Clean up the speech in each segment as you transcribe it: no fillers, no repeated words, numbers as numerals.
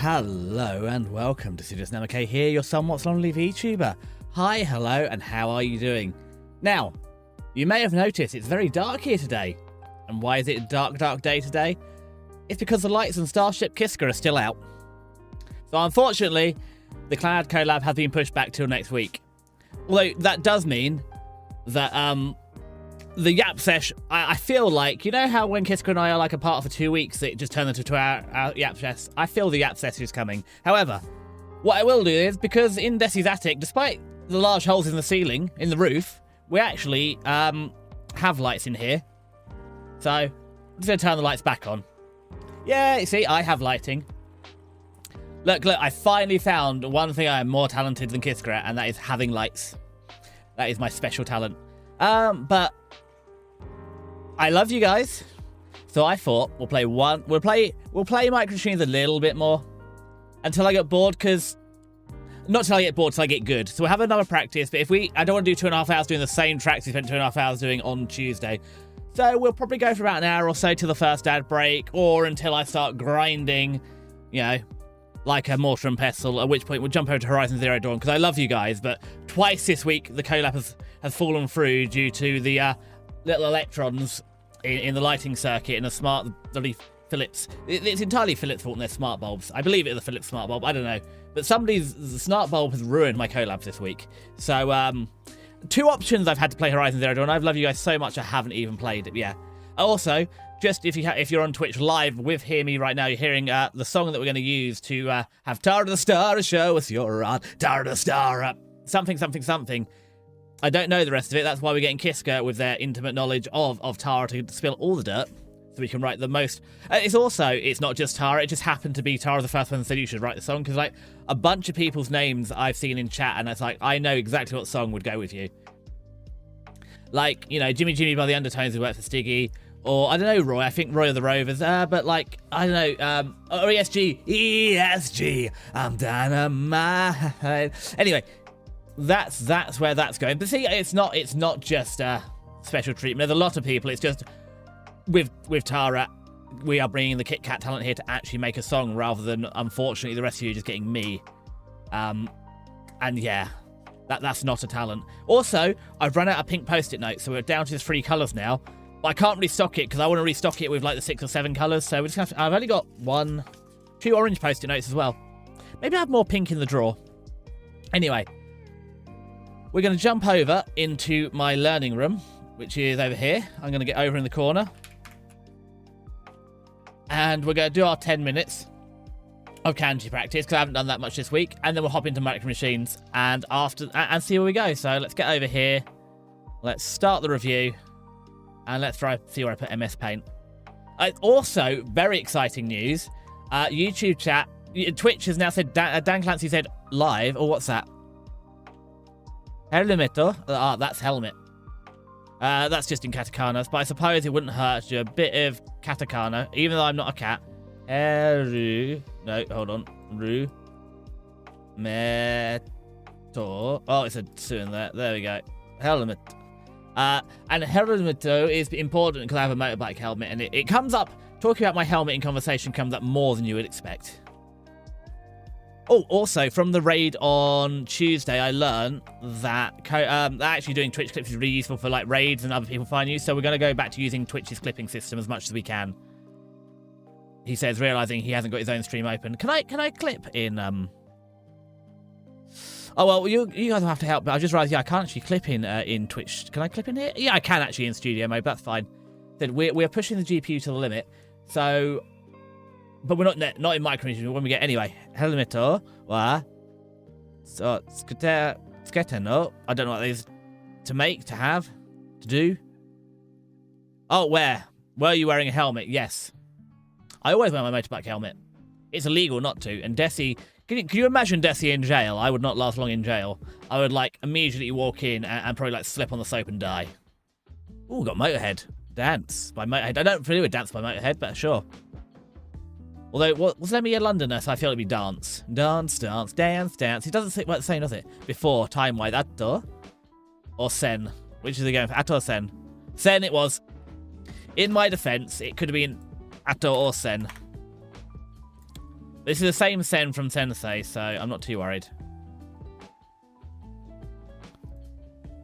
Hello and welcome to Just Namake here, your somewhat lonely VTuber. Hi, hello, and how are you doing? Now, you may have noticed it's very dark here today. And why is it a dark, dark day today? It's because the lights on Starship Kiska are still out. So unfortunately, the Cloud collab has been pushed back till next week. Although that does mean that the Yap Sesh, I feel like, you know how when Kiska and I are like apart for 2 weeks, it just turns into 2 hour Yap Sesh? I feel the Yap Sesh is coming. However, what I will do is, because in Desi's attic, despite the large holes in the ceiling, in the roof, we actually have lights in here. So, I'm just going to turn the lights back on. Yeah, you see, I have lighting. Look, I finally found one thing I am more talented than Kiska at, and that is having lights. That is my special talent. But I love you guys, so I thought we'll play Micro Machines a little bit more until I get bored, because not till I get bored, till I get good. So we'll have another practice, but I don't want to do 2.5 hours doing the same tracks we spent 2.5 hours doing on Tuesday. So we'll probably go for about an hour or so till the first ad break, or until I start grinding, you know, like a mortar and pestle, at which point we'll jump over to Horizon Zero Dawn, because I love you guys, but twice this week the collab has fallen through due to the little electrons in the lighting circuit in a smart Philips. It's entirely Philips' fault and their smart bulbs. I believe it's the Philips smart bulb, I don't know. But somebody's smart bulb has ruined my collabs this week. So, 2 options I've had to play Horizon Zero Dawn. I love you guys so much I haven't even played it, yeah. Also, just if you're on Twitch live with Hear Me right now, you're hearing the song that we're going to use to have Tara the Star show us your Tara the Star something, something, something. I don't know the rest of it. That's why we're getting Kiska with their intimate knowledge of Tara to spill all the dirt, so we can write the most. It's not just Tara. It just happened to be Tara the first one that said you should write the song, because like a bunch of people's names I've seen in chat, and it's like I know exactly what song would go with you. Like, you know, Jimmy by the Undertones who worked for Stiggy, or I don't know, Roy. I think Roy of the Rovers. But like I don't know. Or ESG. I'm dynamite. Anyway. That's where that's going. But see, it's not just special treatment. There's a lot of people. It's just with Tara, we are bringing the Kit Kat talent here to actually make a song, rather than unfortunately the rest of you just getting me. And yeah, that's not a talent. Also, I've run out of pink post-it notes, so we're down to 3 colours now. But I can't restock it because I want to restock it with like the 6 or 7 colours. So we're just gonna have to, I've only got 2 orange post-it notes as well. Maybe I have more pink in the drawer. Anyway. We're going to jump over into my learning room, which is over here. I'm going to get over in the corner. And we're going to do our 10 minutes of kanji practice, because I haven't done that much this week. And then we'll hop into Micro Machines and see where we go. So let's get over here. Let's start the review. And let's see where I put MS Paint. Also, very exciting news. YouTube chat. Twitch has now said, Dan Clancy said live. Or what's that? Helmeto. That's helmet. That's just in katakanas, but I suppose it wouldn't hurt to do a bit of katakana, even though I'm not a cat. No, hold on. Ru. Meto. Oh, it's a 2 in there. There we go. Helmet. And helmeto is important because I have a motorbike helmet, and it comes up, talking about my helmet in conversation comes up more than you would expect. Oh, also, from the raid on Tuesday, I learned that actually doing Twitch clips is really useful for like raids and other people find you. So we're going to go back to using Twitch's clipping system as much as we can. He says, realizing he hasn't got his own stream open. Can I clip in? Oh well, you guys will have to help. But I just realized, yeah, I can't actually clip in Twitch. Can I clip in here? Yeah, I can actually in studio mode. But that's fine. Then we're pushing the GPU to the limit. So. But we're not in Micro Machines when we get anyway. Helmeto wa so sketeno. I don't know what that is. To make, to have, to do. Oh, where? Were you wearing a helmet? Yes. I always wear my motorbike helmet. It's illegal not to. And Desi, can you imagine Desi in jail? I would not last long in jail. I would like immediately walk in and probably like slip on the soap and die. Ooh, got Motorhead. Dance by Motorhead. I don't really do a Dance by Motorhead, but sure. Although, was Let Me a Londoner, so I feel it'd be dance. Dance, dance, dance, dance. It doesn't say what it's saying, does it? Before, time-wise, Atto or Sen. Which is it going for? Atto or Sen? Sen it was. In my defense, it could have been Atto or Sen. This is the same Sen from Sensei, so I'm not too worried.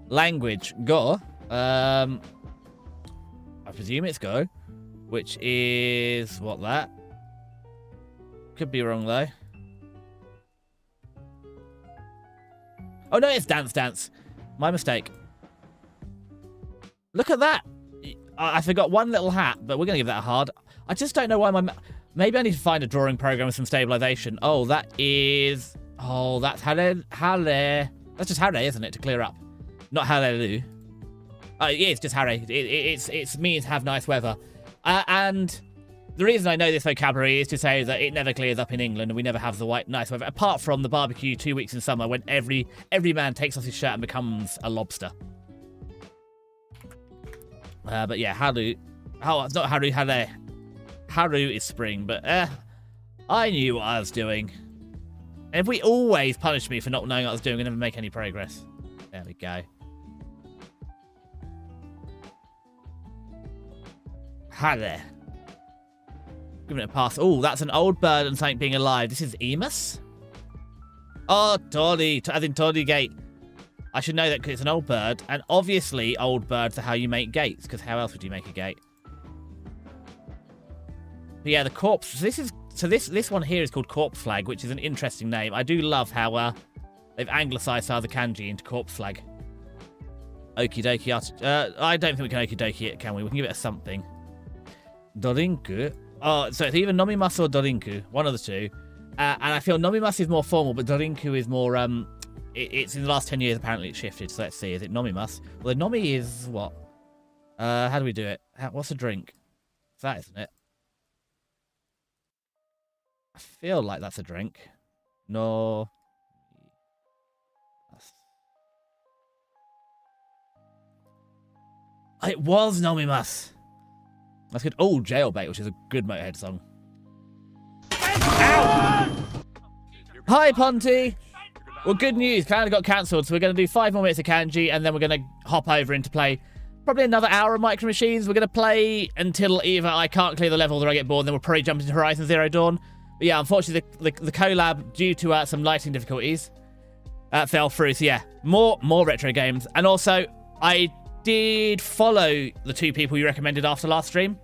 Language, Go. I presume it's Go, which is what that? Could be wrong though. Oh no, it's Dance. My mistake. Look at that. I forgot one little hat, but we're gonna give that a hard. I just don't know why maybe I need to find a drawing program with some stabilization. Oh, that is. Oh, that's Halle. That's just Halle, isn't it? To clear up. Not Hallelujah. Yeah, it's just Harry. It means have nice weather. And the reason I know this vocabulary is to say that it never clears up in England and we never have the nice weather. Apart from the barbecue 2 weeks in summer when every man takes off his shirt and becomes a lobster. But yeah, Haru. Oh, it's not Haru, Halle. Haru is spring, but I knew what I was doing. And if we always punish me for not knowing what I was doing, we never make any progress. There we go. Halle. Giving it a pass. Oh, that's an old bird and something being alive. This is Emus? Oh, Tori. As in Tori Gate. I should know that because it's an old bird. And obviously, old birds are how you make gates. Because how else would you make a gate? But yeah, the corpse. This one here is called Corpse Flag, which is an interesting name. I do love how they've anglicised other kanji into Corpse Flag. Okie dokie. I don't think we can okie dokie it, can we? We can give it a something. Dorinku. Oh, so it's either Nomimasu or Dorinku. One of the two. And I feel Nomimasu is more formal, but Dorinku is more... It's in the last 10 years, apparently it's shifted. So let's see. Is it Nomimasu? Well, the Nomi is what? How do we do it? What's a drink? It's that, isn't it? I feel like that's a drink. No... It was Nomimasu. That's good. Oh, Jailbait, which is a good Motorhead song. Ow! Hi, Ponty. Well, good news. Kanji got cancelled, so we're going to do 5 more minutes of Kanji, and then we're going to hop over into play probably another hour of Micro Machines. We're going to play until either I can't clear the level or I get bored, and then we'll probably jump into Horizon Zero Dawn. But yeah, unfortunately, the collab, due to some lighting difficulties, fell through. So yeah, more retro games. And also, I did follow the 2 people you recommended after last stream.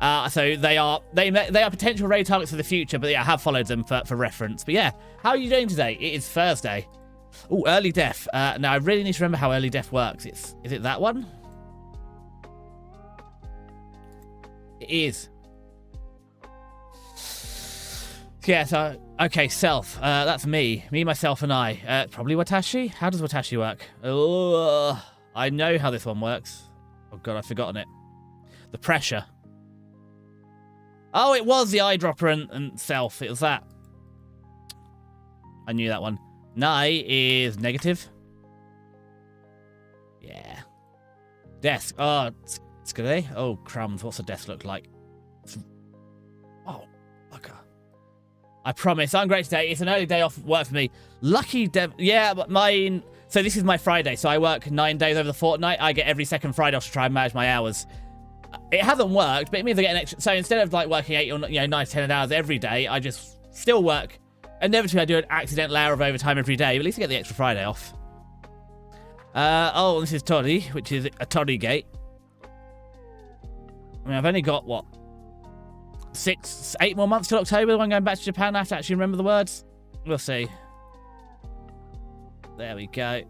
So they are potential raid targets for the future, but yeah, I have followed them for reference. But yeah, how are you doing today? It is Thursday. Oh, early death. Now I really need to remember how early death works. Is it that one? It is. Yeah, so okay, self. That's me, myself, and I. Probably Watashi. How does Watashi work? Oh, I know how this one works. Oh god, I've forgotten it. The pressure. Oh, it was the eyedropper and self. It was that. I knew that one. Nai is negative. Yeah. Desk. Oh, it's good. Oh, crumbs. What's a desk look like? Oh, okay. I promise. I'm great today. It's an early day off work for me. Lucky yeah, but mine... So this is my Friday, so I work 9 days over the fortnight. I get every second Friday off to try and manage my hours. It hasn't worked, but it means I get an extra... So instead of like working 8 or 9 to 10 hours every day, I just still work. Inevitably, I do an accidental hour of overtime every day, but at least I get the extra Friday off. Oh, this is Tori, which is a Tori gate. I mean, I've only got, what? 8 more months till October when I'm going back to Japan. I have to actually remember the words. We'll see. There we go.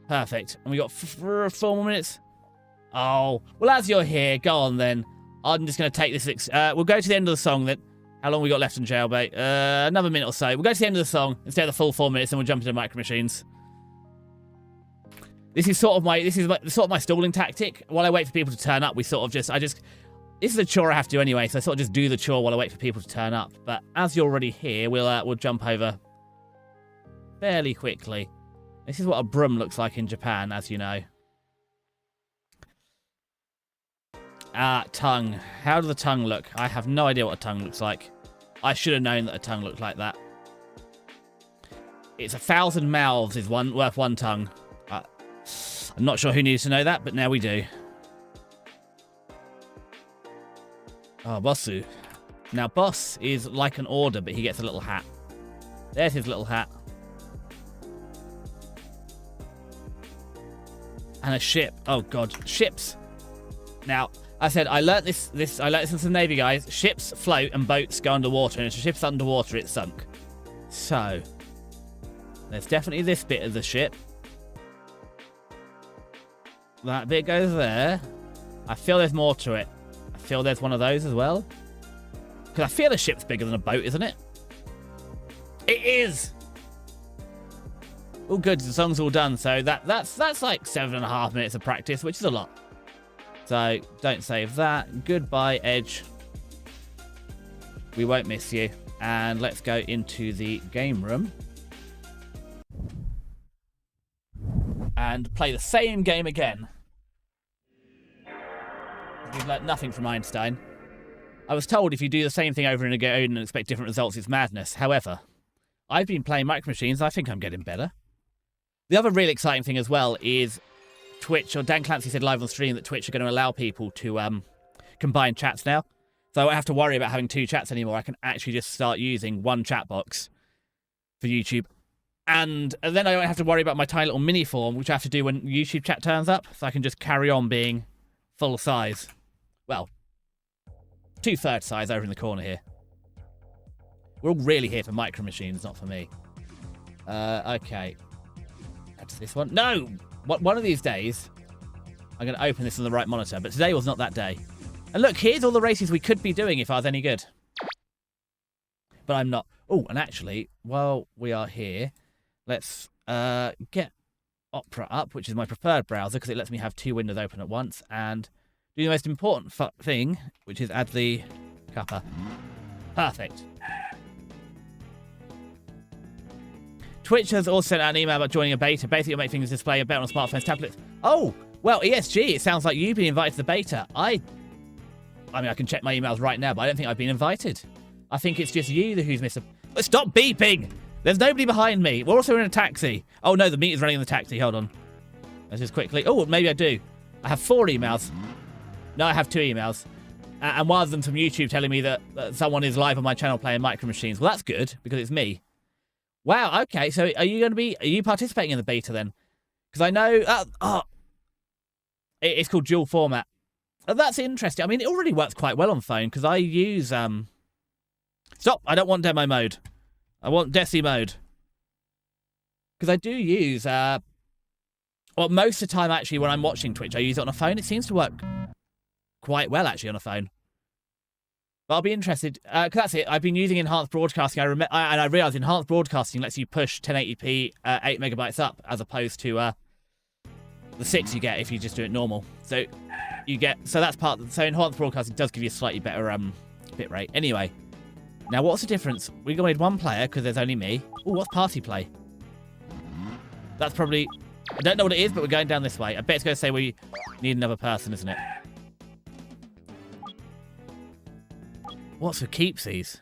Perfect. And we got 4 more minutes. Oh, well, as you're here, go on then. I'm just going to take this. We'll go to the end of the song then. How long we got left in Jailbait? Another minute or so. We'll go to the end of the song instead of the full 4 minutes, and we'll jump into Micro Machines. This is sort of my stalling tactic. While I wait for people to turn up, this is a chore I have to do anyway, so I sort of just do the chore while I wait for people to turn up. But as you're already here, we'll jump over fairly quickly. This is what a broom looks like in Japan, as you know. Tongue. How does the tongue look? I have no idea what a tongue looks like. I should have known that a tongue looked like that. It's 1,000 mouths is worth 1 tongue. I'm not sure who needs to know that, but now we do. Oh, Bosu. Now, boss is like an order, but he gets a little hat. There's his little hat. And a ship. Oh, God. Ships. Now, I said, I learnt this I learnt this from some Navy guys. Ships float and boats go underwater. And if a ship's underwater, it's sunk. So, there's definitely this bit of the ship. That bit goes there. I feel there's more to it. I feel there's one of those as well. Because I feel a ship's bigger than a boat, isn't it? It is! All good, the song's all done. So that's like 7.5 minutes of practice, which is a lot. So don't save that. Goodbye, Edge. We won't miss you. And let's go into the game room. And play the same game again. We've learnt nothing from Einstein. I was told if you do the same thing over and again and expect different results, it's madness. However, I've been playing Micro Machines. I think I'm getting better. The other really exciting thing as well is Twitch, or Dan Clancy said live on stream that Twitch are going to allow people to combine chats now. So I won't have to worry about having 2 chats anymore. I can actually just start using one chat box for YouTube. And then I don't have to worry about my tiny little mini form, which I have to do when YouTube chat turns up. So I can just carry on being full size. Well, 2/3 size over in the corner here. We're all really here for Micro Machines, not for me. Okay. That's this one. No! One of these days, I'm going to open this on the right monitor, but today was not that day. And look, here's all the races we could be doing if I was any good. But I'm not. Oh, and actually, while we are here, let's get Opera up, which is my preferred browser, because it lets me have 2 windows open at once, and do the most important thing, which is add the cuppa. Perfect. Twitch has also sent out an email about joining a beta. Basically, it'll make things display better on smartphones, tablets. Oh, well, ESG, it sounds like you've been invited to the beta. I mean, I can check my emails right now, but I don't think I've been invited. I think it's just you who's missing. Stop beeping! There's nobody behind me. We're also in a taxi. Oh, no, the meter's running in the taxi. Hold on. Let's just quickly. Oh, maybe I do. I have 4 emails. No, I have 2 emails. And one of them from YouTube telling me that someone is live on my channel playing Micro Machines. Well, that's good, because it's me. Wow, okay, so are you participating in the beta then? Because I know, it's called dual format. Oh, that's interesting. I mean, it already works quite well on phone, because I use, stop, I don't want demo mode. I want Desi mode. Because I do use, well, most of the time, actually, when I'm watching Twitch, I use it on a phone. It seems to work quite well, actually, on a phone. But I'll be interested, because that's it. I've been using enhanced broadcasting, and I realised enhanced broadcasting lets you push 1080p 8 megabytes up, as opposed to the 6 you get if you just do it normal. So you get, so that's part. So enhanced broadcasting does give you a slightly better bit rate. Anyway, now what's the difference? We only need 1 player because there's only me. Oh, what's party play? That's probably, I don't know what it is, but we're going down this way. I bet it's going to say we need another person, isn't it? What's for keepsies?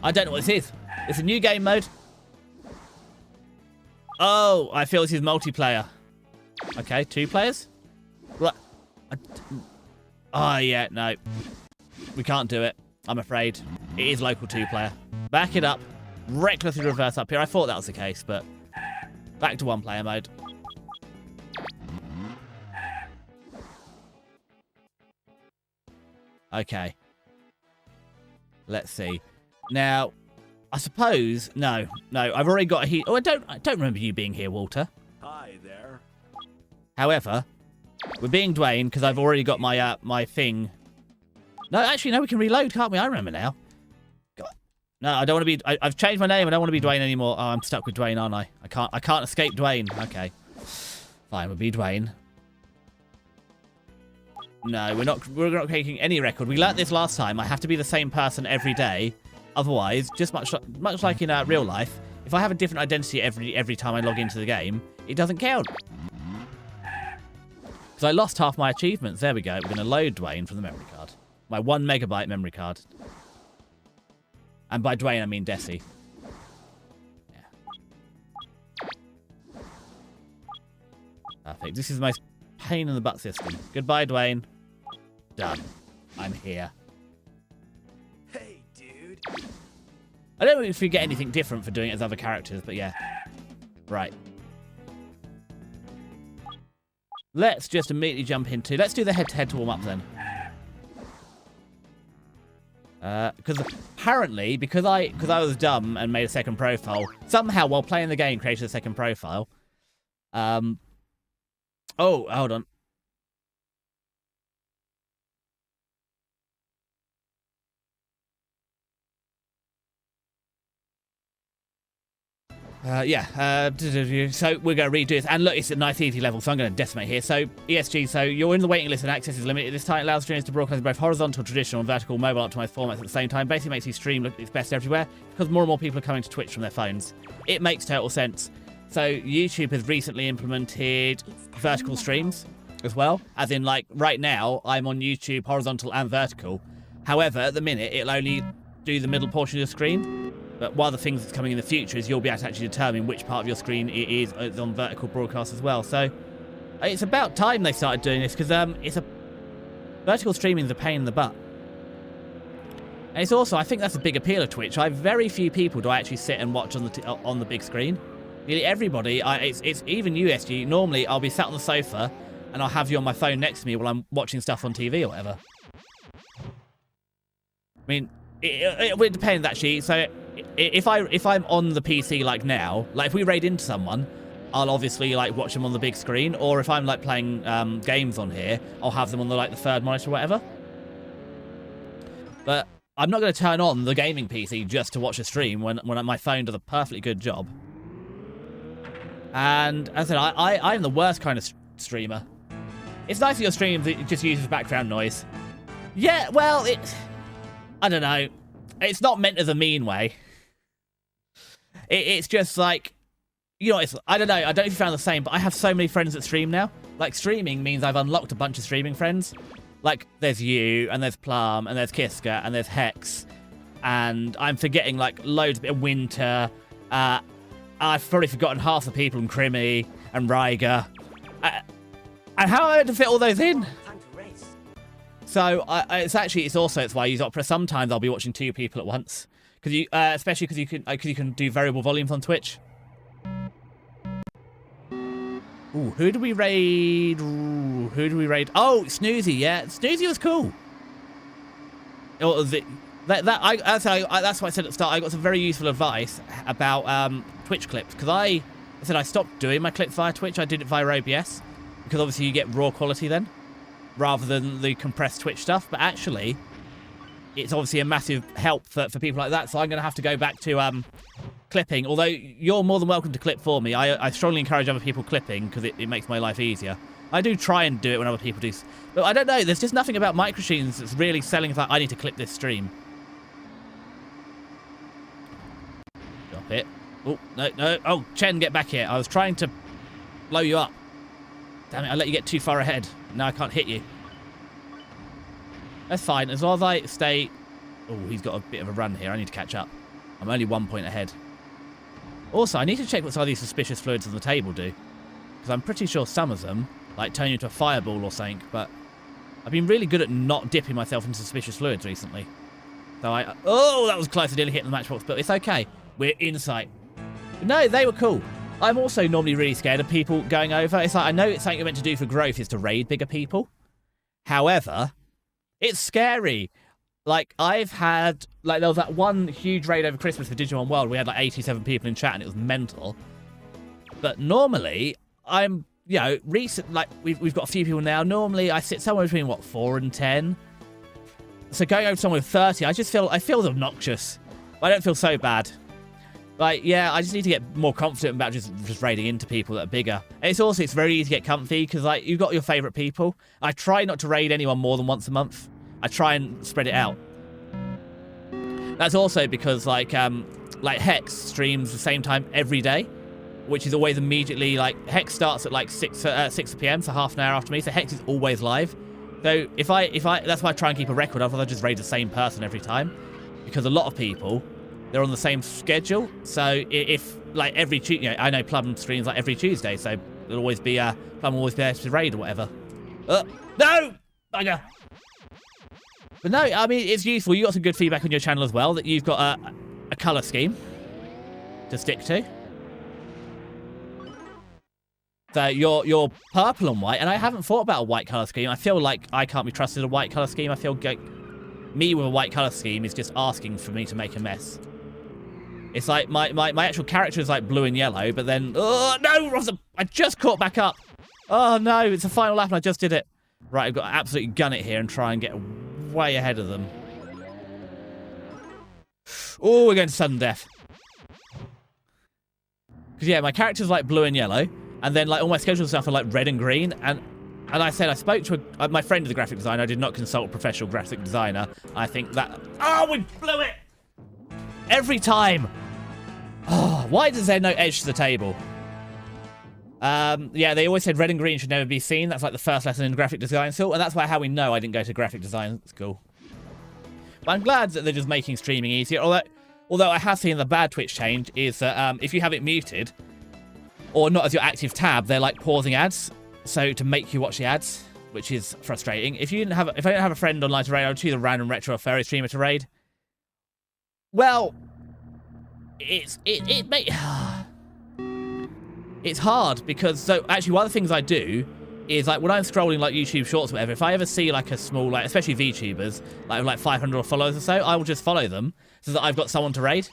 I don't know what this is. It's a new game mode. Oh, I feel this is multiplayer. Okay, 2 players? What? Oh, yeah, no. We can't do it, I'm afraid. It is local 2-player. Back it up. Recklessly reverse up here. I thought that was the case, but back to 1-player mode. Okay. Let's see. Now, I suppose no. I've already got a heat. Oh, I don't remember you being here, Walter. Hi there. However, we're being Dwayne because I've already got my my thing. No, actually, no. We can reload, can't we? I remember now. God. No, I don't want to be. I've changed my name. I don't want to be Dwayne anymore. Oh, I'm stuck with Dwayne, aren't I? I can't escape Dwayne. Okay. Fine, we'll be Dwayne. No, we're not taking any record. We learnt this last time. I have to be the same person every day. Otherwise, just much like in real life, if I have a different identity every time I log into the game, it doesn't count. Because I lost half my achievements. There we go. We're going to load Dwayne from the memory card. My 1 megabyte memory card. And by Dwayne, I mean Desi. Yeah. Perfect. This is the most pain in the butt system. Goodbye, Dwayne. Done. I'm here. Hey, dude. I don't know if we get anything different for doing it as other characters, but yeah. Right. Let's just immediately jump into... Let's do the head-to-head to warm up then. Because apparently, because I was dumb and made a second profile, somehow while playing the game created a second profile. Oh, hold on. So we're going to redo this. And look, it's a nice easy level, so I'm going to decimate here. So, ESG, so you're in the waiting list and access is limited. This time it allows streamers to broadcast in both horizontal, traditional, and vertical mobile optimized formats at the same time. Basically makes you stream look its best everywhere because more and more people are coming to Twitch from their phones. It makes total sense. So, YouTube has recently implemented vertical streams as well. As in, like, right now, I'm on YouTube horizontal and vertical. However, at the minute, it'll only do the middle portion of the screen. But one of the things that's coming in the future is you'll be able to actually determine which part of your screen it is on vertical broadcast as well. So it's about time they started doing this because vertical streaming is a pain in the butt. And it's also, I think that's a big appeal of Twitch. Very few people do I actually sit and watch on the big screen. Nearly everybody, it's even USG. Normally, I'll be sat on the sofa and I'll have you on my phone next to me while I'm watching stuff on TV or whatever. I mean, it depends actually. So if I'm on the PC like now, like if we raid into someone, I'll obviously like watch them on the big screen. Or if I'm like playing games on here, I'll have them on the third monitor or whatever. But I'm not going to turn on the gaming PC just to watch a stream when my phone does a perfectly good job. And as I said, I'm the worst kind of streamer. It's nice that your stream just uses background noise. Yeah, well, I don't know. It's not meant as a mean way. It's just like, you know, I don't know. I don't know if you found the same, but I have so many friends that stream now. Like, streaming means I've unlocked a bunch of streaming friends. Like, there's you, and there's Plum, and there's Kiska, and there's Hex. And I'm forgetting, like, loads of Winter. I've probably forgotten half the people in Crimmy and Ryger. And how am I going to fit all those in? So it's why I use Opera. Sometimes I'll be watching two people at once, especially because you can do variable volumes on Twitch. Ooh, who do we raid? Oh, Snoozy, yeah, Snoozy was cool. Or was it that's why I said at the start I got some very useful advice about Twitch clips because I said I stopped doing my clips via Twitch. I did it via OBS because obviously you get raw quality then, rather than the compressed Twitch stuff. But actually, it's obviously a massive help for people like that. So I'm going to have to go back to clipping. Although you're more than welcome to clip for me. I strongly encourage other people clipping because it makes my life easier. I do try and do it when other people do. But I don't know. There's just nothing about Microchenes that's really selling that I need to clip this stream. Drop it. Oh, no. Oh, Chen, get back here. I was trying to blow you up. Damn it, I let you get too far ahead. Now I can't hit you. That's fine, as long as I stay... Oh, he's got a bit of a run here. I need to catch up. I'm only 1 point ahead. Also, I need to check what some of these suspicious fluids on the table do. Because I'm pretty sure some of them, like, turn you into a fireball or something, but I've been really good at not dipping myself into suspicious fluids recently. So oh, that was close to nearly hitting the matchbox, but it's okay. We're in sight. But no, they were cool. I'm also normally really scared of people going over. It's like, I know it's something you're meant to do for growth is to raid bigger people. However, it's scary. Like, I've had, like, there was that one huge raid over Christmas for Digimon World. We had, like, 87 people in chat, and it was mental. But normally, I'm, you know, like, we've got a few people now. Normally, I sit somewhere between, what, 4 and 10? So going over to someone with 30, I feel obnoxious. I don't feel so bad. Like, yeah, I just need to get more confident about just raiding into people that are bigger. And it's very easy to get comfy because, like, you've got your favourite people. I try not to raid anyone more than once a month. I try and spread it out. That's also because, like Hex streams the same time every day, which is always immediately, like, Hex starts at, like, 6 p.m., so half an hour after me, so Hex is always live. So if I that's why I try and keep a record, otherwise I just raid the same person every time. Because a lot of people... they're on the same schedule, so if like every Tuesday, you know, I know Plum streams like every Tuesday, so it'll always be Plum will always be able to raid or whatever. No, bugger. But no, I mean, it's useful. You got some good feedback on your channel as well, that you've got a colour scheme to stick to. So you're purple and white, and I haven't thought about a white colour scheme. I feel like I can't be trusted a white colour scheme. I feel like me with a white colour scheme is just asking for me to make a mess. It's like my actual character is like blue and yellow, but then... Oh, no! I just caught back up. Oh, no, it's a final lap and I just did it. Right, I've got to absolutely gun it here and try and get way ahead of them. Oh, we're going to sudden death. Because, yeah, my character's like blue and yellow, and then like all my scheduled stuff are like red and green, and I said I spoke to my friend is a graphic designer. I did not consult a professional graphic designer. I think that... Oh, we blew it! Every time! Oh, why does there no edge to the table? Yeah, they always said red and green should never be seen. That's like the first lesson in graphic design school, and that's how we know I didn't go to graphic design school. But I'm glad that they're just making streaming easier. Although I have seen the bad Twitch change is that if you have it muted or not as your active tab, they're like pausing ads, so to make you watch the ads, which is frustrating. If I didn't have a friend online to raid, I would choose a random retro or furry streamer to raid. Well, it's hard because so actually one of the things I do is like when I'm scrolling like YouTube Shorts or whatever, if I ever see like a small like especially VTubers like 500 followers or so, I will just follow them so that I've got someone to raid.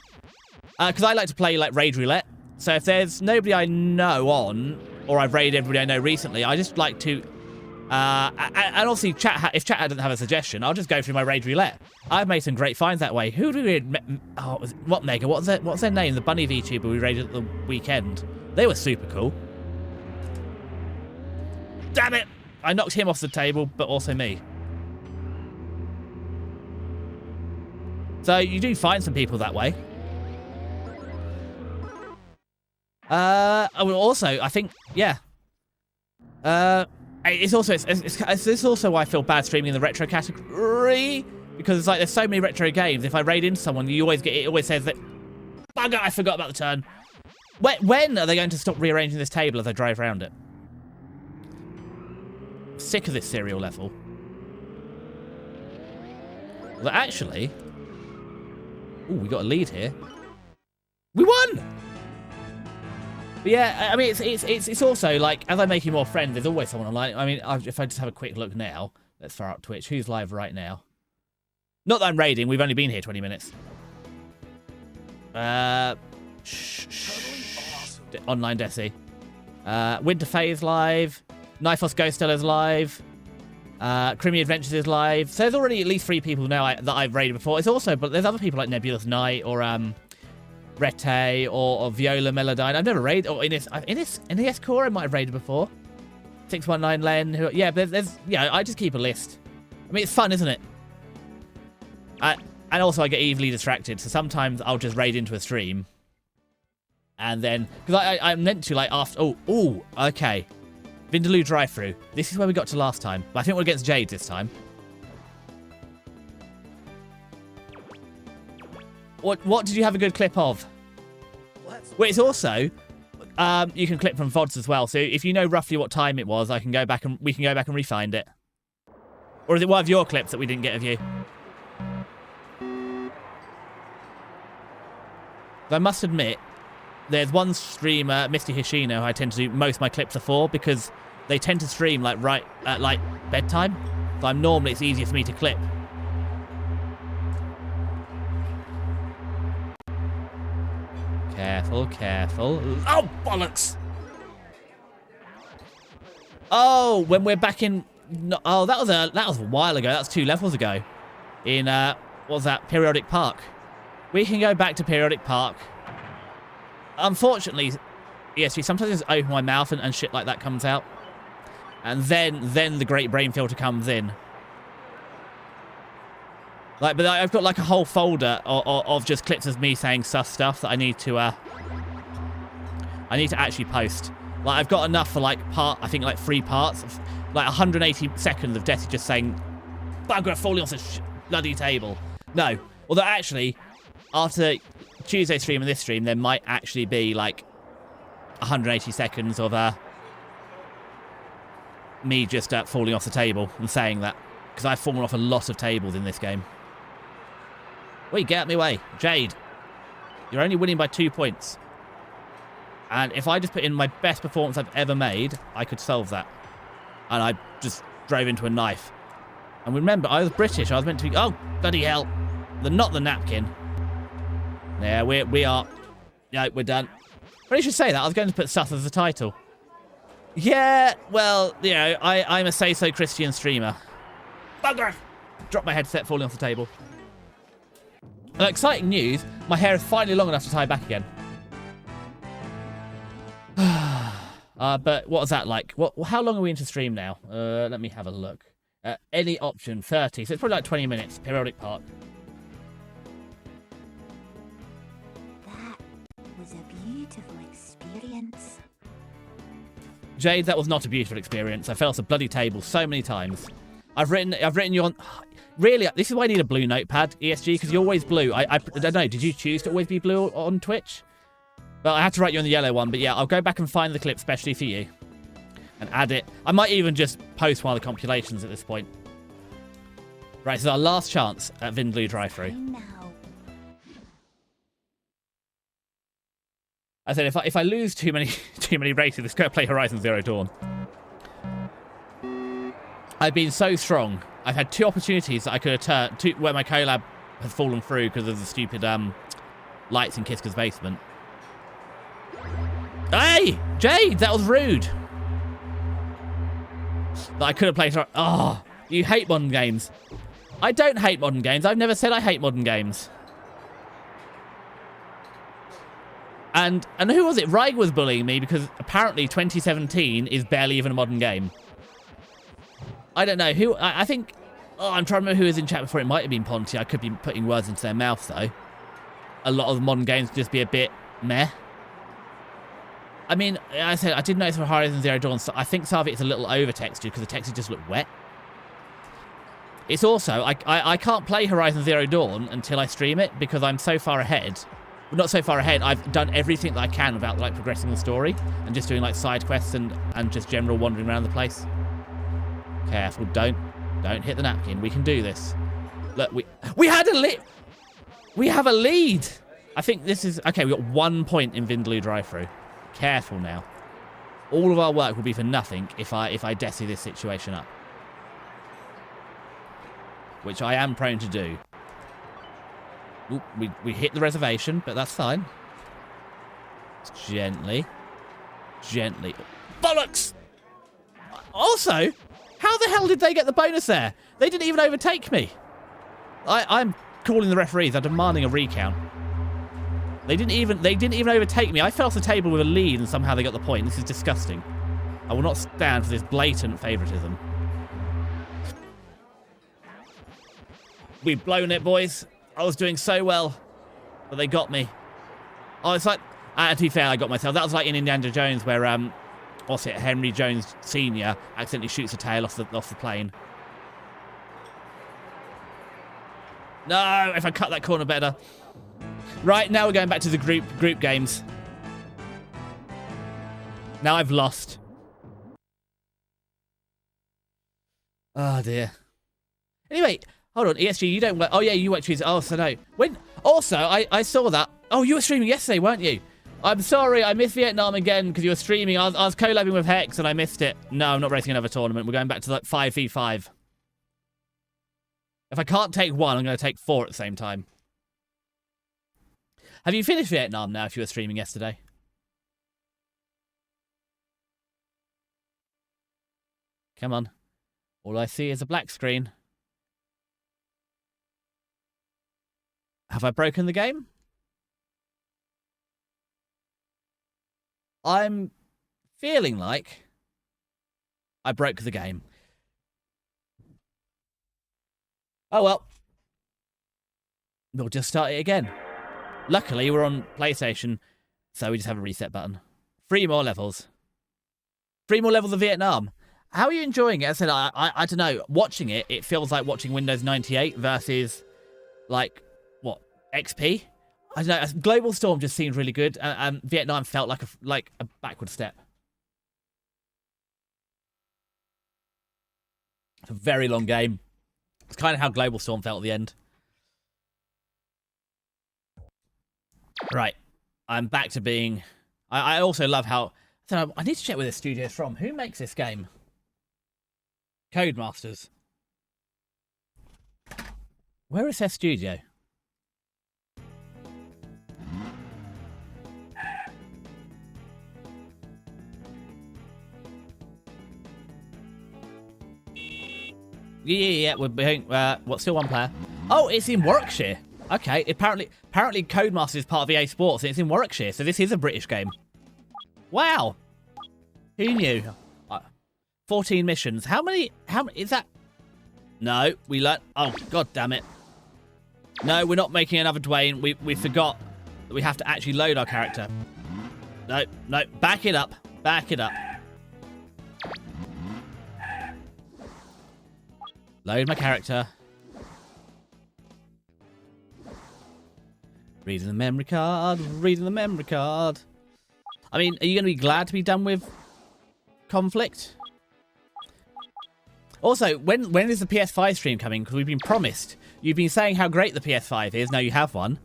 Because I like to play like raid roulette. So if there's nobody I know on or I've raided everybody I know recently, I just like to and obviously if chat doesn't have a suggestion, I'll just go through my raid roulette. I've made some great finds that way. Who do we what Mega? What's their name? The bunny VTuber we raided at the weekend. They were super cool. Damn it! I knocked him off the table, but also me. So you do find some people that way. I will also, I think, yeah. It's also why I feel bad streaming in the retro category, because it's like there's so many retro games. If I raid into someone, it always says that. Bugger! I forgot about the turn. When are they going to stop rearranging this table as I drive around it? I'm sick of this serial level. Well, actually... Ooh, we got a lead here. We won! But yeah, I mean, it's also, like, as I'm making more friends, there's always someone online. I mean, if I just have a quick look now, let's fire up Twitch. Who's live right now? Not that I'm raiding, we've only been here 20 minutes. Online Desi. Winter Phase live. Nifos Ghost Stellar's live. Creamy Adventures is live. So there's already at least 3 people now that I've raided before. It's also, but there's other people like Nebulous Knight or Rete or Viola Melodyne. I've never raided. Or Ines Core I might have raided before. 619 Len. Yeah, there's yeah. I just keep a list. I mean, it's fun, isn't it? And also I get easily distracted, so sometimes I'll just raid into a stream. And then, because I'm meant to, like, after... Oh, okay. Vindaloo drive-thru. This is where we got to last time. But I think we're against Jade this time. What did you have a good clip of? Well, it's also... you can clip from VODs as well, so if you know roughly what time it was, we can go back and re-find it. Or is it one of your clips that we didn't get of you? I must admit, there's one streamer, Mr. Hishino, I tend to do most of my clips are for, because they tend to stream like right at like bedtime. So normally it's easier for me to clip. Careful, careful. Oh, bollocks! Oh, when we're back in... Oh, that was a while ago. That was 2 levels ago. In, what was that? Periodic Park. We can go back to Periodic Park. Unfortunately, ESG, sometimes I just open my mouth and shit like that comes out. And then the great brain filter comes in. Like, but I've got like a whole folder of just clips of me saying sus stuff that I need to actually post. Like, I've got enough for like I think like 3 parts of like 180 seconds of Desi just saying bugger falling off the bloody table. No, although actually after Tuesday stream and this stream there might actually be like 180 seconds of me just falling off the table and saying that. because I've fallen off a lot of tables in this game. Wait, get out of my way. Jade, you're only winning by 2 points. And if I just put in my best performance I've ever made, I could solve that. And I just drove into a knife. And remember, I was British. I was meant to be... Oh, bloody hell. Not the napkin. Yeah, we are... Yeah, we're done. But I should say that. I was going to put Suth as the title. Yeah, well, you know, I'm a say-so Christian streamer. Bugger! Drop my headset, falling off the table. Exciting news. My hair is finally long enough to tie back again. But what was that like? How long are we into stream now? Let me have a look. Any option, 30. So it's probably like 20 minutes, periodic part. That was a beautiful experience. Jade, that was not a beautiful experience. I fell off the bloody table so many times. I've written you on... Really, this is why I need a blue notepad, ESG, because you're always blue. I don't know, did you choose to always be blue on Twitch? Well, I had to write you on the yellow one, but yeah, I'll go back and find the clip specially for you. And add it. I might even just post one of the compilations at this point. Right, so our last chance at Vindloo drive-thru. I said if I lose too many races, let's go play Horizon Zero Dawn. I've been so strong. I've had 2 opportunities that I could have turned where my collab has fallen through because of the stupid lights in Kiska's basement. Hey, Jade, that was rude. That I could have played. Oh, you hate modern games. I don't hate modern games. I've never said I hate modern games. And who was it? Raig was bullying me because apparently 2017 is barely even a modern game. I don't know who. I think. Oh, I'm trying to remember who was in chat before. It might have been Ponty. I could be putting words into their mouth though. A lot of modern games just be a bit meh. I mean, I said I did notice for Horizon Zero Dawn. So I think some of it's a little over textured because the textures just look wet. It's also I can't play Horizon Zero Dawn until I stream it because I'm so far ahead. Well, not so far ahead. I've done everything that I can about like progressing the story and just doing like side quests and just general wandering around the place. Careful, don't hit the napkin. We can do this. Look, we had a lead. We have a lead. I think this is okay. We got 1 point in Vindloo drive-thru. Careful now. All of our work will be for nothing if I desi this situation up, which I am prone to do. Oop, we hit the reservation, but that's fine. Gently. Bollocks! Also, how the hell did they get the bonus there? They didn't even overtake me. I'm calling the referees. I'm demanding a recount. They didn't even overtake me. I fell off the table with a lead and somehow they got the point. This is disgusting. I will not stand for this blatant favoritism. We've blown it, boys. I was doing so well, but they got me. Oh, it's like... to be fair, I got myself. That was like in Indiana Jones where, what's it, Henry Jones Sr. accidentally shoots a tail off the plane. No, if I cut that corner better. Right, now we're going back to the group games. Now I've lost. Oh, dear. Anyway, hold on. ESG, you don't... Oh, yeah, you won't choose... Oh, so no. When... Also, I saw that. Oh, you were streaming yesterday, weren't you? I'm sorry, I missed Vietnam again because you were streaming. I was collabing with Hex and I missed it. No, I'm not racing another tournament. We're going back to like 5v5. If I can't take 1, I'm going to take 4 at the same time. Have you finished Vietnam now if you were streaming yesterday? Come on. All I see is a black screen. Have I broken the game? I'm feeling like I broke the game. Oh well. We'll just start it again. Luckily, we're on PlayStation, so we just have a reset button. 3 more levels. 3 more levels of Vietnam. How are you enjoying it? I said, I don't know. Watching it, it feels like watching Windows 98 versus, like, what, XP? I don't know. Global Storm just seemed really good, and Vietnam felt like a backward step. It's a very long game. It's kind of how Global Storm felt at the end. Right. I'm back to being... I also love how... I need to check where this studio is from. Who makes this game? Codemasters. Where is their studio? Yeah, we're being, what's still one player? Oh, it's in Warwickshire. Okay, apparently Codemasters is part of EA Sports and it's in Warwickshire, so this is a British game. Wow. Who knew? 14 missions. How many is that? No, we learned. Oh, god damn it. No, we're not making another Dwayne. We forgot that we have to actually load our character. No, back it up. Back it up. Load my character. Reading the memory card. Reading the memory card. I mean, are you going to be glad to be done with Conflict? Also, when is the PS5 stream coming? Because we've been promised. You've been saying how great the PS5 is. Now you have one.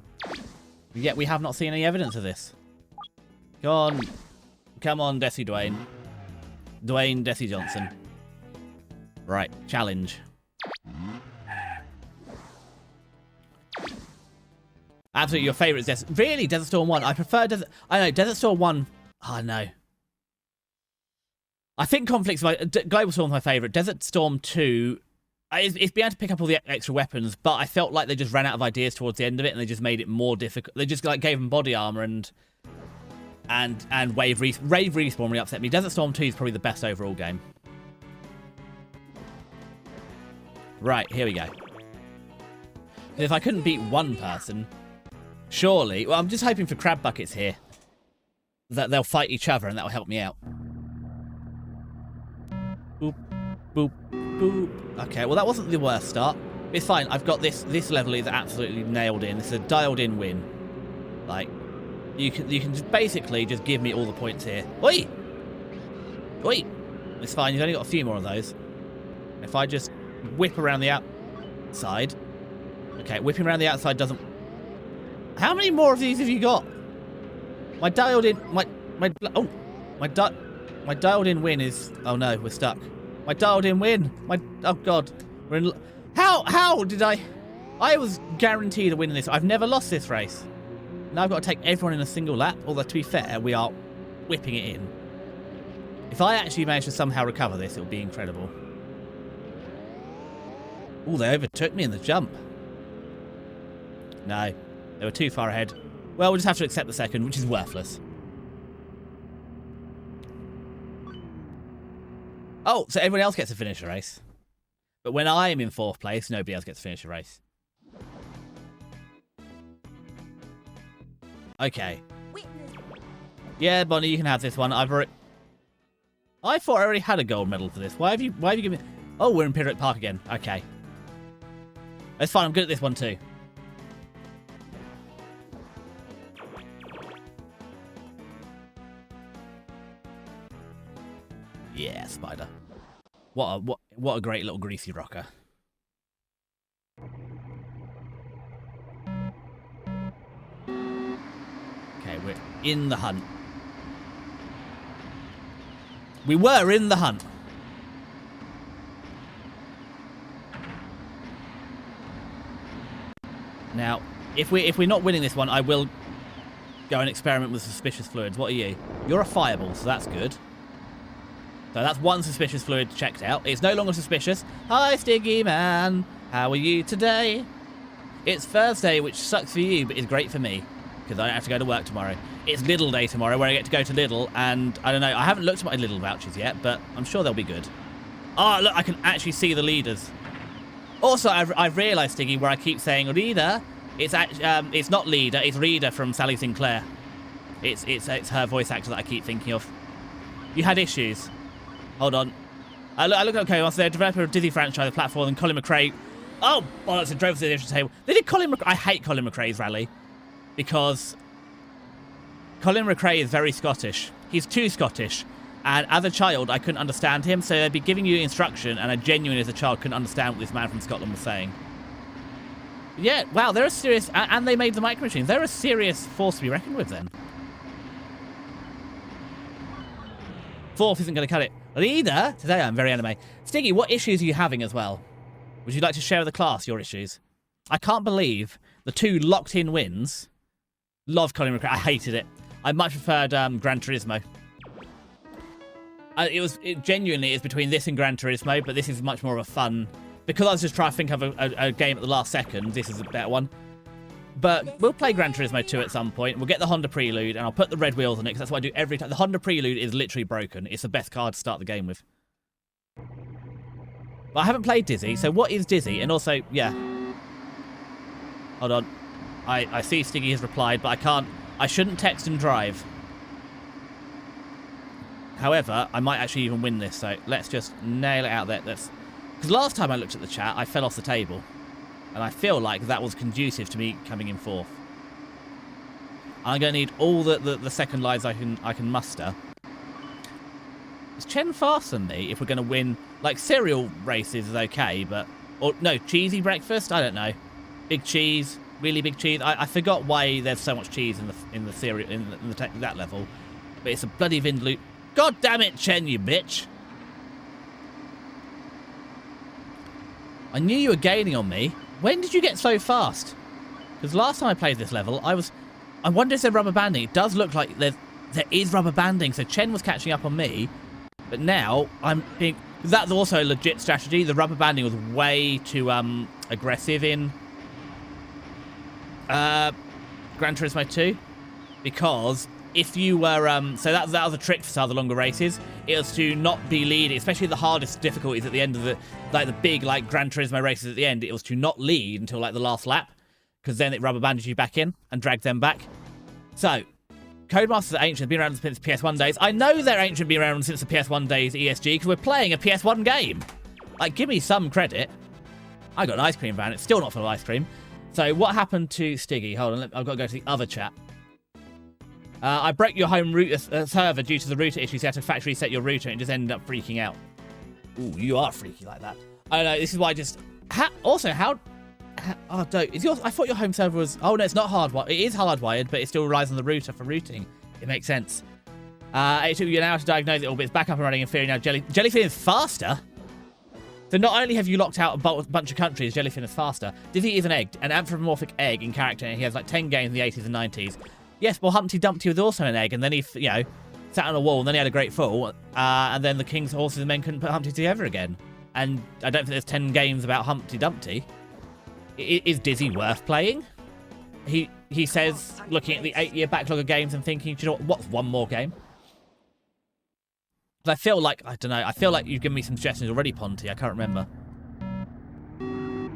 Yet we have not seen any evidence of this. Go on. Come on, Desi Dwayne. Dwayne Desi Johnson. Right, challenge. Absolutely, your favourite is Desert... Really? Desert Storm 1? I prefer Desert... I know, Desert Storm 1... Oh, no. I think Conflict's my... Global Storm's my favourite. Desert Storm 2... It's been able to pick up all the extra weapons, but I felt like they just ran out of ideas towards the end of it, and they just made it more difficult. They just like gave them body armor and Rave Respawn really upset me. Desert Storm 2 is probably the best overall game. Right, here we go. If I couldn't beat one person, surely... Well, I'm just hoping for crab buckets here. That they'll fight each other and that will help me out. Boop, boop, boop. Okay, well that wasn't the worst start. It's fine, I've got this. This level is absolutely nailed in. It's a dialed in win. Like, you can just basically just give me all the points here. Oi! Oi! It's fine, you've only got a few more of those. If I just whip around the outside... Okay, whipping around the outside doesn't... How many more of these have you got? My dialed in... My dialed in win is... Oh no, we're stuck. My dialed in win! Oh god. We're in... How did I... I was guaranteed a win in this. I've never lost this race. Now I've got to take everyone in a single lap. Although, to be fair, we are whipping it in. If I actually manage to somehow recover this, it will be incredible. Ooh, they overtook me in the jump. No, they were too far ahead. Well, we'll just have to accept the second, which is worthless. Oh, so everyone else gets to finish a race. But when I am in 4th place, nobody else gets to finish a race. Okay. Yeah, Bonnie, you can have this one. I thought I already had a gold medal for this. Why have you given me... Oh, we're in Pyrrhic Park again. Okay. That's fine, I'm good at this one too. Yeah, spider. What a great little greasy rocker. Okay, we're in the hunt. We were in the hunt. Now, if we're not winning this one, I will go and experiment with suspicious fluids. What are you? You're a fireball, so that's good. So that's one suspicious fluid checked out. It's no longer suspicious. Hi, Stiggy Man. How are you today? It's Thursday, which sucks for you, but is great for me. Because I don't have to go to work tomorrow. It's Lidl Day tomorrow, where I get to go to Lidl, and I don't know, I haven't looked at my Lidl vouchers yet, but I'm sure they'll be good. Oh, look, I can actually see the leaders. Also, I've realised, Stiggy, where I keep saying Reader, it's not Leader, it's Reader from Sally Sinclair. It's her voice actor that I keep thinking of. You had issues. Hold on. I look at okay, they're a developer of Disney franchise, the platform, and Colin McRae. Oh, bollocks, it drove to the different table. They did Colin McRae. I hate Colin McRae's rally because Colin McRae is very Scottish. He's too Scottish. And as a child, I couldn't understand him, so they'd be giving you instruction, and I genuinely, as a child, couldn't understand what this man from Scotland was saying. Yeah, wow, they're a serious... And they made the Micro Machines. They're a serious force to be reckoned with, then. Fourth isn't going to cut it. Leader? Today I'm very anime. Stiggy, what issues are you having as well? Would you like to share with the class your issues? I can't believe the 2 locked-in wins. Love Colin McRae. I hated it. I much preferred Gran Turismo. It genuinely is between this and Gran Turismo, but this is much more of a fun... Because I was just trying to think of a game at the last second, this is a better one. But we'll play Gran Turismo 2 at some point. We'll get the Honda Prelude, and I'll put the red wheels on it, because that's what I do every time. The Honda Prelude is literally broken. It's the best car to start the game with. But I haven't played Dizzy, so what is Dizzy? And also, yeah. Hold on. I see Stiggy has replied, but I can't... I shouldn't text and drive. However, I might actually even win this, so let's just nail it out there. Because last time I looked at the chat, I fell off the table. And I feel like that was conducive to me coming in 4th. I'm going to need all the second lives I can muster. Is Chen faster than me if we're going to win? Like, cereal races is okay, but... Or, no, cheesy breakfast? I don't know. Big cheese, really big cheese. I forgot why there's so much cheese in the cereal, in that level. But it's a bloody Vindaloo. God damn it, Chen, you bitch! I knew you were gaining on me. When did you get so fast? Because last time I played this level, I wonder if there's rubber banding. It does look like there is rubber banding, so Chen was catching up on me. But now, I'm being... That's also a legit strategy. The rubber banding was way too aggressive in Gran Turismo 2. Because if you were... so that was a trick for some of the longer races. It was to not be leading, especially the hardest difficulties at the end of the big Gran Turismo races at the end. It was to not lead until like the last lap, because then it rubber banded you back in and dragged them back. So, Codemasters are ancient, been around since PS1 days. I know they're ancient, been around since the PS1 days ESG, because we're playing a PS1 game. Like, give me some credit. I got an ice cream van. It's still not full of ice cream. So, what happened to Stiggy? Hold on, I've got to go to the other chat. I broke your home server due to the router issues. You had to factory reset your router and just ended up freaking out. Ooh, you are freaky like that. I don't know. This is why I just... How... Oh, don't... Is yours... I thought your home server was... Oh, no, it's not hardwired. It is hardwired, but it still relies on the router for routing. It makes sense. It took you an hour to diagnose it all, but it's back up and running in theory now. Jellyfin is faster? So not only have you locked out a bunch of countries, Jellyfin is faster. Dizzy is an egg, an anthropomorphic egg in character, and he has like 10 games in the 80s and 90s. Yes, well, Humpty Dumpty was also an egg, and then he, sat on a wall, and then he had a great fall, and then the king's horses and men couldn't put Humpty together again. And I don't think there's 10 games about Humpty Dumpty. Is Dizzy worth playing? He says, looking at the 8-year backlog of games and thinking, do you know what's one more game? But I feel like, I don't know, I feel like you've given me some suggestions already, Ponty. I can't remember.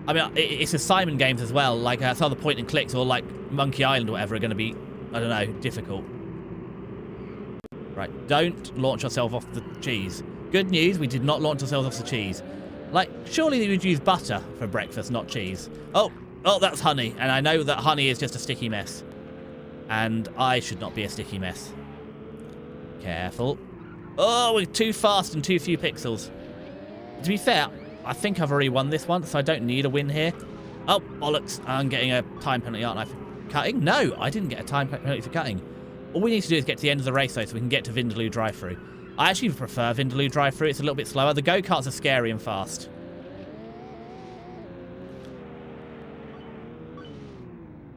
I mean, it's the Simon games as well, like some of the point and clicks or like Monkey Island or whatever are going to be, I don't know, difficult. Right, don't launch yourself off the cheese. Good news, we did not launch ourselves off the cheese. Like, surely they would use butter for breakfast, not cheese. Oh, that's honey, and I know that honey is just a sticky mess. And I should not be a sticky mess. Careful. Oh, we're too fast and too few pixels. To be fair, I think I've already won this once, so I don't need a win here. Oh, bollocks. I'm getting a time penalty, aren't I, for cutting? No, I didn't get a time penalty for cutting. All we need to do is get to the end of the race, though, so we can get to Vindaloo drive-thru. I actually prefer Vindaloo drive-thru. It's a little bit slower. The go-karts are scary and fast.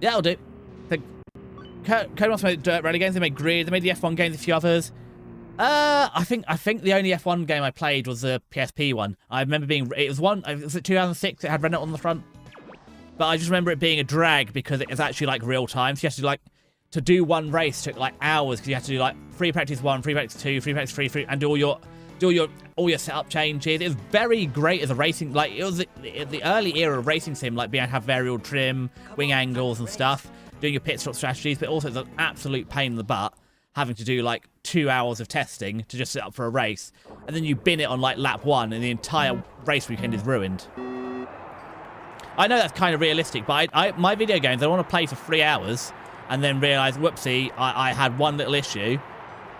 Yeah, I'll do. Codemasters made Dirt Rally games. They made Grid. They made the F1 games, a few others. I think the only F1 game I played was the PSP one. I remember it was 2006. It had Renault on the front. But I just remember it being a drag because it was actually like real time. So you had to do one race took like hours because you had to do like free practice 1, free practice 2, free practice 3, and do all your setup changes. It was very great as a racing, like it was the early era of racing sim, like being able to have variable trim, wing angles and stuff, doing your pit stop strategies, but also it's an absolute pain in the butt having to do like 2 hours of testing to just set up for a race, and then you bin it on like lap 1 and the entire race weekend is ruined. I know that's kind of realistic, but my video games I want to play for 3 hours and then realise, whoopsie, I had one little issue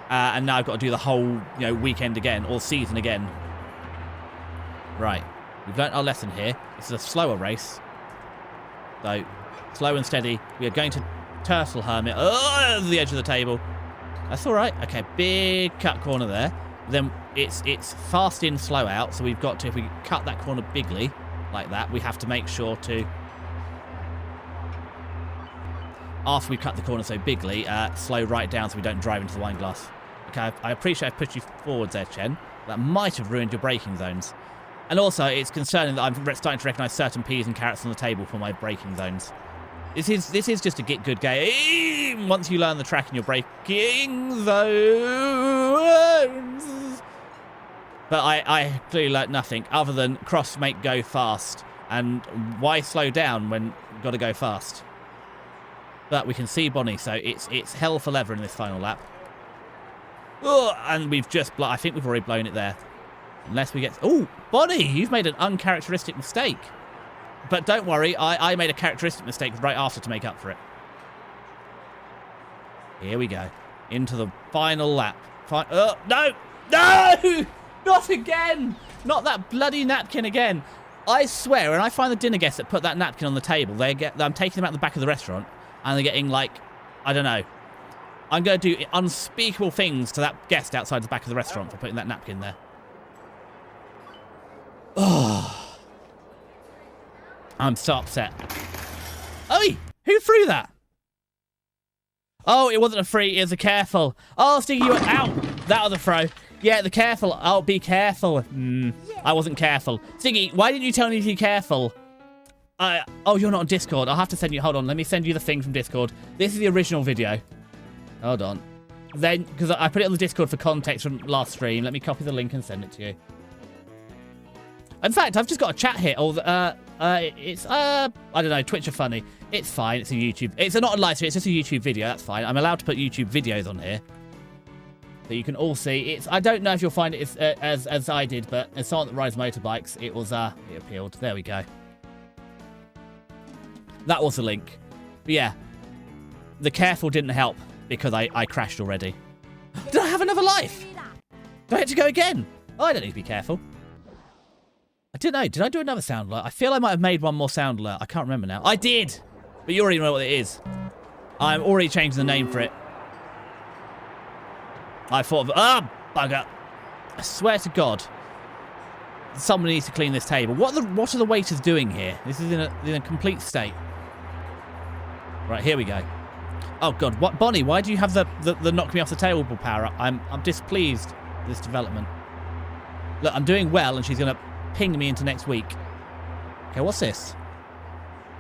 And now I've got to do the whole, weekend again, or season again. Right. We've learnt our lesson here. This is a slower race. So, slow and steady. We are going to turtle hermit. Oh, the edge of the table. That's all right. Okay, big cut corner there. Then it's fast in, slow out. So we've got to, if we cut that corner bigly, like that, we have to make sure to, after we cut the corner so bigly, slow right down so we don't drive into the wine glass. Okay, I appreciate I've pushed you forwards there, Chen. That might have ruined your braking zones. And also, it's concerning that I'm starting to recognise certain peas and carrots on the table for my braking zones. This is just a get good game once you learn the track in your braking zones. But I clearly learnt nothing other than cross, make, go fast. And why slow down when you've got to go fast? But we can see Bonnie, so it's hell for leather in this final lap. Oh, and we've just... I think we've already blown it there. Unless we get... Oh, Bonnie, you've made an uncharacteristic mistake. But don't worry, I made a characteristic mistake right after to make up for it. Here we go. Into the final lap. No! No! Not again! Not that bloody napkin again. I swear, when I find the dinner guests that put that napkin on the table, I'm taking them out the back of the restaurant, and they're getting, like, I don't know. I'm going to do unspeakable things to that guest outside the back of the restaurant for putting that napkin there. Oh. I'm so upset. Oi! Who threw that? Oh, it wasn't a free, it was a careful. Oh, Stiggy, you went out. That was a throw. Yeah, the careful. Oh, be careful. I wasn't careful. Stiggy, why didn't you tell me to be careful? Oh, you're not on Discord. I'll have to send you... Hold on, let me send you the thing from Discord. This is the original video. Hold on. Then, because I put it on the Discord for context from last stream. Let me copy the link and send it to you. In fact, I've just got a chat here. It's, I don't know, Twitch are funny. It's fine. It's a YouTube... It's not a live stream. It's just a YouTube video. That's fine. I'm allowed to put YouTube videos on here. So you can all see. It's... I don't know if you'll find it as I did, but as someone that rides motorbikes, it was, it appealed. There we go. That was the link. But yeah. The careful didn't help because I crashed already. Did I have another life? Do I have to go again? Oh, I don't need to be careful. I don't know. Did I do another sound alert? I feel I might have made one more sound alert. I can't remember now. I did! But you already know what it is. I'm already changing the name for it. I thought of... Ah, bugger. I swear to God. Someone needs to clean this table. What are the waiters doing here? This is in a complete state. Right, here we go. Oh, God. What, Bonnie, why do you have the knock me off the table power up? I'm displeased with this development. Look, I'm doing well, and she's going to ping me into next week. Okay, what's this?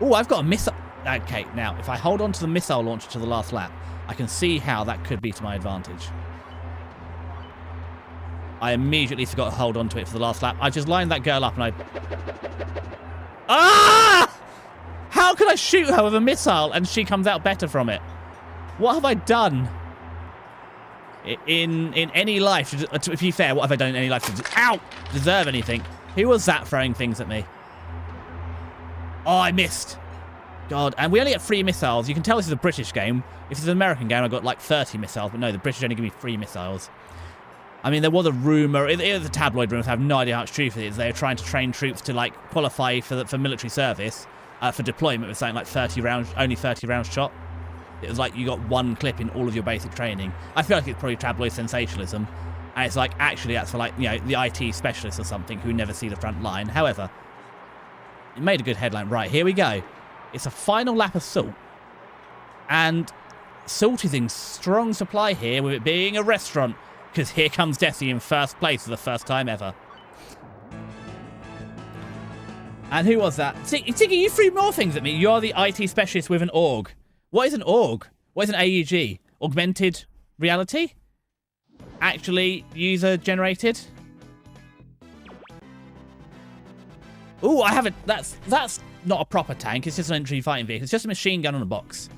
Oh, I've got a missile. Okay, now, if I hold on to the missile launcher to the last lap, I can see how that could be to my advantage. I immediately forgot to hold on to it for the last lap. I just lined that girl up and I... Ah! How could I shoot her with a missile and she comes out better from it? What have I done? In any life, to be fair, what have I done in any life to deserve anything? Who was that throwing things at me? Oh, I missed. God, and we only get 3 missiles. You can tell this is a British game. If it's an American game, I got like 30 missiles, but no, the British only give me 3 missiles. I mean, there was a rumour, it was a tabloid rumour, I have no idea how much truth it is. They were trying to train troops to like qualify for military service, for deployment with something like 30 rounds, only 30 rounds shot. It was like you got 1 clip in all of your basic training. I feel like it's probably tabloid sensationalism. And it's like, actually, that's for like, you know, the IT specialists or something who never see the front line. However, it made a good headline. Right, here we go. It's a final lap of Salt. And Salt is in strong supply here with it being a restaurant. Because here comes Desi in first place for the first time ever. And who was that? Tiggy, you threw more things at me. You're the IT specialist with an org. What is an org? What is an AUG? Augmented reality? Actually user generated? Ooh, I haven't... That's not a proper tank. It's just an infantry fighting vehicle. It's just a machine gun on a box.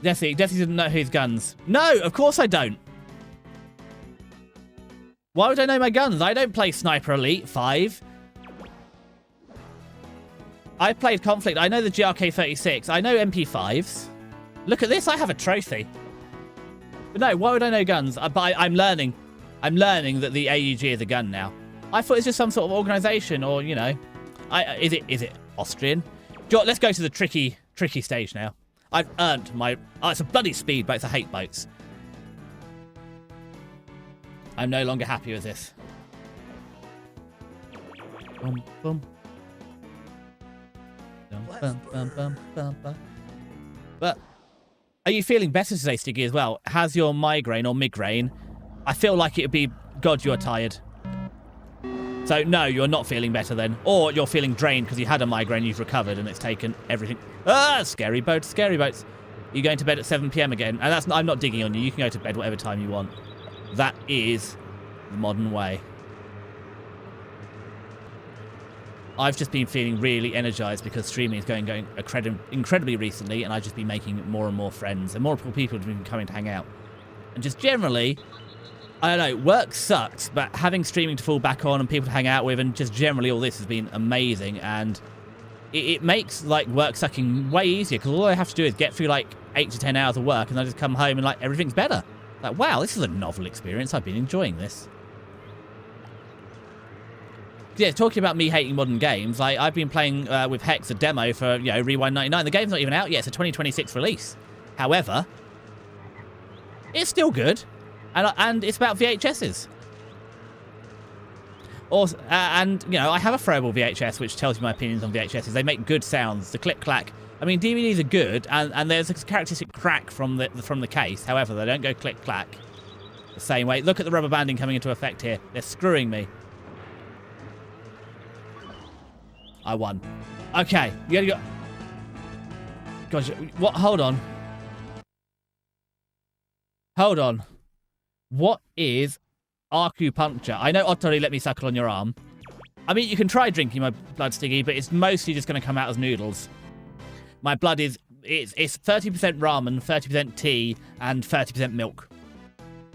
Desi doesn't know his guns. No, of course I don't. Why would I know my guns? I don't play Sniper Elite 5. I played Conflict. I know the GRK-36. I know MP5s. Look at this. I have a trophy. But no, why would I know guns? I'm learning. I'm learning that the AUG is a gun now. I thought it's just some sort of organisation, or you know, is it Austrian? Let's go to the tricky stage now. I've earned my. Oh, it's a bloody speedboat. I hate boats. I'm no longer happy with this. Boom, boom. But are you feeling better today, Stiggy, as well? Has your migraine or migraine? I feel like it would be, God, you are tired. So, no, you're not feeling better then. Or you're feeling drained because you had a migraine, you've recovered, and it's taken everything. Ah, scary boats, scary boats. You're going to bed at 7 PM again. And that's I'm not digging on you. You can go to bed whatever time you want. That is the modern way. I've just been feeling really energized because streaming is going incredibly recently, and I've just been making more and more friends, and more people have been coming to hang out. And just generally, I don't know, work sucks, but having streaming to fall back on and people to hang out with, and just generally all this has been amazing, and it makes like work sucking way easier, because all I have to do is get through like 8 to 10 hours of work, and I just come home and like everything's better. Like, wow, this is a novel experience. I've been enjoying this. Yeah, talking about me hating modern games, I've been playing with Hex a demo for, you know, Rewind 99. The game's not even out yet. It's a 2026 release. However, it's still good, and it's about VHSs. Also, and, you know, I have a throwable VHS, which tells you my opinions on VHSs. They make good sounds. The click-clack. I mean, DVDs are good, and there's a characteristic crack from the case. However, they don't go click-clack the same way. Look at the rubber banding coming into effect here. They're screwing me. I won. Okay, you gotta go. Gosh, what? Hold on. Hold on. What is acupuncture? I know Ottori let me suckle on your arm. I mean, you can try drinking my blood, Stiggy, but it's mostly just going to come out as noodles. My blood is... It's 30% ramen, 30% tea, and 30% milk.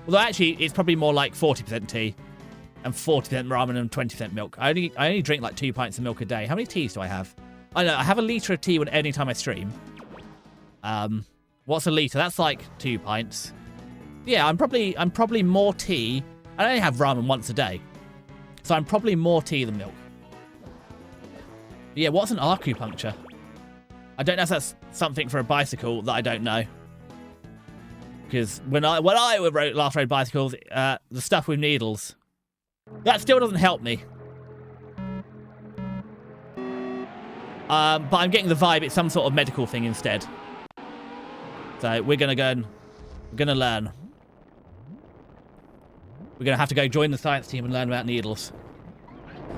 Although, actually, it's probably more like 40% tea. And 40% ramen and 20% milk. I only drink like 2 pints of milk a day. How many teas do I have? I know I have a litre of tea any time I stream. What's a litre? That's like 2 pints. Yeah, I'm probably more tea. I only have ramen once a day, so I'm probably more tea than milk. But yeah, what's an acupuncture? I don't know if that's something for a bicycle that I don't know. Because when I last rode bicycles, the stuff with needles. That still doesn't help me. But I'm getting the vibe it's some sort of medical thing instead. So we're going to go and... We're going to learn. We're going to have to go join the science team and learn about needles.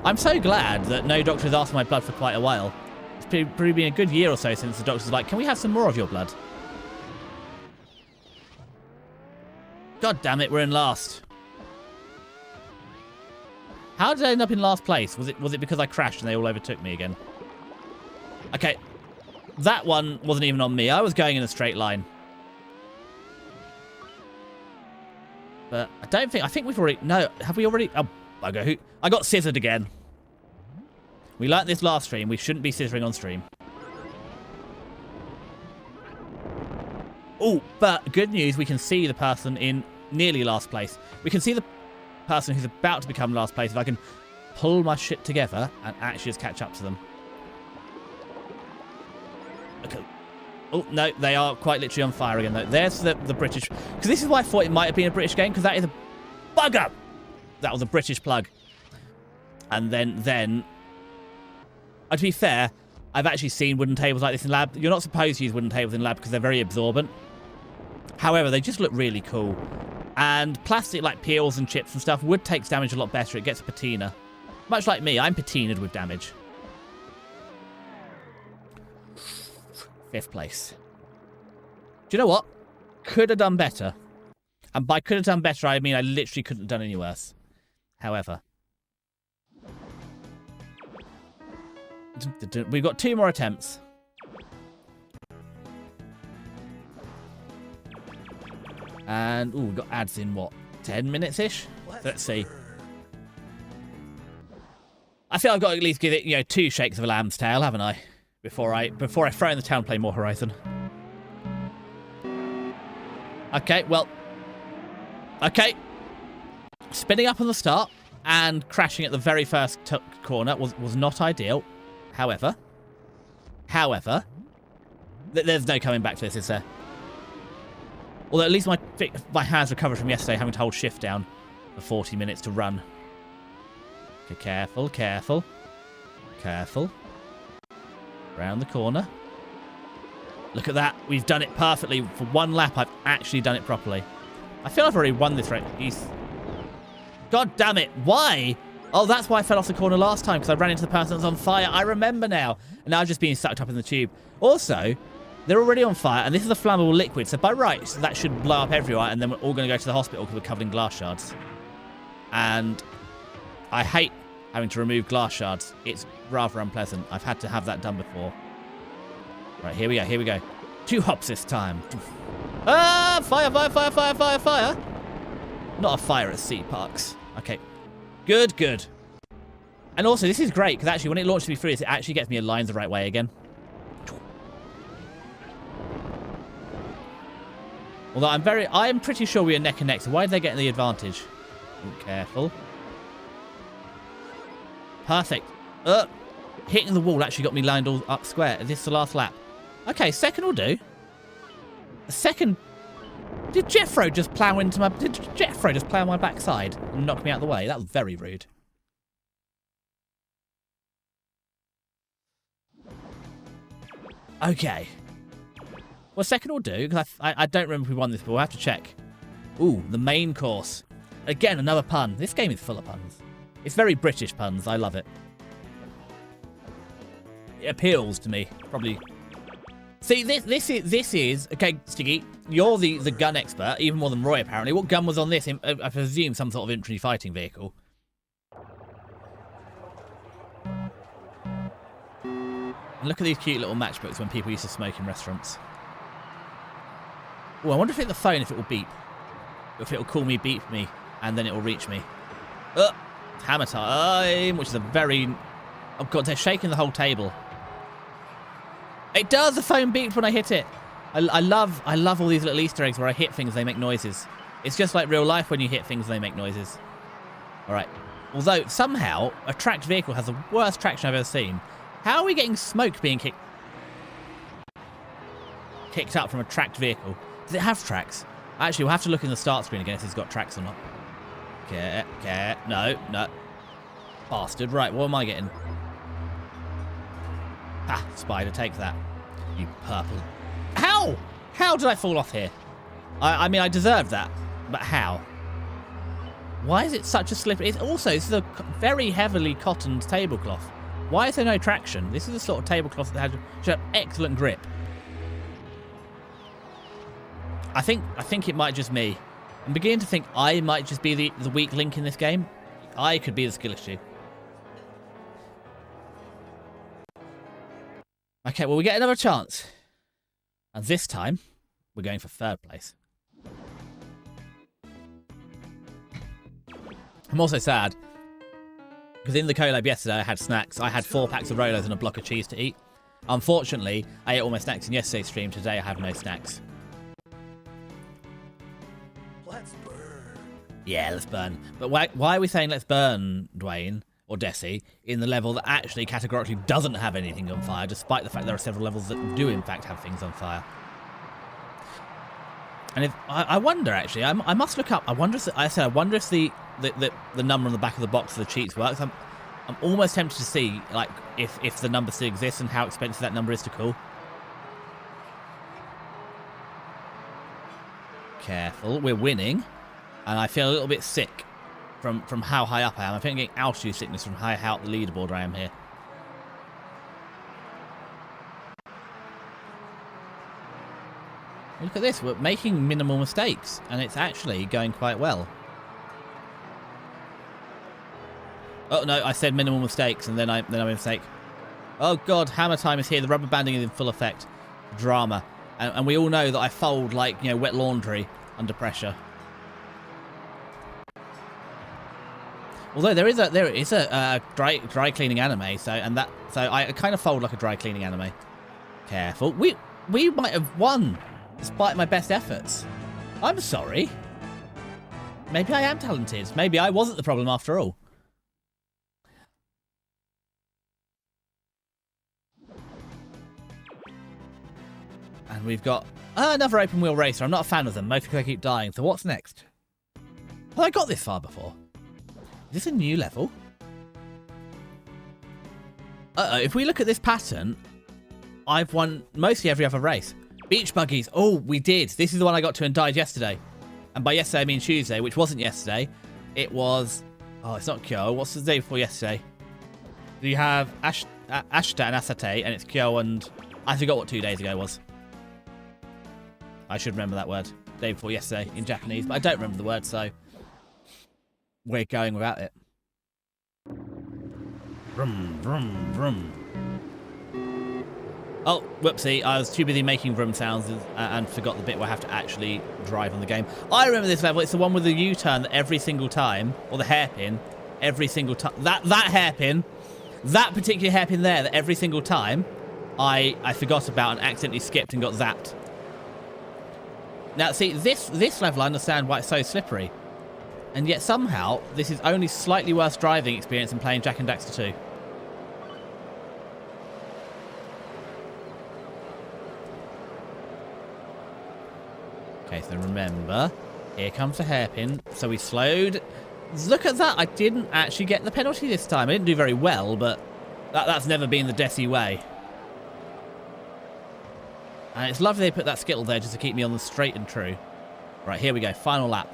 I'm so glad that no doctor has asked for my blood for quite a while. It's probably been a good year or so since the doctor's like, can we have some more of your blood? God damn it, we're in last. How did I end up in last place? Was it because I crashed and they all overtook me again? Okay. That one wasn't even on me. I was going in a straight line. But I don't think... I think we've already... No, have we already... Oh, bugger. I got scissored again. We learnt this last stream. We shouldn't be scissoring on stream. Oh, but good news. We can see the person in nearly last place. We can see the person who's about to become last place if I can pull my shit together and actually just catch up to them. Okay. Oh, no, they are quite literally on fire again, though. There's the British... Because this is why I thought it might have been a British game, because that is a... Bugger! That was a British plug. And then... to be fair, I've actually seen wooden tables like this in lab. You're not supposed to use wooden tables in lab because they're very absorbent. However, they just look really cool. And plastic, like peels and chips and stuff, wood takes damage a lot better. It gets a patina. Much like me, I'm patinaed with damage. 5th place. Do you know what? Could have done better. And by could have done better, I mean I literally couldn't have done any worse. However. We've got 2 more attempts. And, ooh, we've got ads in, what, 10 minutes-ish? Let's see. I feel I've got to at least give it, you know, 2 shakes of a lamb's tail, haven't I? Before I throw in the town and play more Horizon. Okay, well, Okay. Spinning up on the start and crashing at the very first corner was not ideal. However, there's no coming back to this, is there? Although at least my hands recovered from yesterday having to hold shift down for 40 minutes to run. Okay, careful, careful. Careful. Round the corner. Look at that. We've done it perfectly. For one lap, I've actually done it properly. I feel I've already won this race. God damn it. Why? Oh, that's why I fell off the corner last time, because I ran into the person that was on fire. I remember now. And now I'm just being sucked up in the tube. Also, they're already on fire, and this is a flammable liquid. So by rights, that should blow up everywhere, and then we're all going to go to the hospital because we're covered in glass shards. And I hate having to remove glass shards. It's rather unpleasant. I've had to have that done before. Right, here we go, here we go. 2 hops this time. Ah, fire, fire, fire, fire, fire, fire. Not a fire at sea parks. Okay, good, good. And also, this is great, because actually when it launches me through this, it actually gets me aligned the right way again. Although I am pretty sure we are neck and neck, so why did they get the advantage? Ooh, careful. Perfect. Hitting the wall actually got me lined all up square. Is this the last lap? Okay, second will do. Second. Did Jeffro just plough into my... Did Jeffro just plough my backside and knock me out of the way? That was very rude. Okay. Well, second will do, because I don't remember if we won this, but we'll have to check. Ooh, the main course. Again, another pun. This game is full of puns. It's very British puns. I love it. It appeals to me. Probably. See, this is okay, Stiggy. You're the gun expert, even more than Roy apparently. What gun was on this? I presume some sort of infantry fighting vehicle. And look at these cute little matchbooks when people used to smoke in restaurants. Oh, I wonder if it's the phone, if it will beep. If it will call me, beep me, and then it will reach me. Hammer time, which is a very... Oh god, they're shaking the whole table. It does, the phone beeped when I hit it. I love all these little Easter eggs where I hit things, they make noises. It's just like real life when you hit things, they make noises. Alright. Although, somehow, a tracked vehicle has the worst traction I've ever seen. How are we getting smoke being kicked up from a tracked vehicle? Does it have tracks? Actually, we'll have to look in the start screen again if it's got tracks or not. Okay, no. Bastard. Right, what am I getting? Ha, spider, take that. You purple. How? How did I fall off here? I mean, I deserved that, but how? Why is it such a slippery... This is a very heavily cottoned tablecloth. Why is there no traction? This is the sort of tablecloth that should have excellent grip. I think it might just me. I'm beginning to think I might just be the weak link in this game. I could be the skill issue. Okay, well, we get another chance. And this time, we're going for third place. I'm also sad, because in the collab yesterday, I had snacks. I had 4 packs of Rolos and a block of cheese to eat. Unfortunately, I ate all my snacks in yesterday's stream. Today, I have no snacks. Let's burn. Yeah, let's burn. But why are we saying let's burn, Dwayne, or Desi, in the level that actually categorically doesn't have anything on fire, despite the fact there are several levels that do, in fact, have things on fire? And if I wonder, actually, I must look up. I wonder if the number on the back of the box of the cheats works. I'm almost tempted to see, like, if the number still exists and how expensive that number is to call. Careful, we're winning, and I feel a little bit sick from how high up I am. I think I'm getting altitude sickness from how high out the leaderboard I am here. Look at this, we're making minimal mistakes, and it's actually going quite well. Oh no, I said minimal mistakes, and then I made a mistake. Oh god, hammer time is here. The rubber banding is in full effect. Drama, and we all know that I fold like, you know, wet laundry under pressure. Although there is a dry cleaning anime, so I kind of fold like a dry cleaning anime. Careful, we might have won despite my best efforts. I'm sorry. Maybe I am talented. Maybe I wasn't the problem after all. And we've got another open wheel racer. I'm not a fan of them, mostly because I keep dying. So what's next? Have I got this far before? Is this a new level? If we look at this pattern, I've won mostly every other race. Beach buggies. Oh, we did. This is the one I got to and died yesterday. And by yesterday, I mean Tuesday, which wasn't yesterday. It was... Oh, it's not Kyo. What's the day before yesterday? You have Ashta and Asate, and it's Kyo and... I forgot what 2 days ago was. I should remember that word. Day before yesterday in Japanese, but I don't remember the word, so... We're going without it. Vroom, vroom, vroom. Oh, whoopsie. I was too busy making vroom sounds and forgot the bit where I have to actually drive on the game. I remember this level. It's the one with the U-turn that every single time, or the hairpin, every single time. That hairpin, that particular hairpin there, that every single time I forgot about and accidentally skipped and got zapped. Now, see, this level, I understand why it's so slippery. And yet somehow, this is only slightly worse driving experience than playing Jak and Daxter 2. Okay, so remember, here comes the hairpin. So we slowed. Look at that. I didn't actually get the penalty this time. I didn't do very well, but that's never been the Desi way. And it's lovely they put that skittle there just to keep me on the straight and true. Right, here we go. Final lap.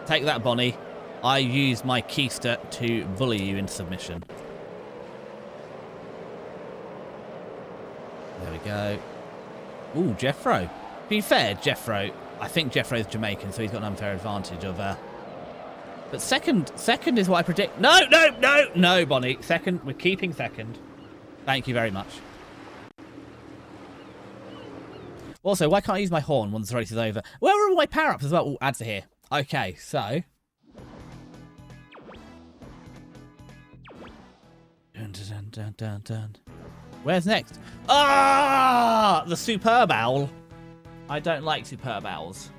Take that, Bonnie. I use my keister to bully you into submission. There we go. Ooh, Jeffro. To be fair, Jeffro, I think Jeffro's Jamaican, so he's got an unfair advantage of... But second is what I predict. No, Bonnie. Second, we're keeping second. Thank you very much. Also, why can't I use my horn once the race is over? Where are all my power-ups as well? Ooh, ads are here. Okay, so... Dun, dun, dun, dun, dun. Where's next? Ah! The Superb Owl. I don't like Superb Owls.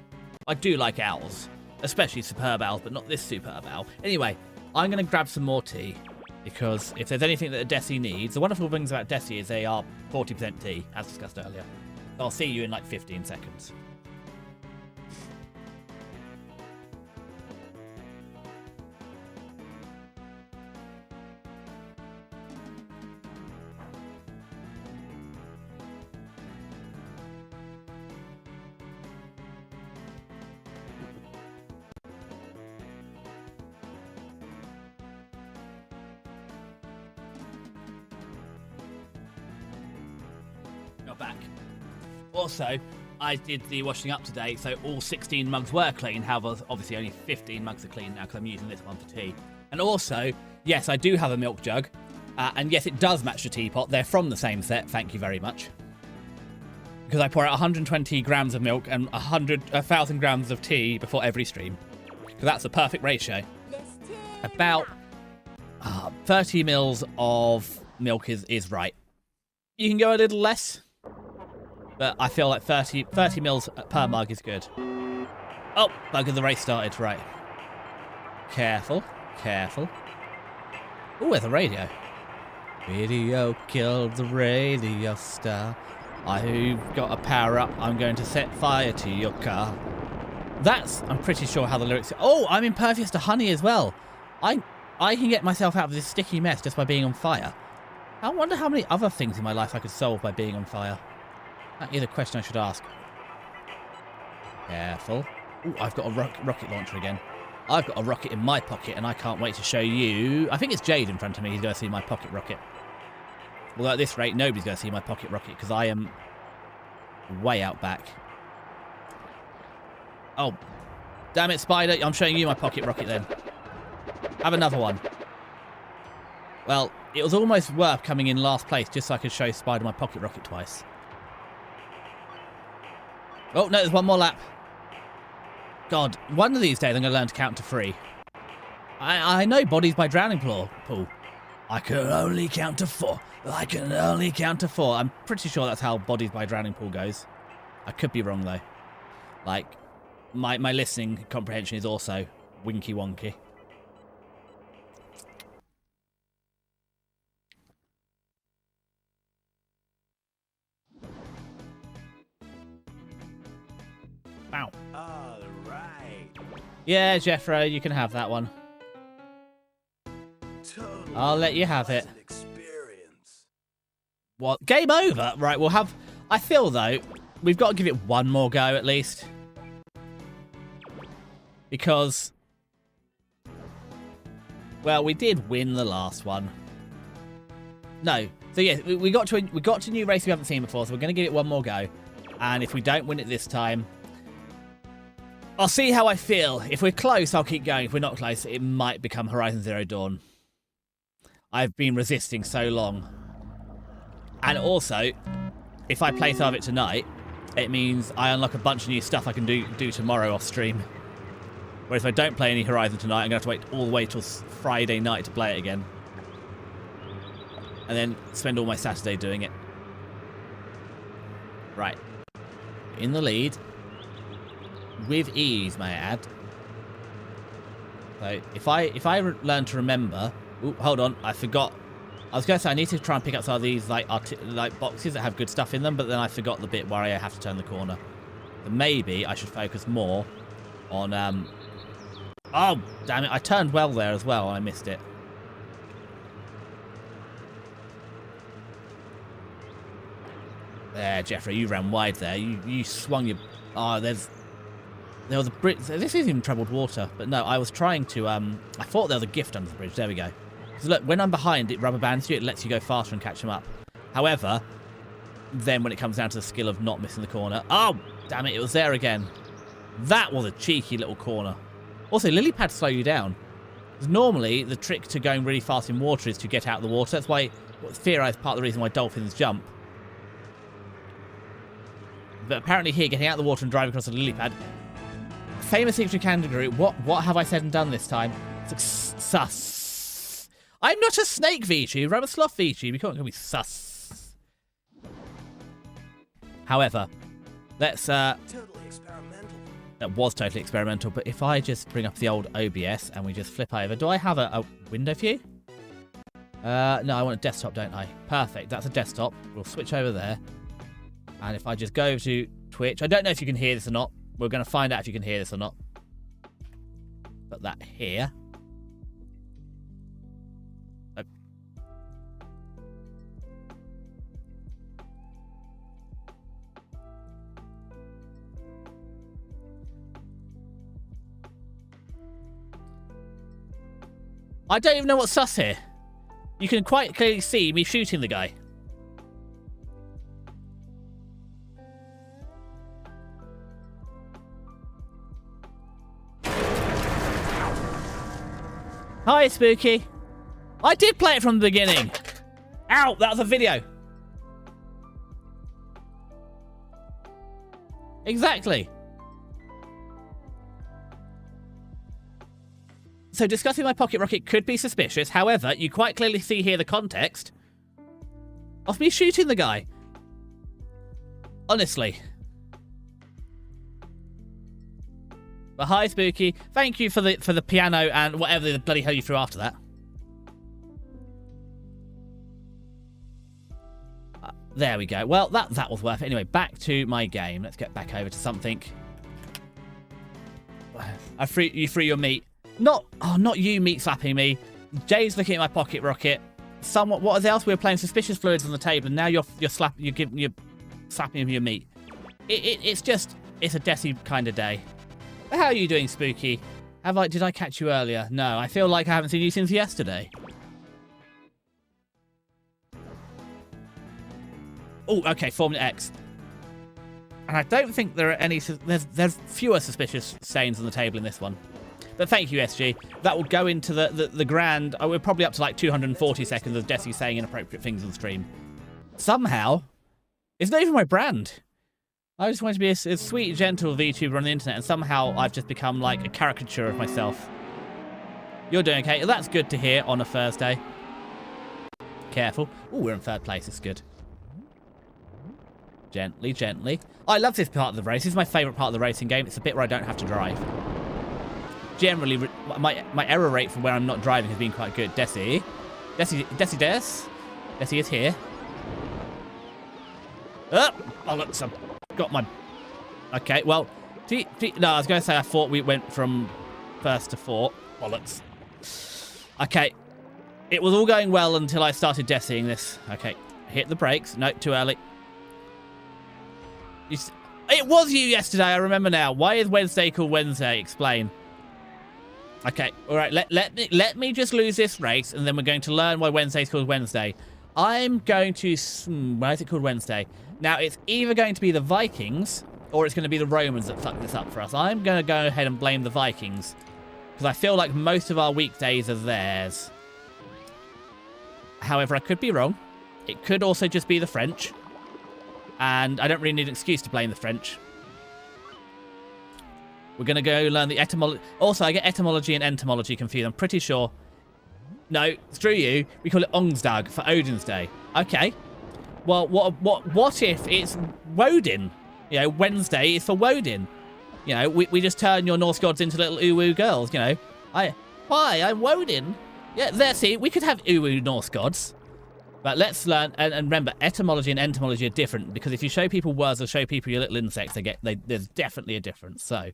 I do like owls. Especially Superb Owls, but not this Superb Owl. Anyway, I'm going to grab some more tea. Because if there's anything that a Desi needs... The wonderful things about Desi is they are 40% tea, as discussed earlier. I'll see you in like 15 seconds. Back. Also, I did the washing up today, so all 16 mugs were clean. However, obviously only 15 mugs are clean now because I'm using this one for tea. And also, yes, I do have a milk jug. And yes, it does match the teapot. They're from the same set, thank you very much. Because I pour out 120 grams of milk and 1,000 grams of tea before every stream. Because that's the perfect ratio. About 30 mils of milk is right. You can go a little less. But I feel like 30 mils per mug is good. Oh, bugger, the race started. Right. Careful. Careful. Oh, there's a radio. Radio killed the radio star. I've got a power up. I'm going to set fire to your car. That's, I'm pretty sure how the lyrics... Oh, I'm impervious to honey as well. I can get myself out of this sticky mess just by being on fire. I wonder how many other things in my life I could solve by being on fire. That is a question I should ask. Careful. Ooh, I've got a rocket launcher again. I've got a rocket in my pocket, and I can't wait to show you... I think it's Jade in front of me. He's going to see my pocket rocket. Well, at this rate, nobody's going to see my pocket rocket, because I am way out back. Oh, damn it, Spider. I'm showing you my pocket rocket, then. Have another one. Well, it was almost worth coming in last place, just so I could show Spider my pocket rocket twice. Oh, no, there's one more lap. God, one of these days I'm going to learn to count to 3. I know bodies by drowning pool. I can only count to 4. I can only count to 4. I'm pretty sure that's how bodies by drowning pool goes. I could be wrong, though. Like, my listening comprehension is also winky wonky. Wow. All right. Yeah, Jeffro, you can have that one. Totally I'll let you have it. pleasant experience. What? Game over? Right, we'll have... I feel, though, we've got to give it one more go, at least. Because... well, we did win the last one. No. So, yeah, we got to a new race we haven't seen before, so we're going to give it one more go. And if we don't win it this time... I'll see how I feel. If we're close, I'll keep going. If we're not close, it might become Horizon Zero Dawn. I've been resisting so long. And also, if I play some of it tonight, it means I unlock a bunch of new stuff I can do tomorrow off stream. Whereas if I don't play any Horizon tonight, I'm going to have to wait all the way till Friday night to play it again. And then spend all my Saturday doing it. Right. In the lead. With ease, may I add. So, if I learn to remember... Ooh, hold on, I forgot. I was going to say I need to try and pick up some of these like boxes that have good stuff in them, but then I forgot the bit where I have to turn the corner. So maybe I should focus more on... Oh, damn it, I turned well there as well, and I missed it. There, Jeffrey, you ran wide there. You swung your... Oh, there was a bridge. This is in troubled water, but no, I was trying to... I thought there was a gift under the bridge. There we go. So look, when I'm behind, it rubber bands you. It lets you go faster and catch them up. However, then when it comes down to the skill of not missing the corner... Oh, damn it, it was there again. That was a cheeky little corner. Also, lily pads slow you down. Because normally, the trick to going really fast in water is to get out of the water. That's why, theorized part of the reason why dolphins jump. But apparently here, getting out of the water and driving across a lily pad... Famous English category. What have I said and done this time? Sus. I'm not a snake VTuber. I'm a sloth VTuber. You can't call me sus. However, let's... Totally experimental. That was totally experimental, but if I just bring up the old OBS and we just flip over... Do I have a window view? No, I want a desktop, don't I? Perfect. That's a desktop. We'll switch over there. And if I just go to Twitch... I don't know if you can hear this or not. We're going to find out if you can hear this or not. Put that here. Oh. I don't even know what's sus here. You can quite clearly see me shooting the guy. Hi, Spooky. I did play it from the beginning. Ow, that was a video. Exactly. So discussing my pocket rocket could be suspicious. However, you quite clearly see here the context of me shooting the guy. Honestly. But hi, Spooky. Thank you for the piano and whatever the bloody hell you threw after that. There we go. Well, that was worth it. Anyway, back to my game. Let's get back over to something. You free your meat. Not you meat slapping me. Jay's looking at my pocket rocket. What else? We were playing suspicious fluids on the table, and now you're slapping him your meat. It's a Desi kind of day. How are you doing, Spooky? Did I catch you earlier? No, I feel like I haven't seen you since yesterday. Oh, okay, Formula X. And I don't think there are any... There's fewer suspicious stains on the table in this one. But thank you, SG. That will go into the grand... Oh, we're probably up to like 240 seconds of Desi saying inappropriate things on stream. Somehow, it's not even my brand. I just wanted to be a sweet, gentle VTuber on the internet, and somehow I've just become like a caricature of myself. You're doing okay. Well, that's good to hear on a Thursday. Careful. Oh, we're in third place. It's good. Gently, gently. I love this part of the race. This is my favourite part of the racing game. It's the bit where I don't have to drive. Generally, my error rate from where I'm not driving has been quite good. Desi is here. Oh, bollocks, I've got my... Okay, well... No, I was going to say I thought we went from first to fourth. Bollocks. Okay. It was all going well until I started Desiing this. Okay. Hit the brakes. No, too early. It was you yesterday, I remember now. Why is Wednesday called Wednesday? Explain. Okay, all right. Let me just lose this race, and then we're going to learn why Wednesday's called Wednesday. I'm going to... Why is it called Wednesday? Now, it's either going to be the Vikings, or it's going to be the Romans that fuck this up for us. I'm going to go ahead and blame the Vikings, because I feel like most of our weekdays are theirs. However, I could be wrong. It could also just be the French. And I don't really need an excuse to blame the French. We're going to go learn the etymology. Also, I get etymology and entomology confused. I'm pretty sure. No, screw you. We call it Ongsdag for Odin's Day. Okay. Well, what if it's Woden? You know, Wednesday is for Woden. You know, we just turn your Norse gods into little uwu girls, you know. Hi, I'm Woden. Yeah, there, see, we could have uwu Norse gods. But let's learn, and remember, etymology and entomology are different, because if you show people words or show people your little insects, there's definitely a difference. So,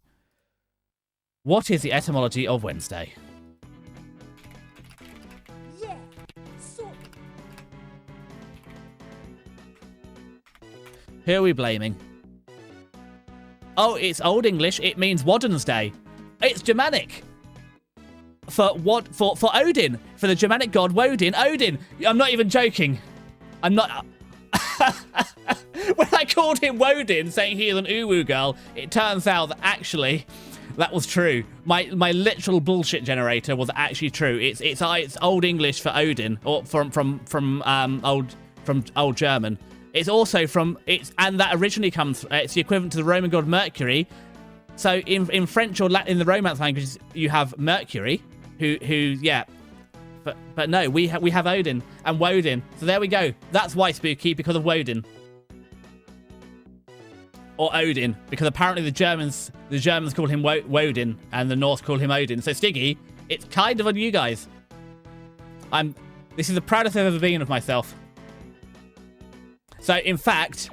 what is the etymology of Wednesday? Yeah, so Who are we blaming? Oh, it's Old English. It means Woden's Day. It's Germanic. For Odin. For the Germanic god Woden. Odin. I'm not even joking. I'm not... When I called him Woden, saying he is an uwu girl, it turns out that actually that was true. My literal bullshit generator was actually true. It's Old English for Odin, or from Old German. It's also and that originally comes. It's the equivalent to the Roman god Mercury. So in French or Latin, in the Romance languages, you have Mercury, who yeah. But no, we have Odin and Woden. So there we go. That's why spooky, because of Woden. Or Odin, because apparently the Germans call him Woden and the Norse call him Odin. So Stiggy, it's kind of on you guys. This is the proudest I've ever been of myself. So in fact,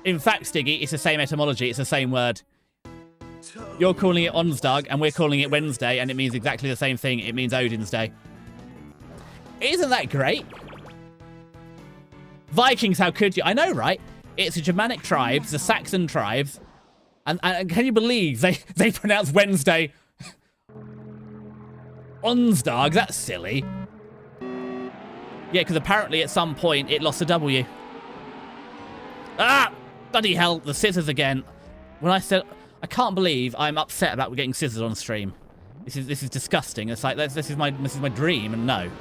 Stiggy, it's the same etymology. It's the same word. You're calling it Onsdag, and we're calling it Wednesday, and it means exactly the same thing. It means Odin's Day. Isn't that great? Vikings, how could you? I know, right? It's the Germanic tribes, the Saxon tribes, and can you believe they pronounce Wednesday Onsdag? That's silly. Yeah, because apparently at some point it lost a W. Ah! Bloody hell, the scissors again. When I said... I can't believe I'm upset about getting scissors on stream. This is disgusting. It's like this is my dream, and no.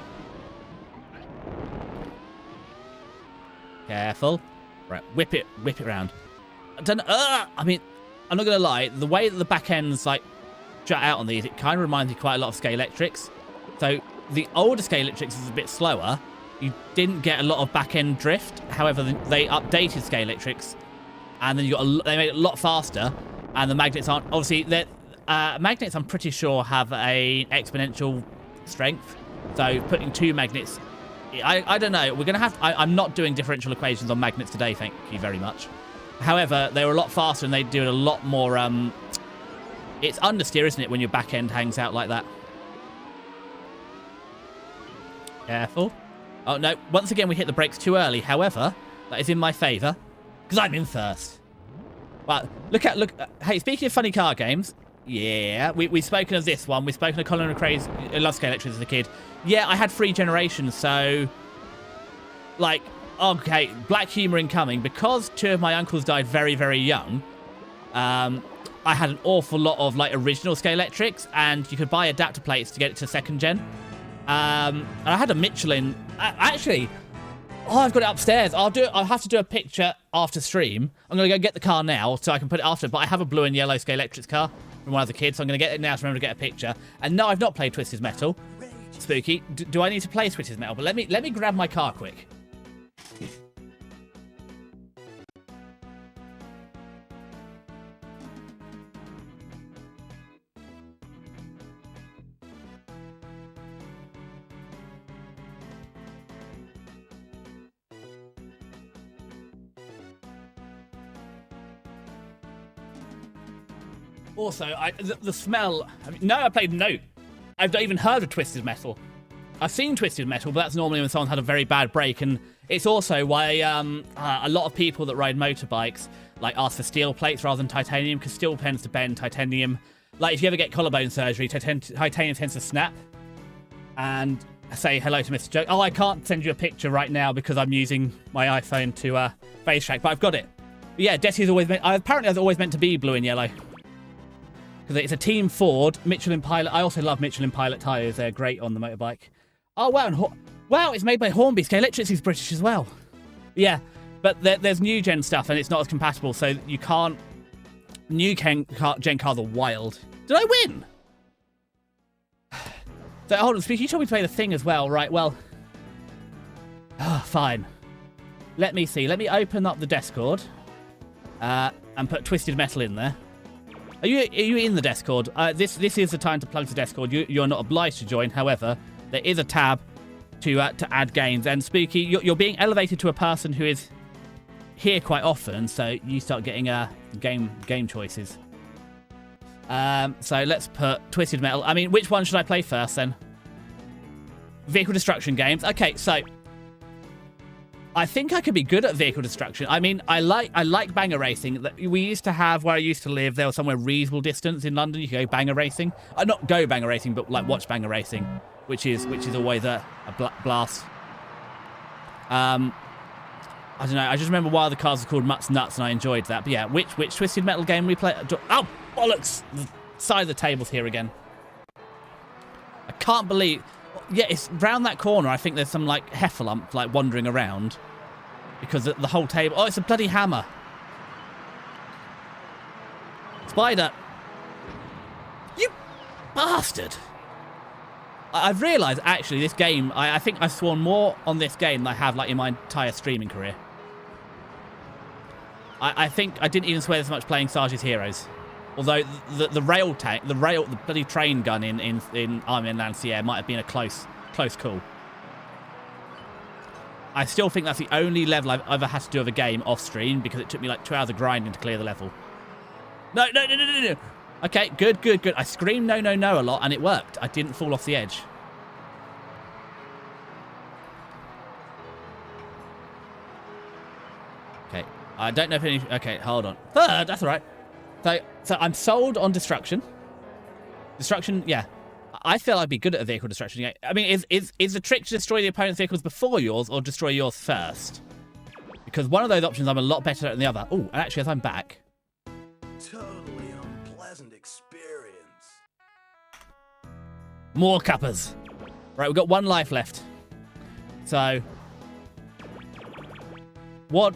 Careful. Right, whip it around. I mean, I'm not gonna lie. The way that the back ends like jut out on these, it kind of reminds me quite a lot of Scalextrics. So the older Scalextrics is a bit slower. You didn't get a lot of back end drift. However, they updated Scalextrics, and then they made it a lot faster. And the magnets aren't... Obviously, magnets, I'm pretty sure, have a exponential strength. So putting two magnets... I don't know. We're going to have... I'm not doing differential equations on magnets today, thank you very much. However, they were a lot faster, and they do a lot more... It's understeer, isn't it, when your back end hangs out like that? Careful. Oh, no. Once again, we hit the brakes too early. However, that is in my favour, because I'm in first. Well, look. Hey, speaking of funny car games, yeah, we've spoken of this one. We've spoken of Colin McRae's Love Scalextrics as a kid. Yeah, I had 3 generations, so like, okay, black humour incoming. Because 2 of my uncles died very, very young. I had an awful lot of like original Scalextrics, and you could buy adapter plates to get it to 2nd gen. And I had a Michelin. Actually. Oh, I've got it upstairs. I'll have to do a picture after stream. I'm going to go get the car now so I can put it after. But I have a blue and yellow Scalextrics car from when I was a kid, so I'm going to get it now to remember to get a picture. And no, I've not played Twisted Metal. Spooky. Do I need to play Twisted Metal? But let me grab my car quick. Also, the smell. I mean, no, I played no. I've not even heard of Twisted Metal. I've seen Twisted Metal, but that's normally when someone's had a very bad break, and it's also why a lot of people that ride motorbikes like ask for steel plates rather than titanium, because steel tends to bend, titanium. Like if you ever get collarbone surgery, titanium tends to snap. And say hello to Mr. Joe. Oh, I can't send you a picture right now because I'm using my iPhone to face track, but I've got it. But yeah, Desi's always meant. Apparently, I was always meant to be blue and yellow. Because it's a Team Ford, Michelin Pilot. I also love Michelin Pilot tyres. They're great on the motorbike. Oh, wow. And wow, it's made by Hornby. Scale Electric's British as well. Yeah, but there's new gen stuff, and it's not as compatible, so you can't... New gen cars are wild. Did I win? So, hold on, Speaker, you told me to play the thing as well. Right, well... fine. Let me see. Let me open up the Discord. And put Twisted Metal in there. Are you in the Discord? This is the time to plug the Discord. You're not obliged to join. However, there is a tab to add games. And Spooky, you're being elevated to a person who is here quite often, so you start getting game choices. So let's put Twisted Metal. I mean, which one should I play first then? Vehicle destruction games. Okay, so I think I could be good at vehicle destruction. I mean, I like banger racing. We used to have, where I used to live, there was somewhere reasonable distance in London you could go banger racing. Not go banger racing, but like watch banger racing, which is always a blast. I don't know. I just remember why the cars were called Mutts Nuts, and I enjoyed that. But yeah, which Twisted Metal game we play? Oh, bollocks! The side of the table's here again. I can't believe... Yeah, it's round that corner. I think there's some, like, heffalump, like, wandering around. Because the whole table... Oh, it's a bloody hammer. Spider! You bastard! I've realised, actually, this game... I think I've sworn more on this game than I have, like, in my entire streaming career. I think I didn't even swear this much playing Sarge's Heroes. Although the rail tank, the bloody train gun in Army and Land Sea Air might have been a close call. I still think that's the only level I've ever had to do of a game off stream, because it took me like 2 hours of grinding to clear the level. No. Okay, good. I screamed no a lot, and it worked. I didn't fall off the edge. Okay, I don't know if any... Okay, hold on. Third, that's all right. So I'm sold on destruction. Destruction, yeah. I feel I'd be good at a vehicle destruction. I mean, is the trick to destroy the opponent's vehicles before yours, or destroy yours first? Because one of those options I'm a lot better at than the other. Oh, and actually, as I'm back... Totally unpleasant experience. More cuppers. Right, we've got 1 life left. So... What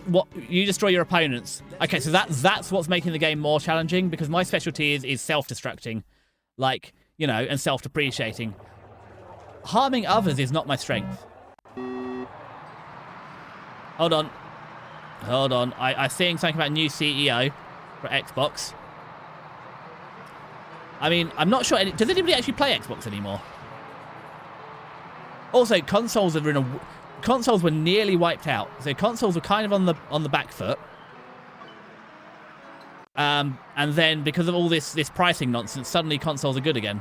you destroy your opponents. Okay, so that's what's making the game more challenging, because my specialty is self-destructing. Like, you know, and self-depreciating. Harming others is not my strength. Hold on. I'm seeing something about new CEO for Xbox. I mean, I'm not sure. Does anybody actually play Xbox anymore? Also, consoles were nearly wiped out. So consoles were kind of on the back foot. And then because of all this pricing nonsense, suddenly consoles are good again.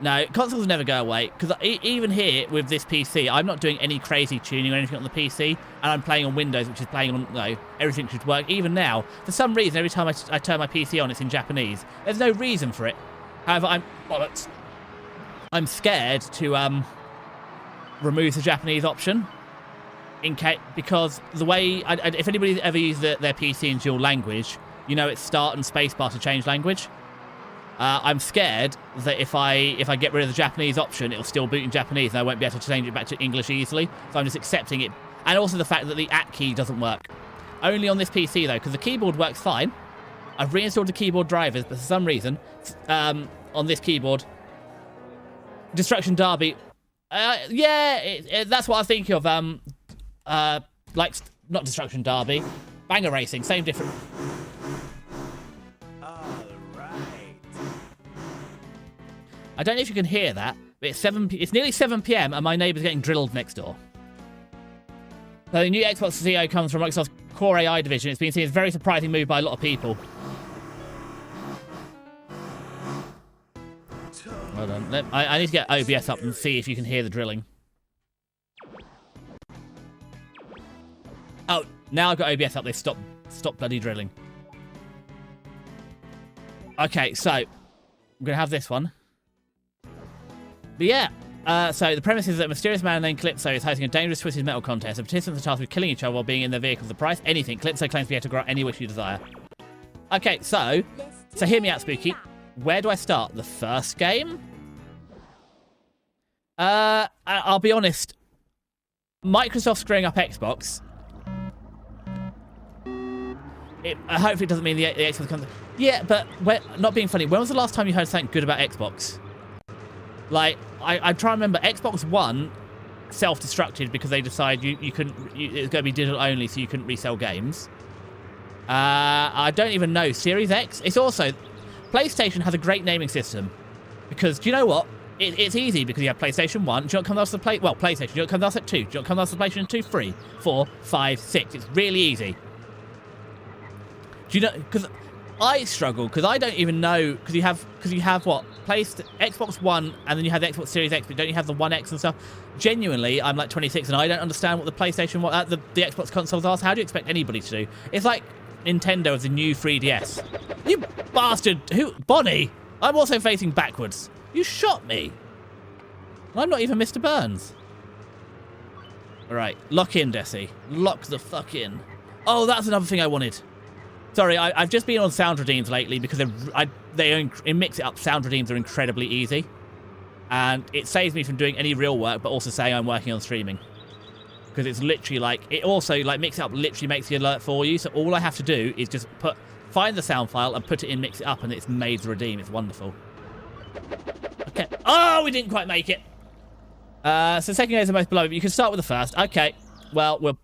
No, consoles never go away, because even here with this PC, I'm not doing any crazy tuning or anything on the PC, and I'm playing on Windows, which is playing on, everything should work. Even now, for some reason, every time I turn my PC on, it's in Japanese. There's no reason for it. However, I'm scared to remove the Japanese option, because the way if anybody's ever used their PC in dual language, you know it's start and spacebar to change language. I'm scared that if I get rid of the Japanese option, it'll still boot in Japanese, and I won't be able to change it back to English easily. So I'm just accepting it, and also the fact that the at key doesn't work. Only on this PC though, because the keyboard works fine. I've reinstalled the keyboard drivers, but for some reason, on this keyboard, Destruction Derby. That's what I was thinking of. Like, not Destruction Derby, Banger Racing, same different. I don't know if you can hear that, but it's nearly 7 PM and my neighbour's getting drilled next door. So the new Xbox CEO comes from Microsoft's Core AI division. It's been seen as a very surprising move by a lot of people. Hold on. I need to get OBS up and see if you can hear the drilling. Oh, now I've got OBS up. They stop bloody drilling. Okay, so I'm gonna have this one. But yeah. So the premise is that a mysterious man named Calypso is hosting a dangerous twisted metal contest. The participants are tasked with killing each other while being in their vehicles. The price, anything. Calypso claims to be able to grant any wish you desire. Okay, so hear me out, Spooky. Where do I start? The first game? I'll be honest. Microsoft screwing up Xbox. Hopefully it doesn't mean the Xbox comes... Yeah, but not being funny, when was the last time you heard something good about Xbox? Like, I try and remember Xbox One self-destructed because they decided you couldn't... it was going to be digital only, so you couldn't resell games. I don't even know. Series X? It's also... PlayStation has a great naming system. Because, do you know what? It's easy because you have PlayStation 1. Do you know what comes after the PlayStation? Do you know what comes after 2? Do you know what comes after the PlayStation 2? 3, 4, 5, 6. It's really easy. Do you know... Because I struggle, because I don't even know... Because you have what? Xbox One, and then you have the Xbox Series X, but don't you have the One X and stuff? Genuinely, I'm like 26, and I don't understand what the PlayStation... the Xbox consoles are. So how do you expect anybody to do? It's like Nintendo with the new 3DS. You bastard! Who? Bonnie! I'm also facing backwards. You shot me. I'm not even Mr. Burns. Alright, lock in, Desi. Lock the fuck in. Oh, that's another thing I wanted. Sorry, I've just been on sound redeems lately because in Mix It Up, sound redeems are incredibly easy. And it saves me from doing any real work, but also saying I'm working on streaming. Because it's literally like, it also, like, Mix It Up literally makes the alert for you. So all I have to do is just find the sound file and put it in Mix It Up, and it's made the redeem. It's wonderful. Okay. Oh, we didn't quite make it. So second game is the most beloved. You can start with the first. Okay. Well,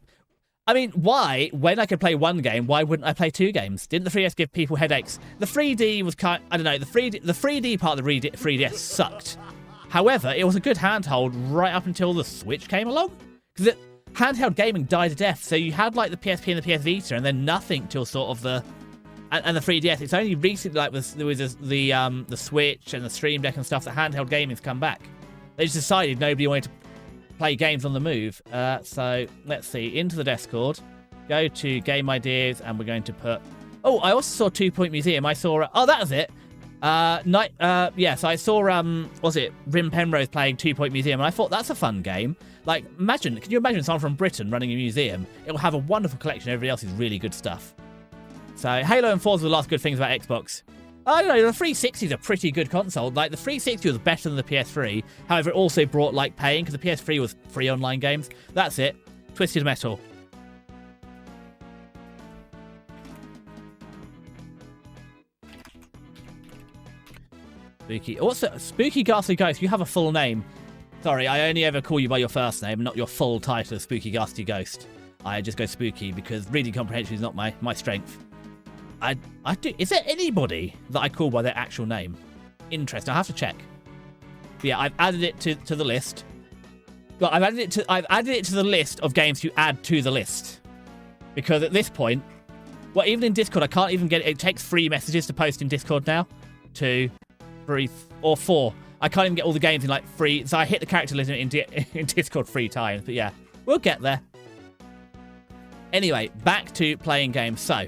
I mean, why? When I could play one game, why wouldn't I play two games? Didn't the 3DS give people headaches? The 3D was kind... I don't know. The 3D part of the 3DS sucked. However, it was a good handhold right up until the Switch came along. Because handheld gaming died a death. So you had like the PSP and the PS Vita, and then nothing till sort of the... And the 3DS. It's only recently, like, there was the Switch and the Stream Deck and stuff, that handheld gaming's come back. They just decided nobody wanted to play games on the move. So let's see. Into the Discord. Go to Game Ideas, and we're going to put... Oh, I also saw 2 Point Museum. I saw... oh, that was it. Yeah, so I saw, was it Rim Penrose playing 2 Point Museum, and I thought, that's a fun game. Like, can you imagine someone from Britain running a museum? It'll have a wonderful collection of everybody else's really good stuff. So, Halo and Forza were the last good things about Xbox. I don't know, the 360 is a pretty good console. Like, the 360 was better than the PS3. However, it also brought, like, paying, because the PS3 was free online games. That's it. Twisted Metal. Spooky. Also, Spooky Ghastly Ghost, you have a full name. Sorry, I only ever call you by your first name, not your full title of Spooky Ghastly Ghost. I just go Spooky because reading comprehension is not my strength. I do. Is there anybody that I call by their actual name? Interesting. I have to check. But yeah, I've added it to the list. Well, I've added it to the list of games to add to the list. Because at this point, well, even in Discord, I can't even get it. It takes 3 messages to post in Discord now. 2, 3, or 4. I can't even get all the games in like 3. So I hit the character limit in Discord 3 times. But yeah, we'll get there. Anyway, back to playing games. So,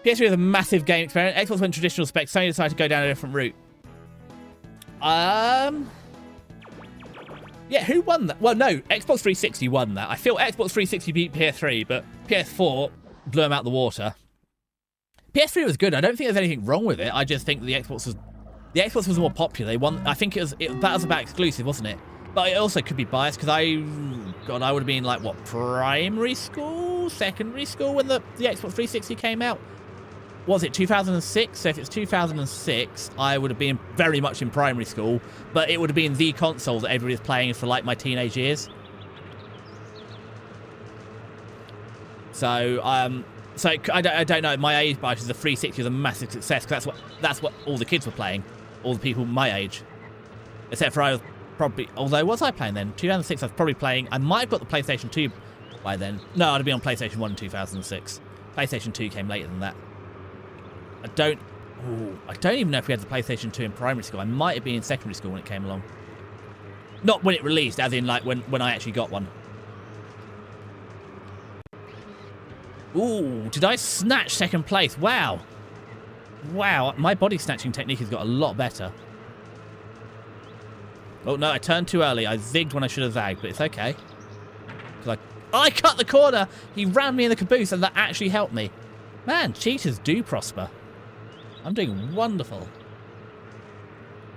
PS3 was a massive game experiment. Xbox went traditional specs. Sony decided to go down a different route. Yeah, who won that? Well, no, Xbox 360 won that. I feel Xbox 360 beat PS3, but PS4 blew them out the water. PS3 was good. I don't think there's anything wrong with it. I just think the Xbox was more popular. They won. I think that was about exclusive, wasn't it? But it also could be biased because I would have been like, what, primary school, secondary school when the Xbox 360 came out. Was it 2006? So if it's 2006, I would have been very much in primary school, but it would have been the console that everybody was playing for like my teenage years. So I don't know. My age bias is the 360 was a massive success because that's what all the kids were playing, all the people my age, except for I was probably. Although was I playing then? 2006, I was probably playing. I might have got the PlayStation 2 by then. No, I'd have been on PlayStation 1 in 2006. PlayStation 2 came later than that. Ooh, I don't even know if we had the PlayStation 2 in primary school. I might have been in secondary school when it came along. Not when it released, as in like when I actually got one. Ooh, did I snatch second place? Wow. Wow, my body snatching technique has got a lot better. Oh no, I turned too early. I zigged when I should have zagged, but it's okay. I cut the corner! He rammed me in the caboose and that actually helped me. Man, cheaters do prosper. I'm doing wonderful.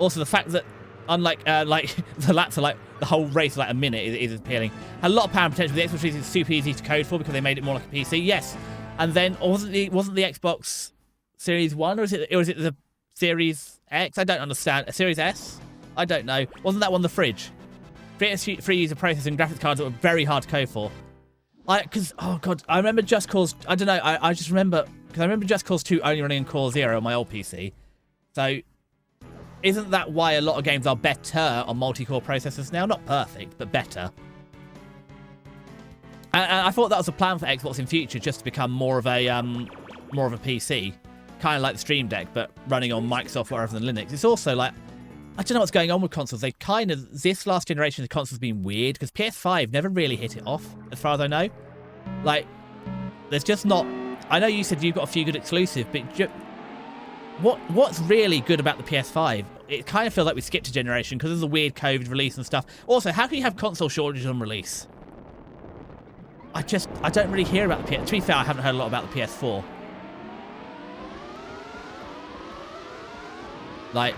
Also, the fact that, unlike the laps are like the whole race is like a minute is appealing. A lot of power and potential. The Xbox 360 is super easy to code for because they made it more like a PC. Yes, and then wasn't the Xbox Series 1 or is it the Series X? I don't understand. A Series S? I don't know. Wasn't that one the fridge? Free user processing graphics cards that were very hard to code for. Oh god, I remember Just Cause. I don't know. I just remember because I remember Just Cause 2 only running on Core 0 on my old PC. So, isn't that why a lot of games are better on multi-core processors now? Not perfect, but better. And I thought that was a plan for Xbox in future, just to become more of a PC, kind of like the Stream Deck, but running on Microsoft rather than Linux. It's also like, I don't know what's going on with consoles. They've kind of, this last generation of consoles has been weird, because PS5 never really hit it off, as far as I know. Like, there's just not, I know you said you've got a few good exclusives, but what's really good about the PS5? It kind of feels like we skipped a generation, because there's a weird COVID release and stuff. Also, how can you have console shortages on release? I don't really hear about the PS4. To be fair, I haven't heard a lot about the PS4. Like,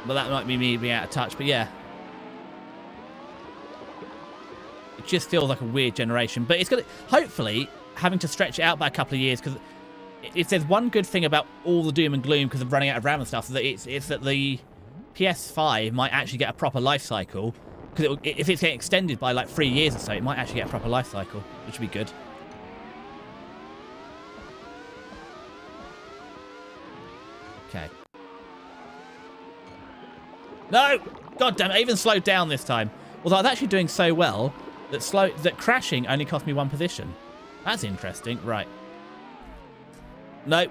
well, that might be me being out of touch, but yeah. It just feels like a weird generation. But it's going to, hopefully, having to stretch it out by a couple of years, because it says one good thing about all the doom and gloom because of running out of RAM and stuff, that it's that the PS5 might actually get a proper life cycle. Because if it's getting extended by like 3 years or so, it might actually get a proper life cycle, which would be good. Okay. No! God damn it, I even slowed down this time. Although I was actually doing so well that crashing only cost me one position. That's interesting. Right. No.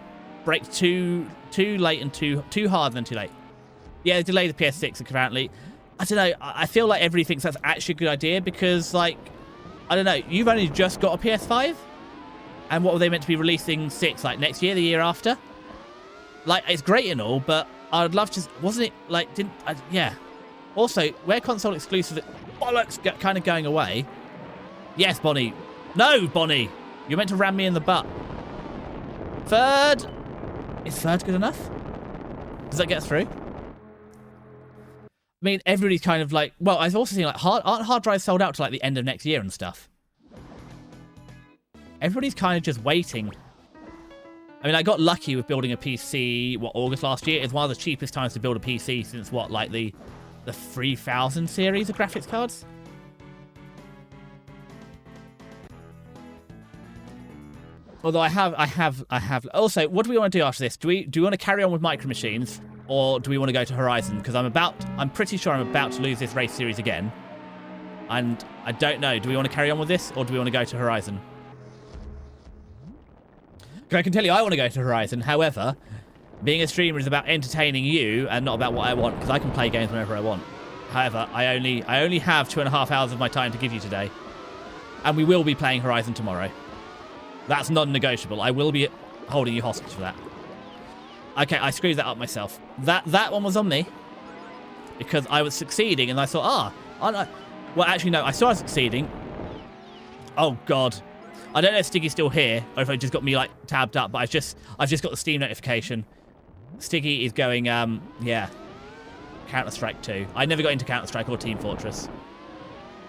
Braked too late and too hard and then too late. Yeah, they delayed the PS6 apparently. I don't know. I feel like everybody thinks that's actually a good idea because, like, I don't know. You've only just got a PS5? And what were they meant to be releasing 6? Like, next year, the year after? Like, it's great and all, but I would love to... Wasn't it, like, yeah. Also, where console exclusive... Bollocks kind of going away. Yes, Bonnie. No, Bonnie. You're meant to ram me in the butt. Third. Is third good enough? Does that get through? I mean, everybody's kind of like... Well, I've also seen, like, aren't hard drives sold out to, like, the end of next year and stuff? Everybody's kind of just waiting. I mean, I got lucky with building a PC, what, August last year? It's one of the cheapest times to build a PC since, what, like, the 3000 series of graphics cards? Although I have... Also, what do we want to do after this? Do we want to carry on with Micro Machines? Or do we want to go to Horizon? Because I'm pretty sure I'm about to lose this race series again. And I don't know. Do we want to carry on with this? Or do we want to go to Horizon? Because I can tell you I want to go to Horizon. However, being a streamer is about entertaining you and not about what I want. Because I can play games whenever I want. However, I only have 2.5 hours of my time to give you today. And we will be playing Horizon tomorrow. That's non-negotiable. I will be holding you hostage for that. Okay, I screwed that up myself. That one was on me. Because I was succeeding and I thought, well, actually, no, I saw I was succeeding. Oh, God. I don't know if Stiggy's still here or if it just got me, like, tabbed up, but I've just got the Steam notification. Stiggy is going, yeah, Counter-Strike 2. I never got into Counter-Strike or Team Fortress.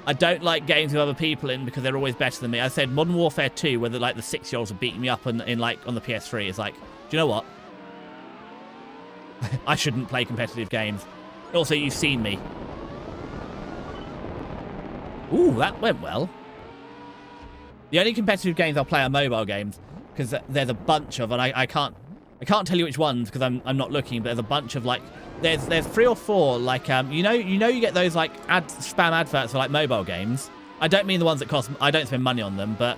I don't like games with other people in because they're always better than me. I said Modern Warfare 2, where, like, the 6-year-olds are beating me up in like, on the PS3. It's like, do you know what? I shouldn't play competitive games. Also, you've seen me. Ooh, that went well. The only competitive games I'll play are mobile games, because there's a bunch of, and I can't tell you which ones because I'm not looking. But there's a bunch of, like, there's 3 or 4, like, you get those, like, spam adverts for, like, mobile games. I don't mean the ones that cost. I don't spend money on them, but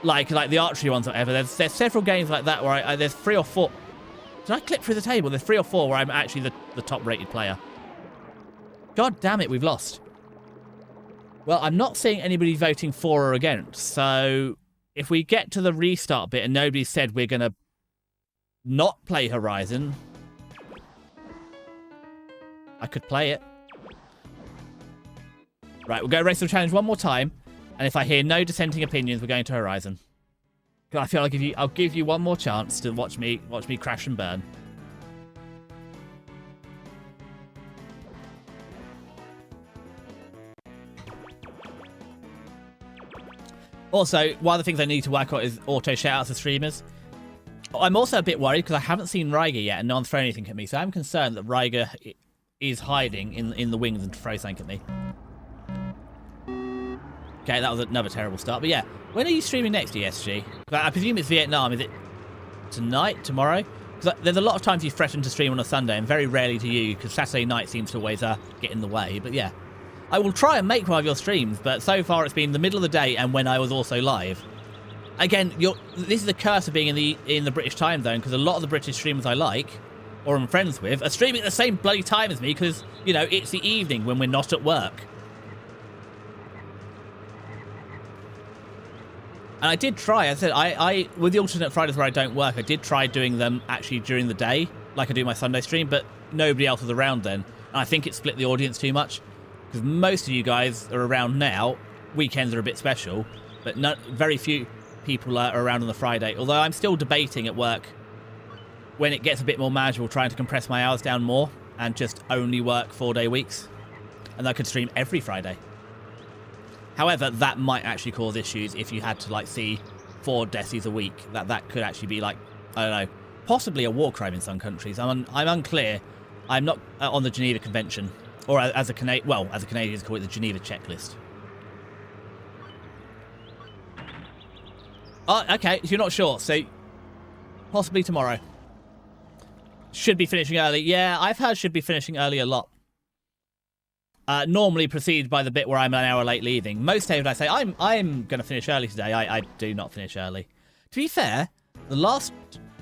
like the archery ones or whatever. There's several games like that where there's 3 or 4. Did I clip through the table? There's 3 or 4 where I'm actually the top-rated player. God damn it, we've lost. Well, I'm not seeing anybody voting for or against, so if we get to the restart bit and nobody said we're going to not play Horizon, I could play it. Right, we'll go race the challenge one more time, and if I hear no dissenting opinions, we're going to Horizon. I feel I'll give you one more chance to watch me crash and burn. Also, one of the things I need to work on is auto shoutouts to streamers. I'm also a bit worried because I haven't seen Ryger yet and no one's thrown anything at me, so I'm concerned that Ryger is hiding in the wings and to throw something at me. Okay, that was another terrible start. But yeah, when are you streaming next, ESG? I presume it's Vietnam. Is it tonight, tomorrow? Because there's a lot of times you threaten to stream on a Sunday and very rarely to you because Saturday night seems to always get in the way. But yeah, I will try and make one of your streams, but so far it's been the middle of the day and when I was also live. Again, this is the curse of being in the British time zone because a lot of the British streamers I like or I'm friends with are streaming at the same bloody time as me because, you know, it's the evening when we're not at work. And I did try, as I said, I with the alternate Fridays where I don't work, I did try doing them actually during the day, like I do my Sunday stream, but nobody else was around then. And I think it split the audience too much, because most of you guys are around now. Weekends are a bit special, but very few people are around on the Friday. Although I'm still debating at work, when it gets a bit more manageable, trying to compress my hours down more and just only work 4-day weeks. And I could stream every Friday. However, that might actually cause issues if you had to, like, see 4 deaths a week. That could actually be, like, I don't know, possibly a war crime in some countries. I'm unclear. I'm not on the Geneva Convention, or as a Canadians call it, the Geneva Checklist. Oh, okay, so you're not sure. So, possibly tomorrow. Should be finishing early. Yeah, I've heard should be finishing early a lot. Normally preceded by the bit where I'm an hour late leaving. Most days I say, I'm going to finish early today. I do not finish early. To be fair, the last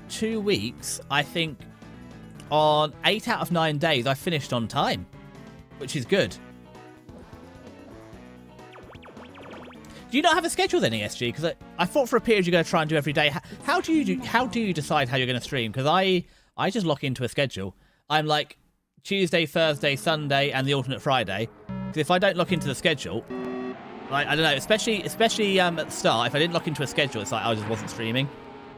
2 weeks, I think on 8 out of 9 days, I finished on time, which is good. Do you not have a schedule then, ESG? Because I thought for a period you're going to try and do every day. How do you decide how you're going to stream? Because I just lock into a schedule. I'm like Tuesday, Thursday, Sunday, and the alternate Friday. Because if I don't look into the schedule, like, I don't know, especially at the start, if I didn't look into a schedule, it's like I just wasn't streaming.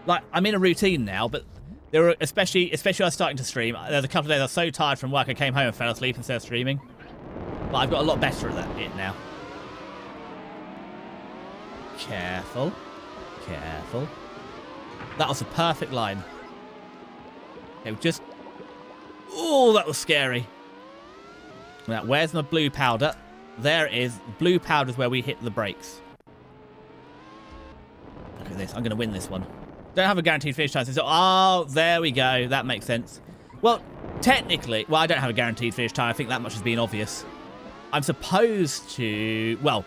Like, I'm in a routine now, but there were especially when I was starting to stream, there's a couple of days I was so tired from work I came home and fell asleep instead of streaming. But I've got a lot better at it now. Careful. Careful. That was a perfect line. Okay, just... Oh, that was scary. Now, where's my blue powder? There it is. Blue powder is where we hit the brakes. Look at this. I'm going to win this one. Don't have a guaranteed finish time. So, oh, there we go. That makes sense. Well, technically... Well, I don't have a guaranteed finish time. I think that much has been obvious. I'm supposed to... Well,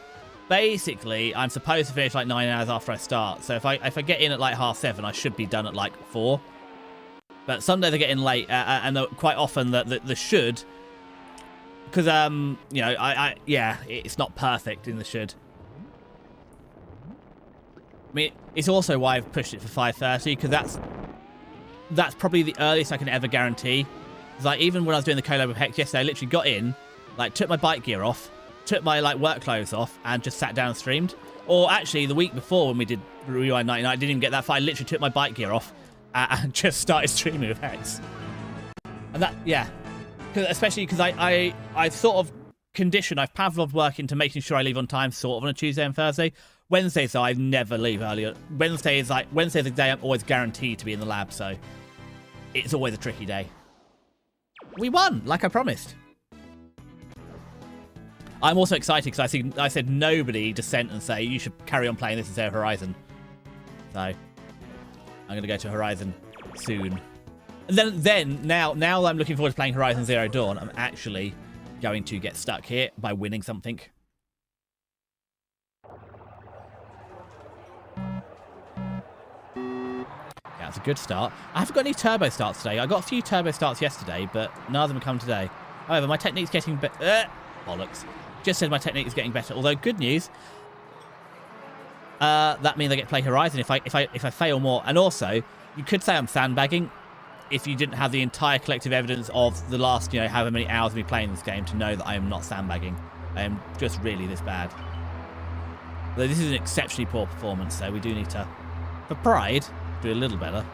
basically, I'm supposed to finish like 9 hours after I start. So if I get in at like 7:30, I should be done at like 4. But some days I get in late, and quite often the should, because you know, yeah, it's not perfect in the should. I mean, it's also why I've pushed it for 5:30, because that's probably the earliest I can ever guarantee. It's like, even when I was doing the collab with Hex yesterday, I literally got in, like, took my bike gear off, took my like work clothes off, and just sat down and streamed. Or actually, the week before when we did Rewind 99, I didn't even get that far. I literally took my bike gear off and just started streaming with Hex. And that, yeah, especially because I've sort of conditioned, I've Pavloved work into making sure I leave on time, sort of, on a Tuesday and Thursday. Wednesdays, though, I never leave earlier. Wednesday's the day I'm always guaranteed to be in the lab, so it's always a tricky day. We won, like I promised. I'm also excited because I said nobody dissent and say you should carry on playing this instead of Horizon. So I'm going to go to Horizon soon. And then now that I'm looking forward to playing Horizon Zero Dawn, I'm actually going to get stuck here by winning something. Yeah, That's a good start. I haven't got any turbo starts today. I got a few turbo starts yesterday, but none of them have come today. However, my technique's getting better. Bollocks. Just said my technique is getting better. Although, good news. That means I get to play Horizon if I fail more. And also, you could say I'm sandbagging if you didn't have the entire collective evidence of the last, however many hours we play in this game to know that I am not sandbagging. I am just really this bad. Though this is an exceptionally poor performance, so we do need to, for pride, do a little better.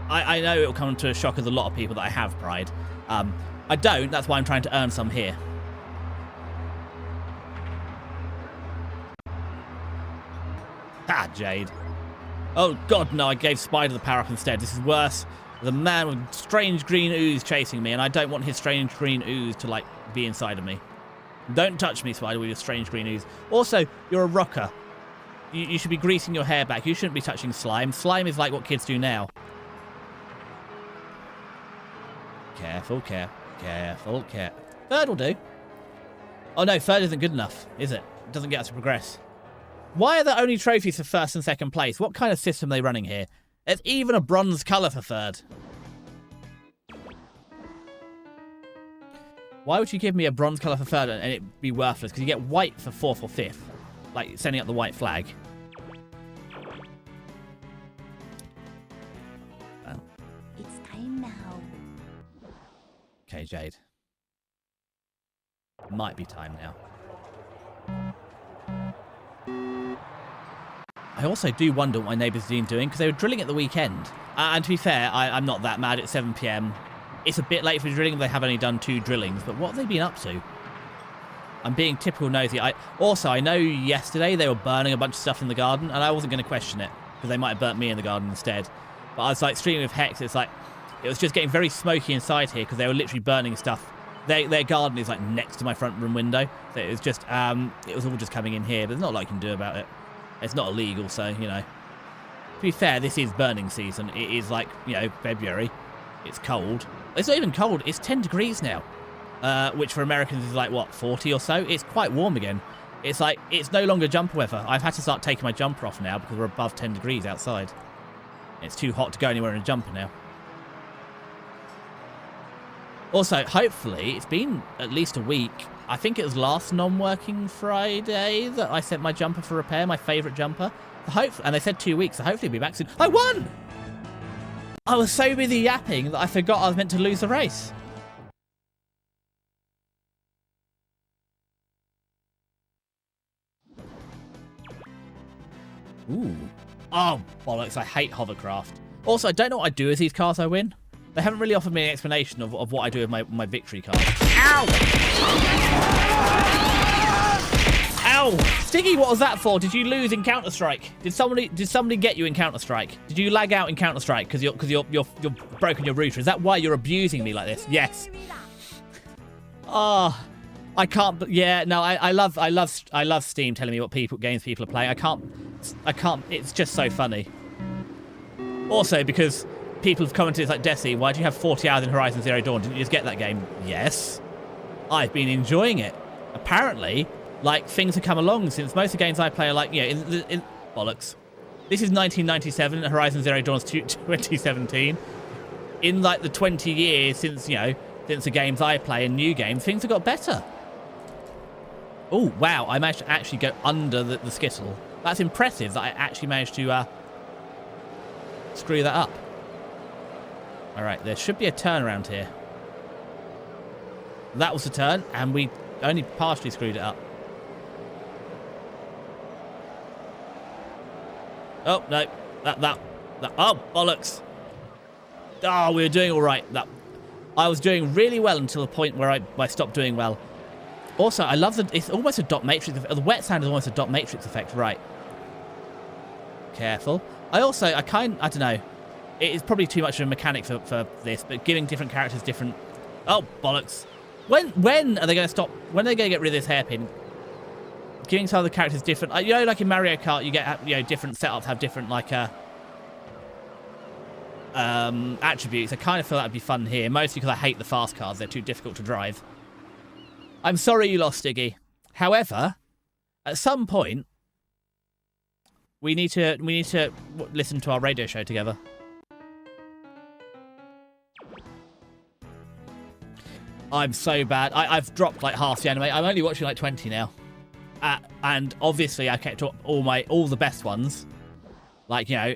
I know it will come to a shock of a lot of people that I have pride. I don't, that's why I'm trying to earn some here. Ah, Jade. Oh, God, no, I gave Spider the power-up instead. This is worse. There's a man with strange green ooze chasing me, and I don't want his strange green ooze to, be inside of me. Don't touch me, Spider, with your strange green ooze. Also, you're a rocker. You should be greasing your hair back. You shouldn't be touching slime. Slime is like what kids do now. Careful, careful. Third will do. Oh, no, third isn't good enough, is it? It doesn't get us to progress. Why are there only trophies for first and second place? What kind of system are they running here? There's even a bronze colour for third. Why would you give me a bronze colour for third and it be worthless? Because you get white for fourth or fifth. Like sending up the white flag. Oh. It's time now. Okay, Jade. Might be time now. I also do wonder what my neighbours are doing because they were drilling at the weekend. And to be fair, I'm not that mad. It's 7 PM. It's a bit late for drilling. They have only done 2 drillings. But what have they been up to? I'm being typical nosy. I know yesterday they were burning a bunch of stuff in the garden. And I wasn't going to question it because they might have burnt me in the garden instead. But I was streaming with Hex. It was just getting very smoky inside here because they were literally burning stuff. Their garden is next to my front room window. So it was just, it was all just coming in here. But there's not a lot you can do about it. It's not illegal, so, To be fair, this is burning season. It is February. It's cold. It's not even cold. It's 10 degrees now, which for Americans is 40 or so. It's quite warm again. It's it's no longer jumper weather. I've had to start taking my jumper off now because we're above 10 degrees outside. It's too hot to go anywhere in a jumper now. Also, hopefully, it's been at least a week. I think it was last non-working Friday that I sent my jumper for repair, my favourite jumper. And they said 2 weeks, so hopefully it'll be back soon. I won! I was so busy yapping that I forgot I was meant to lose the race. Ooh. Oh, bollocks, I hate hovercraft. Also, I don't know what I do with these cars I win. They haven't really offered me an explanation of what I do with my victory card. Ow! Ow! Stiggy, what was that for? Did you lose in Counter-Strike? Did somebody get you in Counter-Strike? Did you lag out in Counter-Strike because you're broken your router? Is that why you're abusing me like this? Yes. Oh, I can't. Yeah, no, I love Steam telling me what games people are playing. I can't. It's just so funny. Also, because people have commented, it's Desi, why do you have 40 hours in Horizon Zero Dawn? Didn't you just get that game? Yes. I've been enjoying it. Apparently, things have come along since most of the games I play are in bollocks. This is 1997, Horizon Zero Dawn's 2017. In the 20 years since, since the games I play and new games, things have got better. Oh, wow, I managed to actually go under the skittle. That's impressive that I actually managed to screw that up. All right, there should be a turn around here. That was the turn, and we only partially screwed it up. Oh, no. That. Oh, bollocks. Oh, we were doing all right. I was doing really well until the point where I stopped doing well. Also, I love it's almost a dot matrix. The wet sand is almost a dot matrix effect, right? Careful. I don't know. It is probably too much of a mechanic for this, but giving different characters different... Oh, bollocks. When are they going to stop? When are they going to get rid of this hairpin? Giving some of the characters different... like in Mario Kart, you get, different setups have different, attributes. I kind of feel that would be fun here, mostly because I hate the fast cars. They're too difficult to drive. I'm sorry you lost, Iggy. However, at some point, We need to listen to our radio show together. I'm so bad. I've dropped like half the anime. I'm only watching like 20 now. And obviously I kept up all the best ones. Like, you know,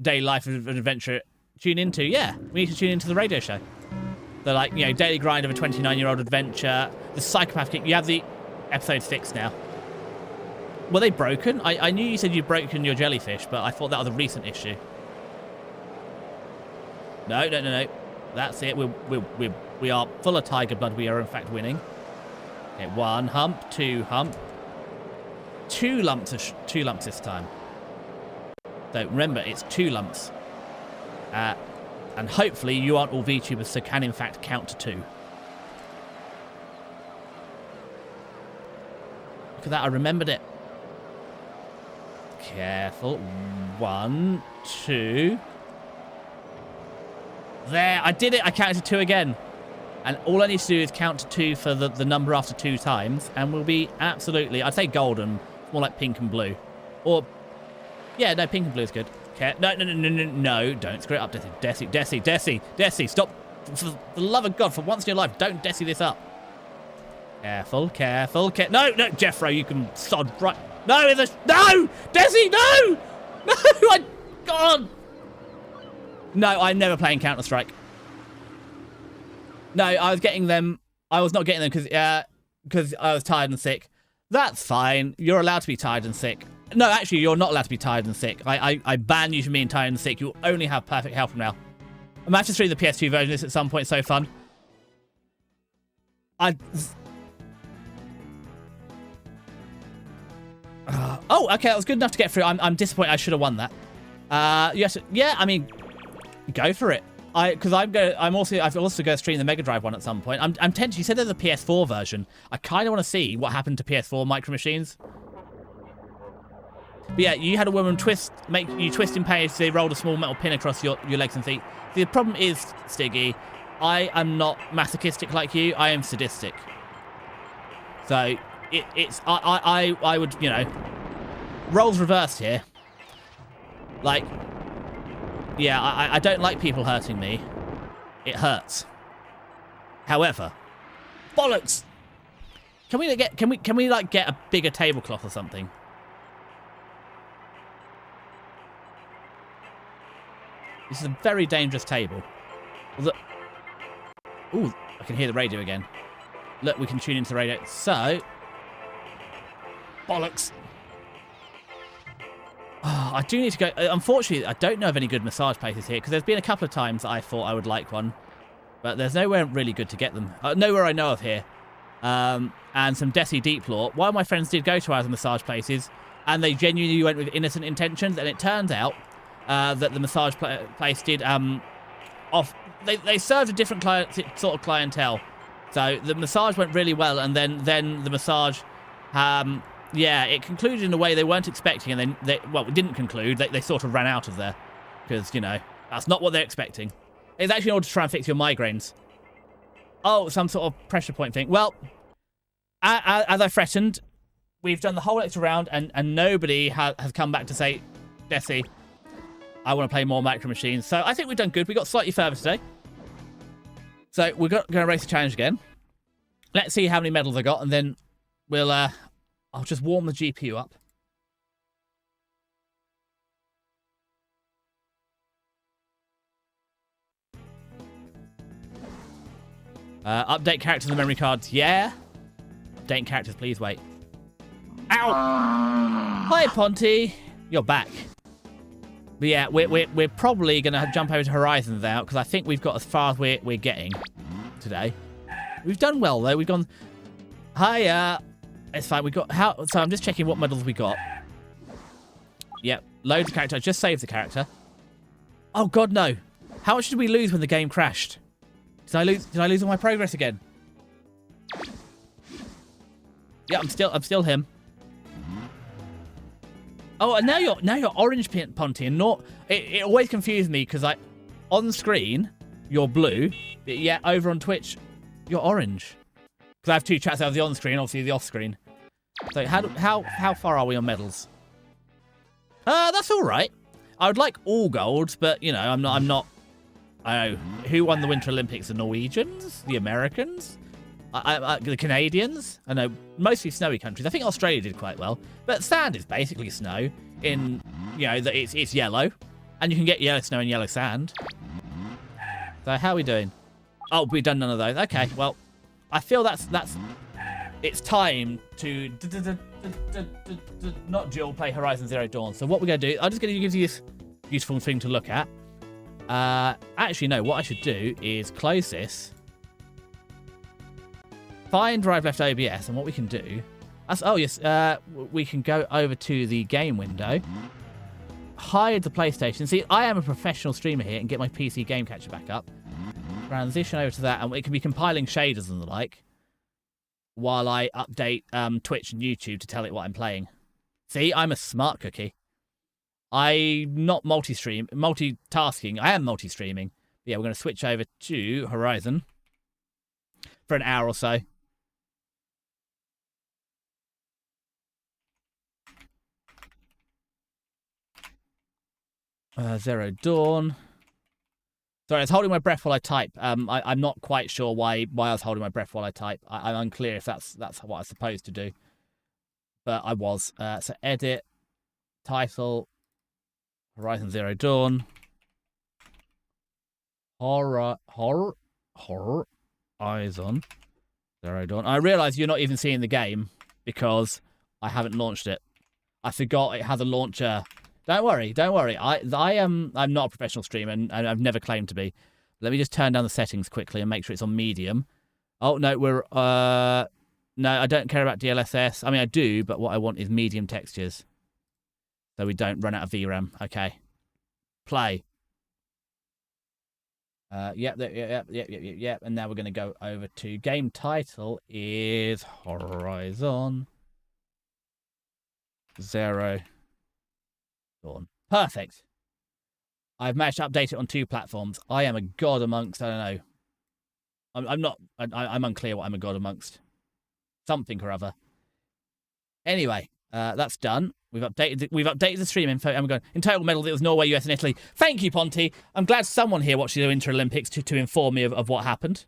Daily Life of an Adventure. Tune into, yeah. We need to tune into the radio show. The, like, you know, Daily Grind of a 29-year-old adventure. The Psychopath Kick. You have the episode 6 now. Were they broken? I knew you said you'd broken your jellyfish, but I thought that was a recent issue. No. That's it. We are full of tiger blood. We are in fact winning. Okay, 1 hump, 2 hump. 2 lumps this time. So remember, it's 2 lumps. And hopefully you aren't all VTubers, so can in fact count to 2. Look at that, I remembered it. Careful. 1, 2. There, I did it. I counted to 2 again. And all I need to do is count to 2 for the number after 2 times, and we'll be absolutely, I'd say golden, more like pink and blue. Or, yeah, no, pink and blue is good. Okay. No, don't screw it up, Desi, stop. For the love of God, for once in your life, don't Desi this up. Careful. No, Jeffro, you can sod right. No, Desi, no! No, God! No, I'm never playing Counter-Strike. No, I was getting them. I was not getting them because I was tired and sick. That's fine. You're allowed to be tired and sick. No, actually, you're not allowed to be tired and sick. I ban you from being tired and sick. You'll only have perfect health from now. I'm actually streaming the PS2 version of this at some point. So fun. Oh, okay, that was good enough to get through. I'm disappointed. I should have won that. Yes, yeah. I mean, go for it. I've also going to stream the Mega Drive one at some point. I'm tempted. You said there's a PS4 version. I kind of want to see what happened to PS4 Micro Machines. But yeah, you had a woman make you twist in pain as they rolled a small metal pin across your legs and feet. The problem is, Stiggy, I am not masochistic like you. I am sadistic. So I would, you know, roles reversed here. Like, yeah, I don't like people hurting me. It hurts. However, bollocks. Can we get a bigger tablecloth or something? This is a very dangerous table. Look. Ooh, I can hear the radio again. Look, we can tune into the radio. So, bollocks. Oh, I do need to go. Unfortunately, I don't know of any good massage places here because there's been a couple of times that I thought I would like one, but there's nowhere really good to get them. Nowhere I know of here. And some Desi Deep Lore. One of my friends did go to other massage places, and they genuinely went with innocent intentions, and it turns out that the massage place did they served a different sort of clientele. So the massage went really well, and then the massage, yeah, it concluded in a way they weren't expecting, and then it didn't conclude. They sort of ran out of there because, you know, that's not what they're expecting. It's actually in order to try and fix your migraines. Oh, some sort of pressure point thing. Well, as I threatened, we've done the whole extra round, and nobody has come back to say, Desi, I want to play more Micro Machines. So I think we've done good. We got slightly further today. So we're going to race the challenge again. Let's see how many medals I got, and then we'll I'll just warm the GPU up. Update characters and memory cards. Yeah. Update characters, please wait. Ow! Hi, Ponty. You're back. But yeah, we're probably going to jump over to Horizons now, because I think we've got as far as we're getting today. We've done well, though. We've gone... Hiya. It's fine. We got... So I'm just checking what medals we got. Yep. Loads of character. I just saved the character. Oh, God, no. How much did we lose when the game crashed? Did I lose all my progress again? Yeah, I'm still him. Oh, and now you're orange, Ponty, and not. It always confused me because on screen you're blue, but yeah, over on Twitch you're orange. Because I have two chats. I have the on screen, obviously the off screen. So how far are we on medals? That's all right. I would like all golds, but you know, I'm not. I know who won the Winter Olympics: the Norwegians, the Americans, the Canadians. I know mostly snowy countries. I think Australia did quite well, but sand is basically snow. In that it's yellow, and you can get yellow snow and yellow sand. So how are we doing? Oh, we've done none of those. Okay, well, I feel that's it's time to not dual play Horizon Zero Dawn. So what we're going to do, I'm just going to give you this beautiful thing to look at. Actually, no, what I should do is close this, find Drive Left OBS, and what we can do, we can go over to the game window, hide the PlayStation. See, I am a professional streamer here, and get my PC game catcher back up. Transition over to that, and it can be compiling shaders and the like, while I update Twitch and YouTube to tell it what I'm playing. See, I'm a smart cookie. I'm not multitasking. I am multi-streaming. Yeah, we're going to switch over to Horizon for an hour or so. Zero Dawn. Sorry, I was holding my breath while I type. I'm not quite sure why I was holding my breath while I type. I'm unclear if that's what I was supposed to do. But I was. So edit, title, Horizon Zero Dawn. Horizon Zero Dawn. I realise you're not even seeing the game because I haven't launched it. I forgot it has a launcher. Don't worry. I'm not a professional streamer, and I've never claimed to be. Let me just turn down the settings quickly and make sure it's on medium. Oh no, no, I don't care about DLSS. I mean, I do, but what I want is medium textures, so we don't run out of VRAM. Okay, play. Yep. And now we're going to go over to game title is Horizon Zero Dawn. Perfect. I've managed to update it on 2 platforms. I am a god amongst, I don't know. I'm unclear what I'm a god amongst. Something or other. Anyway, that's done. We've updated the stream info, and we're going in total medals. It was Norway, US, and Italy. Thank you, Ponty. I'm glad someone here watching the Winter Olympics to inform me of what happened.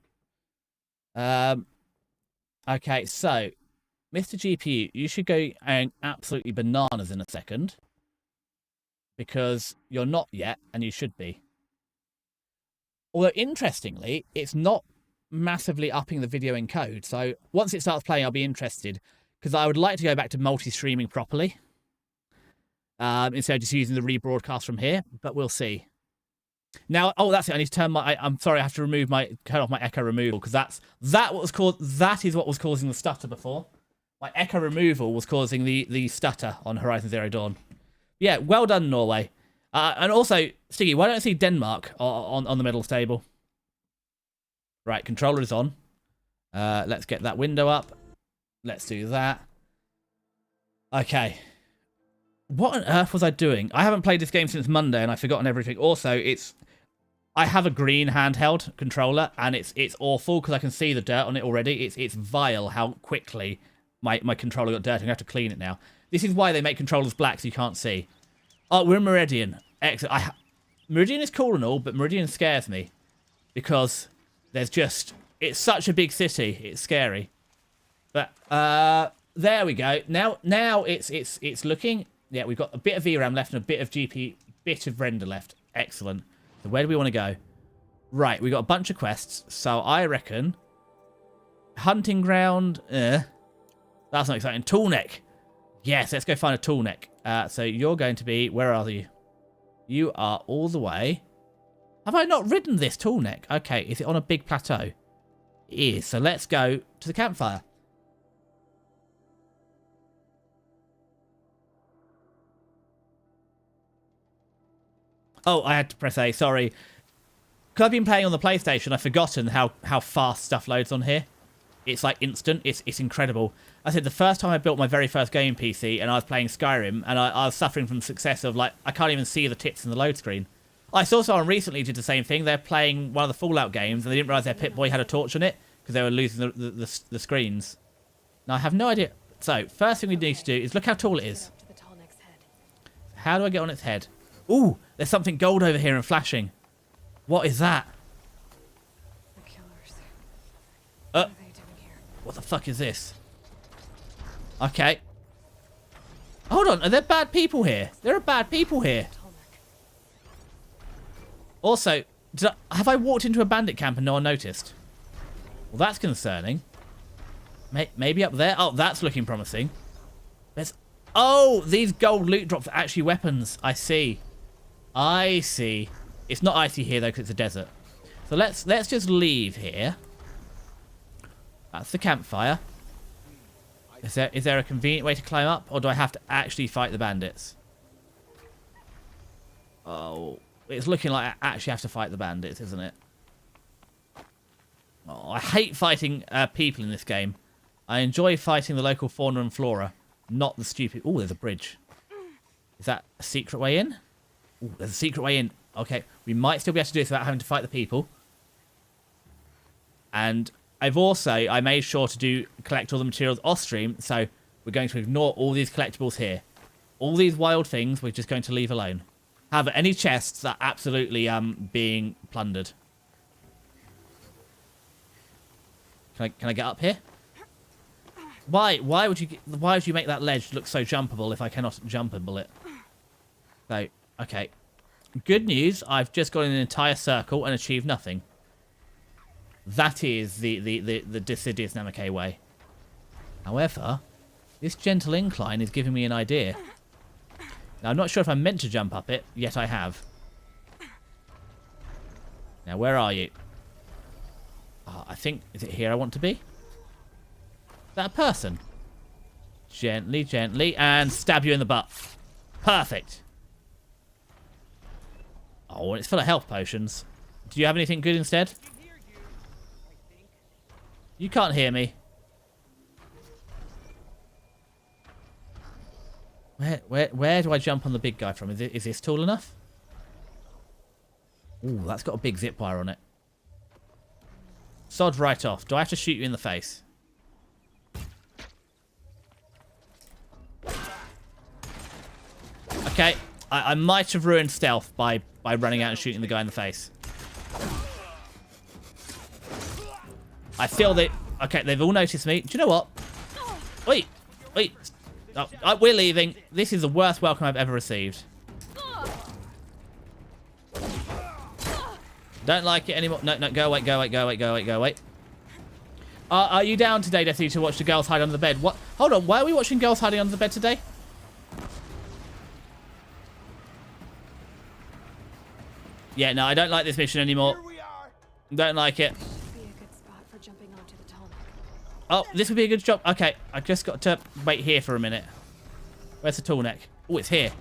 Okay, so Mr. GPU, you should go absolutely bananas in a second, because you're not yet, and you should be. Although, interestingly, it's not massively upping the video encode. So once it starts playing, I'll be interested, because I would like to go back to multi-streaming properly, instead of just using the rebroadcast from here, but we'll see. Now, oh, that's it. I need to turn I'm sorry, I have to turn off my echo removal, because that is what was causing the stutter before. My echo removal was causing the stutter on Horizon Zero Dawn. Yeah, well done, Norway. And also, Stiggy, why don't I see Denmark on the medals table? Right, controller is on. Let's get that window up. Let's do that. Okay. What on earth was I doing? I haven't played this game since Monday, and I've forgotten everything. Also, I have a green handheld controller, and it's awful because I can see the dirt on it already. It's vile how quickly my controller got dirty. I'm going to have to clean it now. This is why they make controllers black so you can't see. Oh, we're in Meridian. Excellent. Meridian is cool and all, but Meridian scares me. Because it's such a big city. It's scary. But, there we go. Now it's looking... Yeah, we've got a bit of VRAM left and a bit of render left. Excellent. So where do we want to go? Right, we've got a bunch of quests. So I reckon... Hunting ground... That's not exciting. Toolneck. Yes, let's go find a toolneck. So you're going to be... Where are you? You are all the way... Have I not ridden this toolneck? Okay, is it on a big plateau? It is. So let's go to the campfire. Oh, I had to press A, sorry. Because I've been playing on the PlayStation, I've forgotten how fast stuff loads on here. It's like instant. It's incredible. I said the first time I built my very first game PC and I was playing Skyrim, and I was suffering from the success of, like, I can't even see the tits in the load screen. I saw someone recently did the same thing. They're playing one of the Fallout games and they didn't realise their Pip-Boy had a torch on it because they were losing the screens. Now, I have no idea. So, first thing we need to do is look how tall it is. How do I get on its head? Ooh, there's something gold over here and flashing. What is that? The killers. What are they doing here? What the fuck is this? Okay. Hold on, are there bad people here? There are bad people here. Also, have I walked into a bandit camp and no one noticed? Well, that's concerning. Maybe up there? Oh, that's looking promising. Oh, these gold loot drops are actually weapons. I see. I see. It's not icy here, though, because it's a desert. So let's just leave here. That's the campfire. Is there a convenient way to climb up, or do I have to actually fight the bandits? Oh, it's looking like I actually have to fight the bandits, isn't it? Oh, I hate fighting people in this game. I enjoy fighting the local fauna and flora, not the stupid... Oh, there's a bridge. Is that a secret way in? Oh, there's a secret way in. Okay, we might still be able to do this without having to fight the people. And I made sure to collect all the materials off stream, so we're going to ignore all these collectibles here. All these wild things we're just going to leave alone. However, any chests are absolutely being plundered. Can I get up here? Why would you make that ledge look so jumpable if I cannot jumpable it? So, okay. Good news, I've just got in an entire circle and achieved nothing. That is the Deciduous Namake way. However, this gentle incline is giving me an idea. Now, I'm not sure if I'm meant to jump up it, yet I have. Now, where are you? Oh, I think... Is it here I want to be? Is that a person? Gently, gently, and stab you in the butt. Perfect. Oh, and it's full of health potions. Do you have anything good instead? You can't hear me. Where do I jump on the big guy from? Is this tall enough? Ooh, that's got a big zip wire on it. Sod right off. Do I have to shoot you in the face? Okay, I might have ruined stealth by running out and shooting the guy in the face. I feel that... Okay, they've all noticed me. Do you know what? Wait. Oh, we're leaving. This is the worst welcome I've ever received. Don't like it anymore. No, go away. Are you down today, Deathly, to watch the girls hide under the bed? What? Hold on, why are we watching girls hiding under the bed today? Yeah, no, I don't like this mission anymore. Don't like it. Be a good spot for jumping onto the tall neck. Oh, this would be a good job. Okay, I just got to wait here for a minute. Where's the tall neck? Oh, it's here.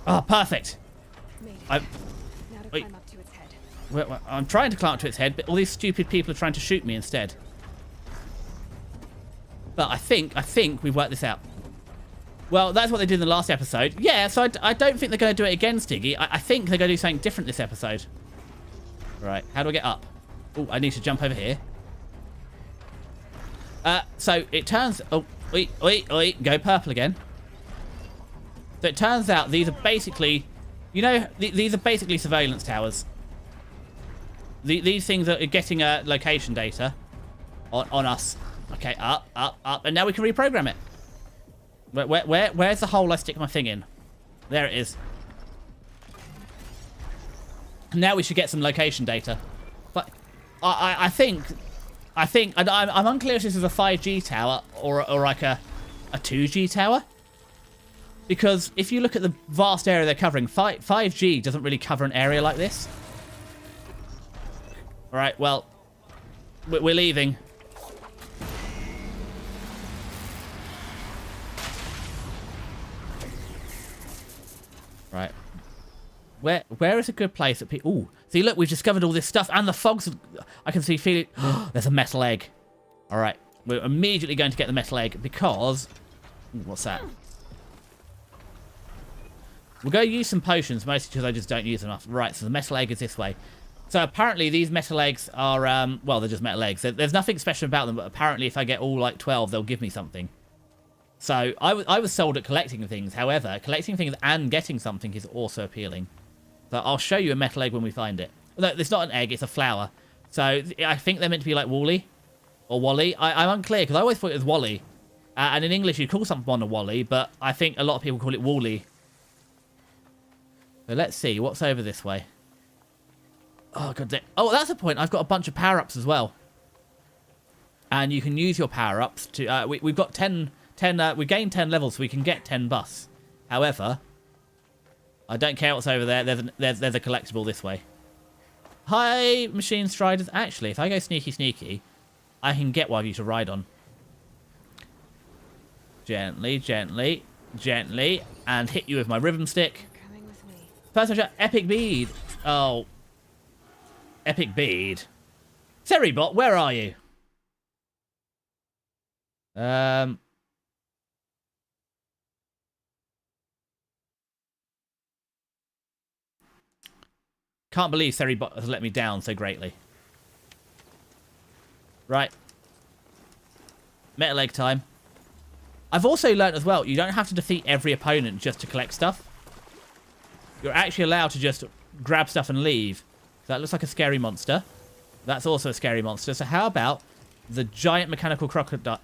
Oh, perfect. Now to Wait. climb up to its head. Well, I'm trying to climb up to its head, but all these stupid people are trying to shoot me instead. But I think we've worked this out. Well, that's what they did in the last episode. Yeah, so I don't think they're going to do it again, Stiggy. I think they're going to do something different this episode. Right, how do I get up? Oh, I need to jump over here. So it turns... Oh, wait, go purple again. So it turns out these are basically... You know, these are basically surveillance towers. These things are getting location data on us. Okay, up, and now we can reprogram it. Where's the hole I stick my thing in? There it is. Now we should get some location data. But I think I'm unclear if this is a 5G tower or like a 2G tower. Because if you look at the vast area they're covering, 5G doesn't really cover an area like this. All right, well, we're leaving. Right. Where is a good place that people... Ooh, see, look, we've discovered all this stuff, and the fog's... I can see, feel it. There's a metal egg. All right, we're immediately going to get the metal egg because... Ooh, what's that? We'll go use some potions, mostly because I just don't use them enough. Right, so the metal egg is this way. So apparently these metal eggs are... well, they're just metal eggs. There's nothing special about them, but apparently if I get all, like, 12, they'll give me something. So I was sold at collecting things. However, collecting things and getting something is also appealing. So I'll show you a metal egg when we find it. No, it's not an egg, it's a flower. So I think they're meant to be like Wally or Wally. I'm unclear because I always thought it was Wally. And in English you call someone a Wally, but I think a lot of people call it Wally. So let's see, what's over this way? Oh, god damn. Oh, that's a point. I've got a bunch of power-ups as well. And you can use your power-ups to... we've got 10... we gained 10 levels, so we can get 10 buffs. However, I don't care what's over there. There's a collectible this way. Hi, Machine Striders. Actually, if I go sneaky, I can get one of you to ride on. Gently, gently, gently, and hit you with my rhythm stick. You're coming with me. First shot, Epic Bead. Oh. Epic Bead. Seribot, where are you? Can't believe Seribot has let me down so greatly. Right. Metal egg time. I've also learnt as well, you don't have to defeat every opponent just to collect stuff. You're actually allowed to just grab stuff and leave. That looks like a scary monster. That's also a scary monster. So how about the giant mechanical crocodile?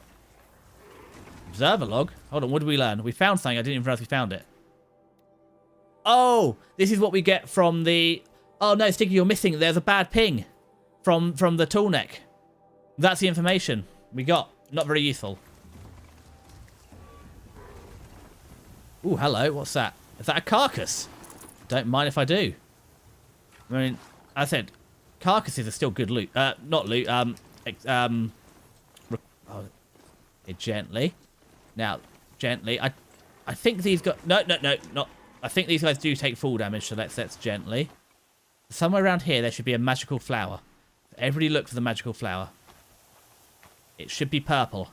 Observer log? Hold on, what did we learn? We found something. I didn't even realize we found it. Oh, this is what we get from the... Oh no, Sticky, you're missing. There's a bad ping from the tool neck. That's the information we got. Not very useful. Ooh, hello. What's that? Is that a carcass? Don't mind if I do. I mean, I said carcasses are still good loot. Not loot. Gently. Now, gently. I think these got... No, not... I think these guys do take full damage, so let's gently. Somewhere around here, there should be a magical flower. Everybody look for the magical flower. It should be purple.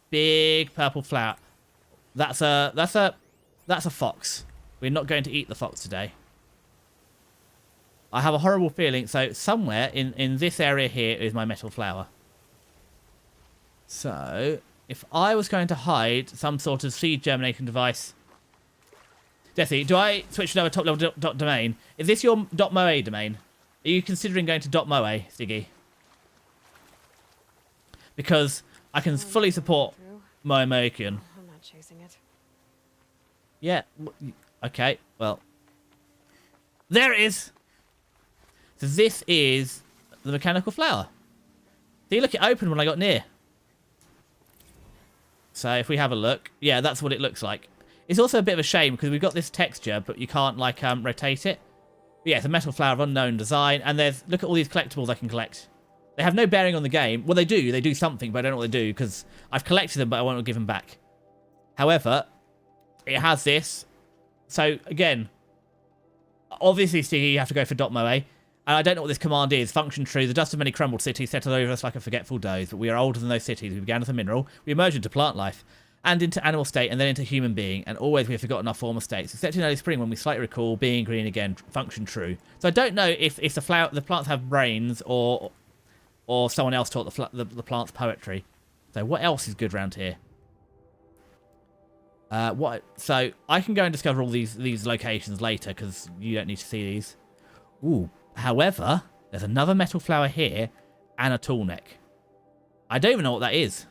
Big purple flower. That's a fox. We're not going to eat the fox today. I have a horrible feeling. So somewhere in this area here is my metal flower. So if I was going to hide some sort of seed germination device... Jesse, do I switch to another top level domain? Is this your .moe domain? Are you considering going to .moe, Siggy? Because I can fully support Moemokian. I'm not chasing it. Yeah. Okay. Well. There it is. So this is the mechanical flower. See, look, it opened when I got near. So if we have a look, yeah, that's what it looks like. It's also a bit of a shame because we've got this texture, but you can't like rotate it. But yeah, it's a metal flower of unknown design, and there's look at all these collectibles I can collect. They have no bearing on the game. Well, they do something, but I don't know what they do because I've collected them, but I won't give them back. However, it has this. So again, obviously, Sticky, you have to go for .moe. And I don't know what this command is. Function true. The dust of many crumbled cities settled over us like a forgetful doze. But we are older than those cities. We began as a mineral. We emerged into plant life. And into animal state, and then into human being, and always we have forgotten our former states, except in early spring when we slightly recall being green again, function true. So I don't know if the plants have brains, or someone else taught the plants poetry. So what else is good around here? So I can go and discover all these locations later because you don't need to see these. Ooh, however, there's another metal flower here, and a tool neck. I don't even know what that is.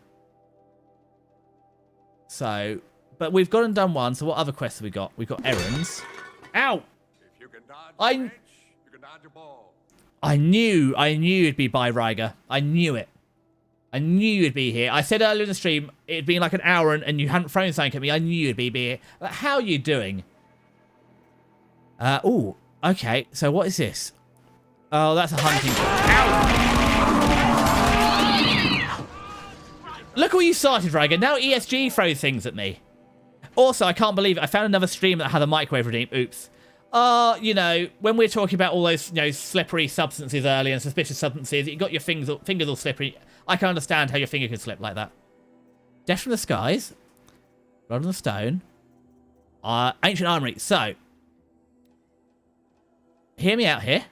So, but we've gone and done one. So what other quests have we got? We've got errands. Ow! If you can dodge a wrench, you can dodge a ball. I knew it'd be by Ryger. I knew it. I knew you'd be here. I said earlier in the stream, it'd been like an hour and you hadn't thrown something at me. I knew you'd be here. But how are you doing? Oh, okay. So what is this? Oh, that's a hunting. Ow! Look what you started, Ryger. Now ESG throws things at me. Also, I can't believe it. I found another stream that had a microwave redeem. Oops. You know, when we're talking about all those, slippery substances earlier and suspicious substances, you got your fingers all slippery. I can understand how your finger could slip like that. Death from the skies. Rod on the stone. Ancient armory. So, hear me out here.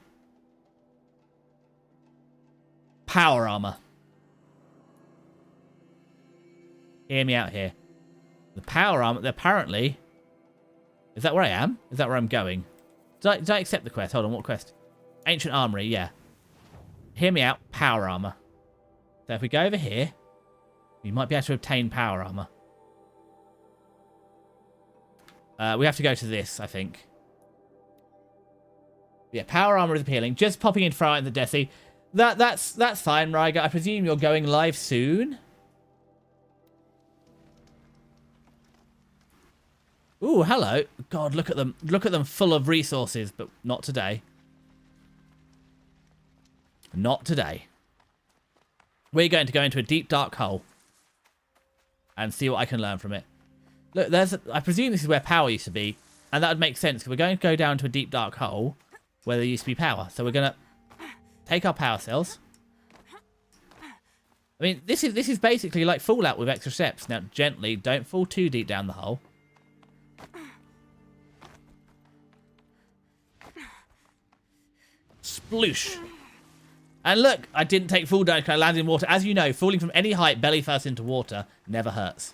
Power armor. Hear me out here. The power armor, apparently... Is that where I am? Is that where I'm going? Did I accept the quest? Hold on, what quest? Ancient Armory, yeah. Hear me out, power armor. So if we go over here, we might be able to obtain power armor. We have to go to this, I think. Yeah, power armor is appealing. Just popping in front of the Desi. That's fine, Ryger. I presume you're going live soon. Ooh, hello. God, look at them. Look at them full of resources, but not today. Not today. We're going to go into a deep, dark hole and see what I can learn from it. Look, I presume this is where power used to be, and that would make sense, because we're going to go down to a deep, dark hole where there used to be power. So we're going to take our power cells. I mean, this is basically like Fallout with extra steps. Now, gently, don't fall too deep down the hole. Sploosh. And look, I didn't take full damage because I landed in water. As you know, falling from any height belly first into water never hurts.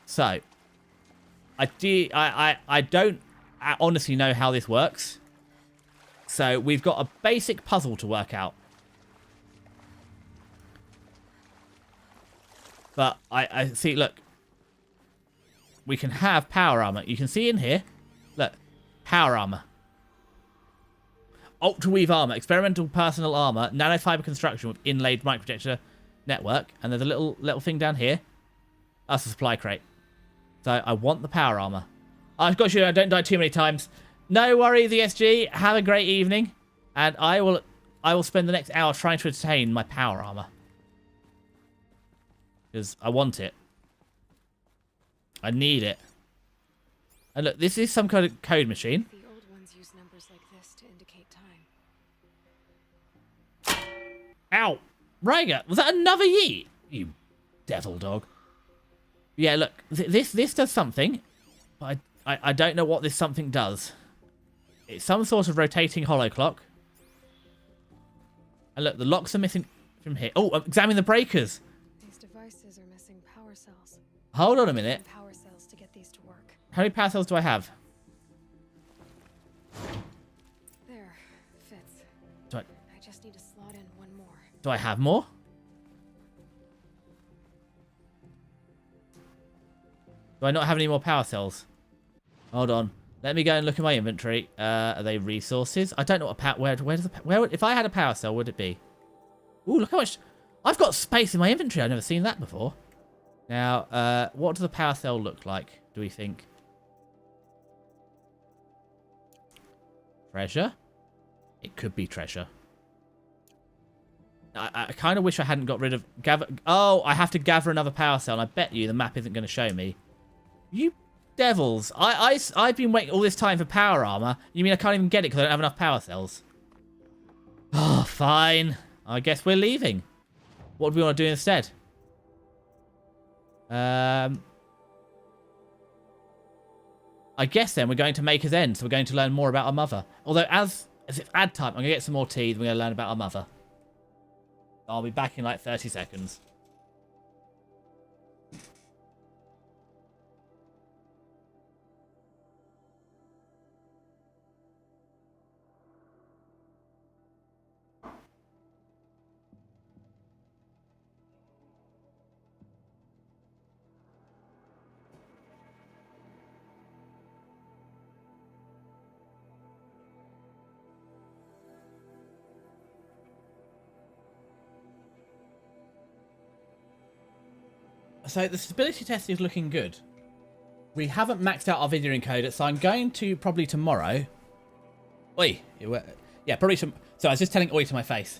So, I don't honestly know how this works. So, we've got a basic puzzle to work out. But I see, look. We can have power armor. You can see in here, look, power armor. Ultra Weave armor, experimental personal armor, nanofiber construction with inlaid microprojector network, and there's a little thing down here. That's a supply crate. So I want the power armor. I've got you. I don't die too many times. No worries, ESG. Have a great evening, and I will spend the next hour trying to attain my power armor because I want it. I need it. And look, this is some kind of code machine. The old ones use numbers like this to indicate time. Ow! Ryger, was that another yeet? You devil dog. Yeah, look, this does something, but I don't know what this something does. It's some sort of rotating hollow clock. And look, the locks are missing from here. Oh, examine the breakers. These devices are missing power cells. Hold on a minute. Power cells to get these to work. How many power cells do I have? There, fits. Do I just need to slot in one more. I have more? Do I not have any more power cells? Hold on. Let me go and look at my inventory. Are they resources? I don't know what a power... Where if I had a power cell, would it be? Ooh, look how much... I've got space in my inventory. I've never seen that before. Now, what does a power cell look like, do we think? Treasure? It could be treasure. I kind of wish I hadn't got rid of... Oh, I have to gather another power cell, and I bet you the map isn't going to show me. You devils. I've been waiting all this time for power armor. You mean I can't even get it because I don't have enough power cells? Oh, fine. I guess we're leaving. What do we want to do instead? I guess then we're going to Maker's End, so we're going to learn more about our mother. Although, as it's ad time, I'm going to get some more tea, then we're going to learn about our mother. I'll be back in like 30 seconds. So the stability test is looking good. We haven't maxed out our video encoder, so I'm going to probably tomorrow. Oi, yeah, probably some. So I was just telling Oi to my face.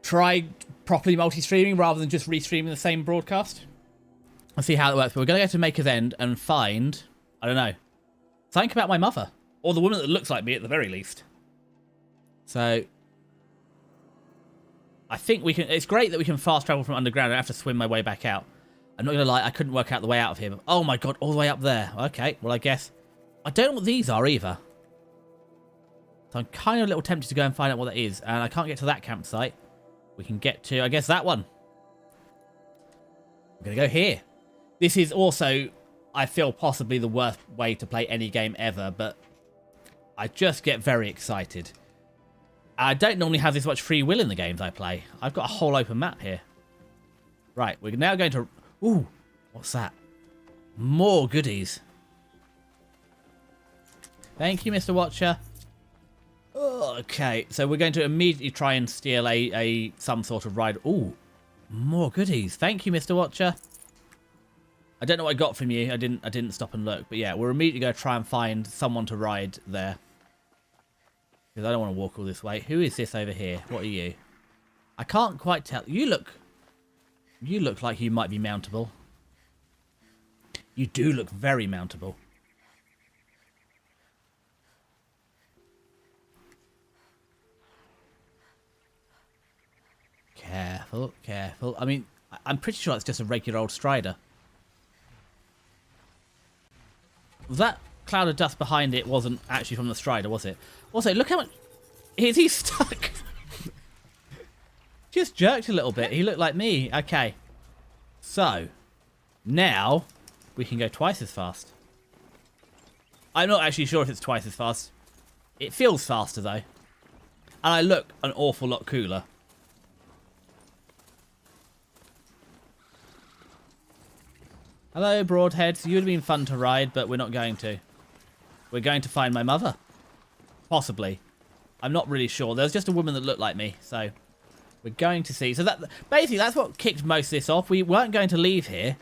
Try properly multi-streaming rather than just restreaming the same broadcast. I'll see how it works. But we're going to go to Maker's End and find, I don't know, something about my mother or the woman that looks like me at the very least. So I think we can... It's great that we can fast travel from underground. I don't have to swim my way back out. I'm not going to lie, I couldn't work out the way out of here. But, oh my god, all the way up there. Okay, well I guess... I don't know what these are either. So I'm kind of a little tempted to go and find out what that is. And I can't get to that campsite. We can get to, I guess, that one. I'm going to go here. This is also, I feel, possibly the worst way to play any game ever, but I just get very excited. I don't normally have this much free will in the games I play. I've got a whole open map here. Right, we're now going to... Ooh, what's that? More goodies. Thank you, Mr. Watcher. Okay, so we're going to immediately try and steal some sort of ride. Ooh, more goodies. Thank you, Mr. Watcher. I don't know what I got from you. I didn't stop and look, but yeah, we're immediately going to try and find someone to ride there. Because I don't want to walk all this way. Who is this over here? What are you? I can't quite tell. You look like you might be mountable. You do look very mountable. Careful, careful. I mean, I'm pretty sure it's just a regular old Strider. That cloud of dust behind it wasn't actually from the Strider, was it? Also, look how much... Is he stuck? Just jerked a little bit. He looked like me. Okay. So, now we can go twice as fast. I'm not actually sure if it's twice as fast. It feels faster, though. And I look an awful lot cooler. Hello, broadheads. You would have been fun to ride, but we're not going to. We're going to find my mother. Possibly. I'm not really sure. There's just a woman that looked like me, so we're going to see. So that basically, that's what kicked most of this off. We weren't going to leave here.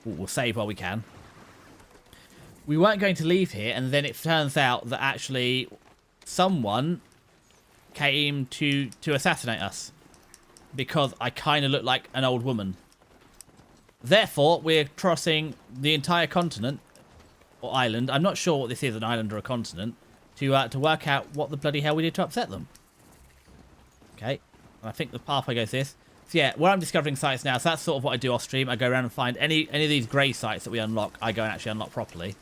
Ooh, we'll save while we can. We weren't going to leave here, and then it turns out that actually someone came to assassinate us because I kind of look like an old woman. Therefore, we're crossing the entire continent, or island. I'm not sure what this is, an island or a continent, to work out what the bloody hell we did to upset them. Okay, and I think the pathway goes this. So yeah, where I'm discovering sites now, so that's sort of what I do off stream. I go around and find any of these grey sites that we unlock, I go and actually unlock properly.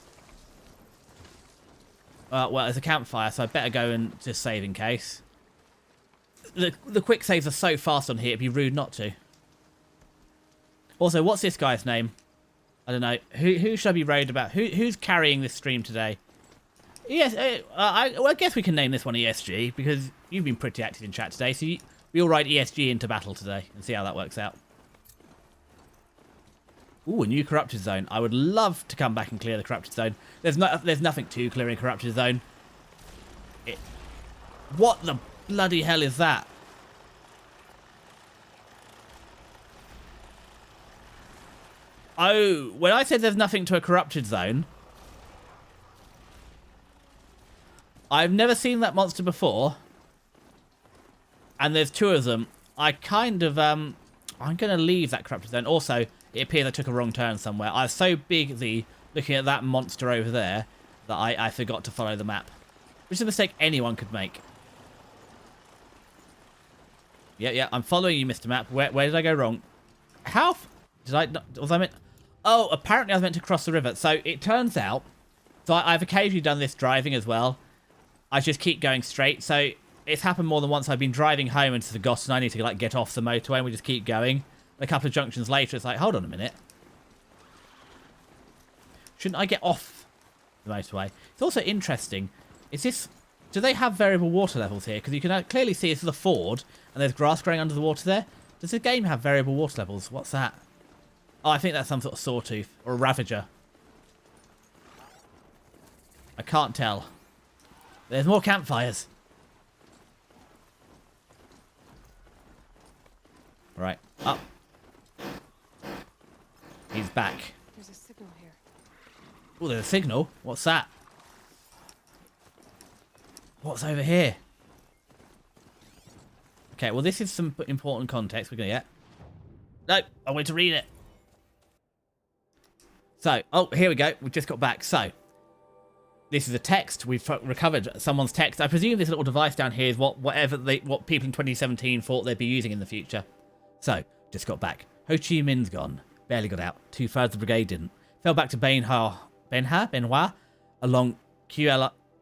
Well, there's a campfire, so I better go and just save in case. The quick saves are so fast on here, it'd be rude not to. Also, what's this guy's name? I don't know. Who should I be worried about? Who's carrying this stream today? Yes, I guess we can name this one ESG, because you've been pretty active in chat today, so we all ride ESG into battle today and see how that works out. Ooh, a new corrupted zone. I would love to come back and clear the corrupted zone. There's nothing to clear in corrupted zone. What the bloody hell is that? Oh, when I said there's nothing to a corrupted zone, I've never seen that monster before. And there's two of them. I kind of, I'm going to leave that corrupted zone. Also, it appears I took a wrong turn somewhere. I was so busy looking at that monster over there that I forgot to follow the map. Which is a mistake anyone could make. Yeah, I'm following you, Mr. Map. Where did I go wrong? How... Did I... Was I meant... Oh, apparently I was meant to cross the river. So it turns out... So I've occasionally done this driving as well. I just keep going straight. So it's happened more than once. I've been driving home into the Goss and I need to like get off the motorway and we just keep going. A couple of junctions later, it's like, hold on a minute. Shouldn't I get off the motorway? It's also interesting. Is this... Do they have variable water levels here? Because you can clearly see this is a ford and there's grass growing under the water there. Does the game have variable water levels? What's that? Oh, I think that's some sort of sawtooth or a ravager. I can't tell. There's more campfires. Right, up. He's back. There's a signal here. Oh, there's a signal. What's that? What's over here? Okay, well, this is some important context we're going to get. Nope, I went to read it. So, oh, here we go. We just got back. So, this is a text. We've recovered someone's text. I presume this little device down here is what people in 2017 thought they'd be using in the future. So, just got back. Ho Chi Minh's gone. Barely got out. 2/3 of the brigade didn't. Fell back to Benoit along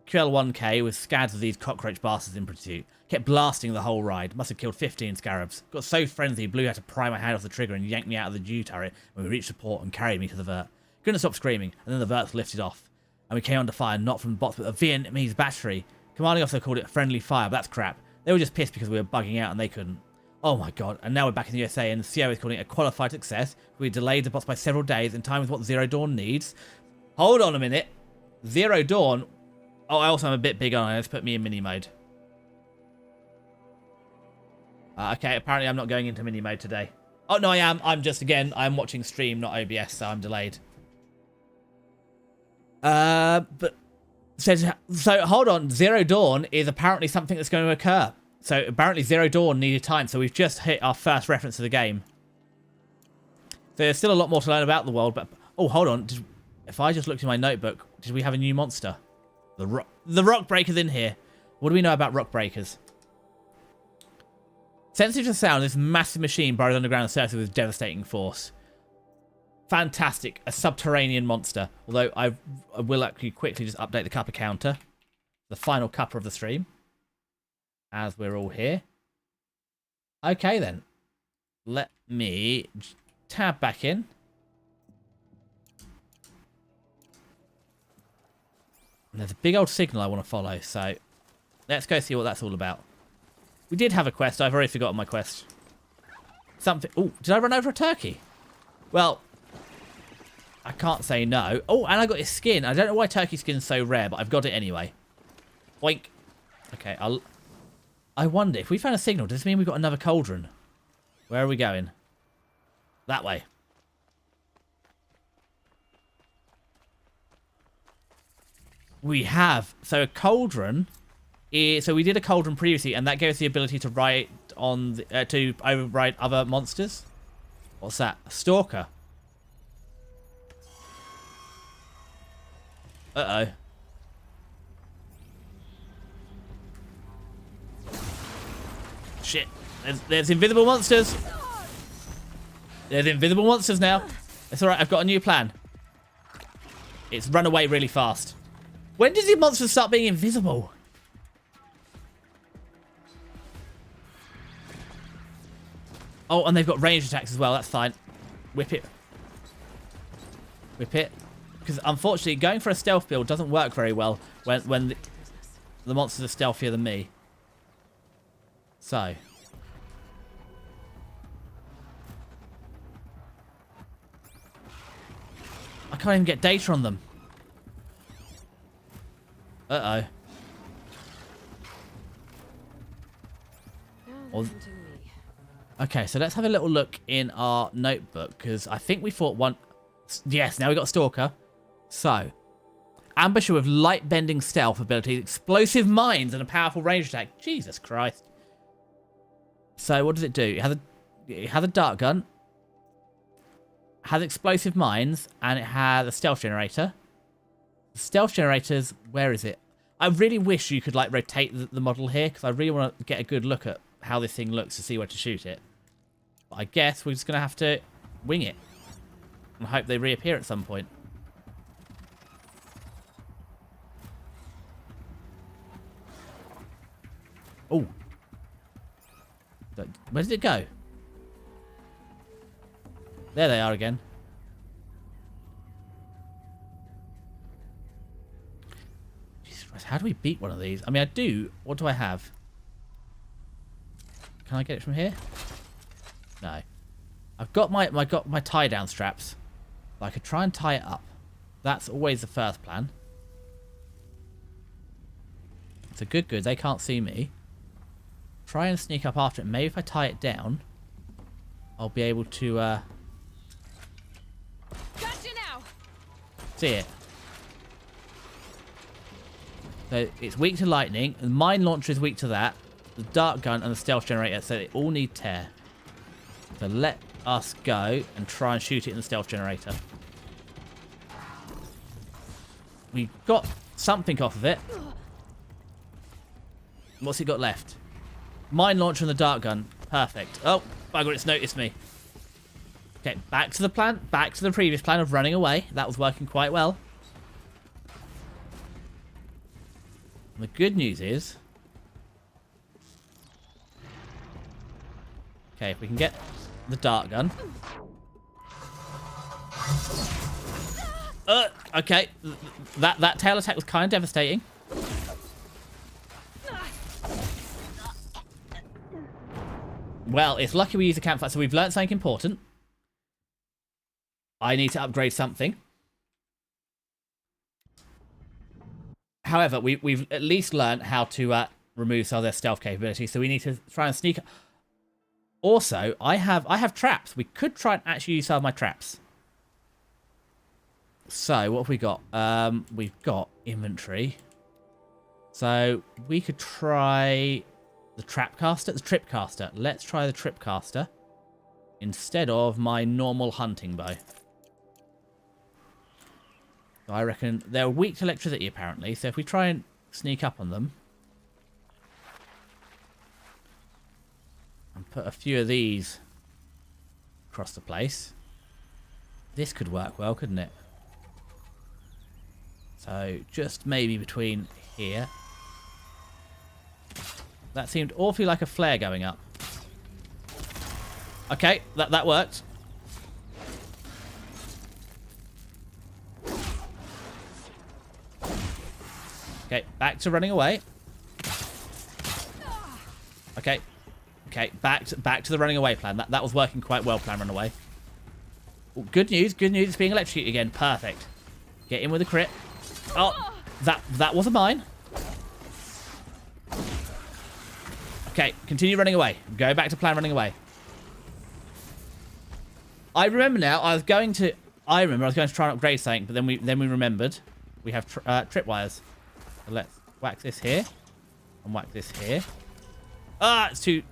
QL1K with scads of these cockroach bastards in pursuit. Kept blasting the whole ride. Must have killed 15 scarabs. Got so frenzied, Blue had to pry my hand off the trigger and yank me out of the Jew turret when we reached the port and carried me to the vert. Couldn't stop screaming, and then the verts lifted off. And we came under fire, not from the bots, but a Vietnamese battery. Commanding officer called it friendly fire, but that's crap. They were just pissed because we were bugging out and they couldn't. Oh my god, and now we're back in the USA and the CO is calling it a qualified success. We delayed the bots by several days in time with what Zero Dawn needs. Hold on a minute. Zero Dawn... Oh, I also am a bit big on it. Let's put me in mini mode. Okay, apparently I'm not going into mini mode today. Oh, no, I am. I'm just, again, I'm watching stream, not OBS, so I'm delayed. But... So, hold on. Zero Dawn is apparently something that's going to occur. So, apparently Zero Dawn needed time, so we've just hit our first reference to the game. So there's still a lot more to learn about the world, but... Oh, hold on. If I just looked in my notebook, did we have a new monster? The rock breaker's in here. What do we know about rock breakers? Sensitive to sound, this massive machine burrows underground and surfaces with devastating force. Fantastic. A subterranean monster. Although I will actually quickly just update the cuppa counter. The final cuppa of the stream. As we're all here. Okay then. Let me tab back in. And there's a big old signal I want to follow, so let's go see what that's all about. We did have a quest. I've already forgotten my quest. Something... Oh, did I run over a turkey? Well, I can't say no. Oh, and I got his skin. I don't know why turkey skin's so rare, but I've got it anyway. Boink. Okay, I wonder, if we found a signal, does this mean we've got another cauldron? Where are we going? That way. We have. So a cauldron is... So we did a cauldron previously, and that gave us the ability to write on... to override other monsters. What's that? A stalker. Uh-oh. Shit. There's invisible monsters. There's invisible monsters now. It's alright, I've got a new plan. It's run away really fast. When does these monsters start being invisible? Oh, and they've got ranged attacks as well. That's fine. Whip it. Whip it. Because unfortunately, going for a stealth build doesn't work very well when the monsters are stealthier than me. So. I can't even get data on them. Uh-oh. Okay, so let's have a little look in our notebook, because I think we fought one... Yes, now we got Stalker. So, ambusher with light-bending stealth abilities, explosive mines, and a powerful range attack. Jesus Christ. So, what does it do? It has a dart gun, has explosive mines, and it has a stealth generator. The stealth generators, where is it? I really wish you could like rotate the model here, because I really want to get a good look at how this thing looks to see where to shoot it. But I guess we're just going to have to wing it and hope they reappear at some point. Oh. Where did it go? There they are again. Jesus Christ, how do we beat one of these? I mean, I do. What do I have? Can I get it from here? No. I've got my tie down straps. I could try and tie it up. That's always the first plan. It's a good. They can't see me. Try and sneak up after it. Maybe if I tie it down, I'll be able to Gotcha now. see it. So it's weak to lightning. The mine launcher is weak to that. The dart gun and the stealth generator. So they all need tear. So let us go and try and shoot it in the stealth generator. We got something off of it. What's it got left? Mine launcher and the dart gun. Perfect. Oh, bugger, it's noticed me. Okay, back to the plan. Back to the previous plan of running away. That was working quite well. The good news is... Okay, if we can get the dart gun. Okay. That tail attack was kind of devastating. Well, it's lucky we used a campfire, so we've learnt something important. I need to upgrade something. However, we've at least learnt how to remove some of their stealth capabilities, so we need to try and sneak... Also, I have traps. We could try and actually use some of my traps. So, what have we got? We've got inventory. So, we could try the trapcaster, the tripcaster. Let's try the tripcaster instead of my normal hunting bow. So I reckon they're weak to electricity, apparently. So, if we try and sneak up on them and put a few of these across the place, this could work well, couldn't it? So, just maybe between here. That seemed awfully like a flare going up. Okay, that worked. Okay, back to running away. Okay. Okay, back to the running away plan. That was working quite well, plan run away. Ooh, good news, it's being electrocuted again. Perfect. Get in with a crit. Oh, that was a mine. Okay, continue running away. Go back to plan running away. I remember now. I was going to try and upgrade something, but then we remembered we have tripwires. So let's whack this here and whack this here. Ah, it's too...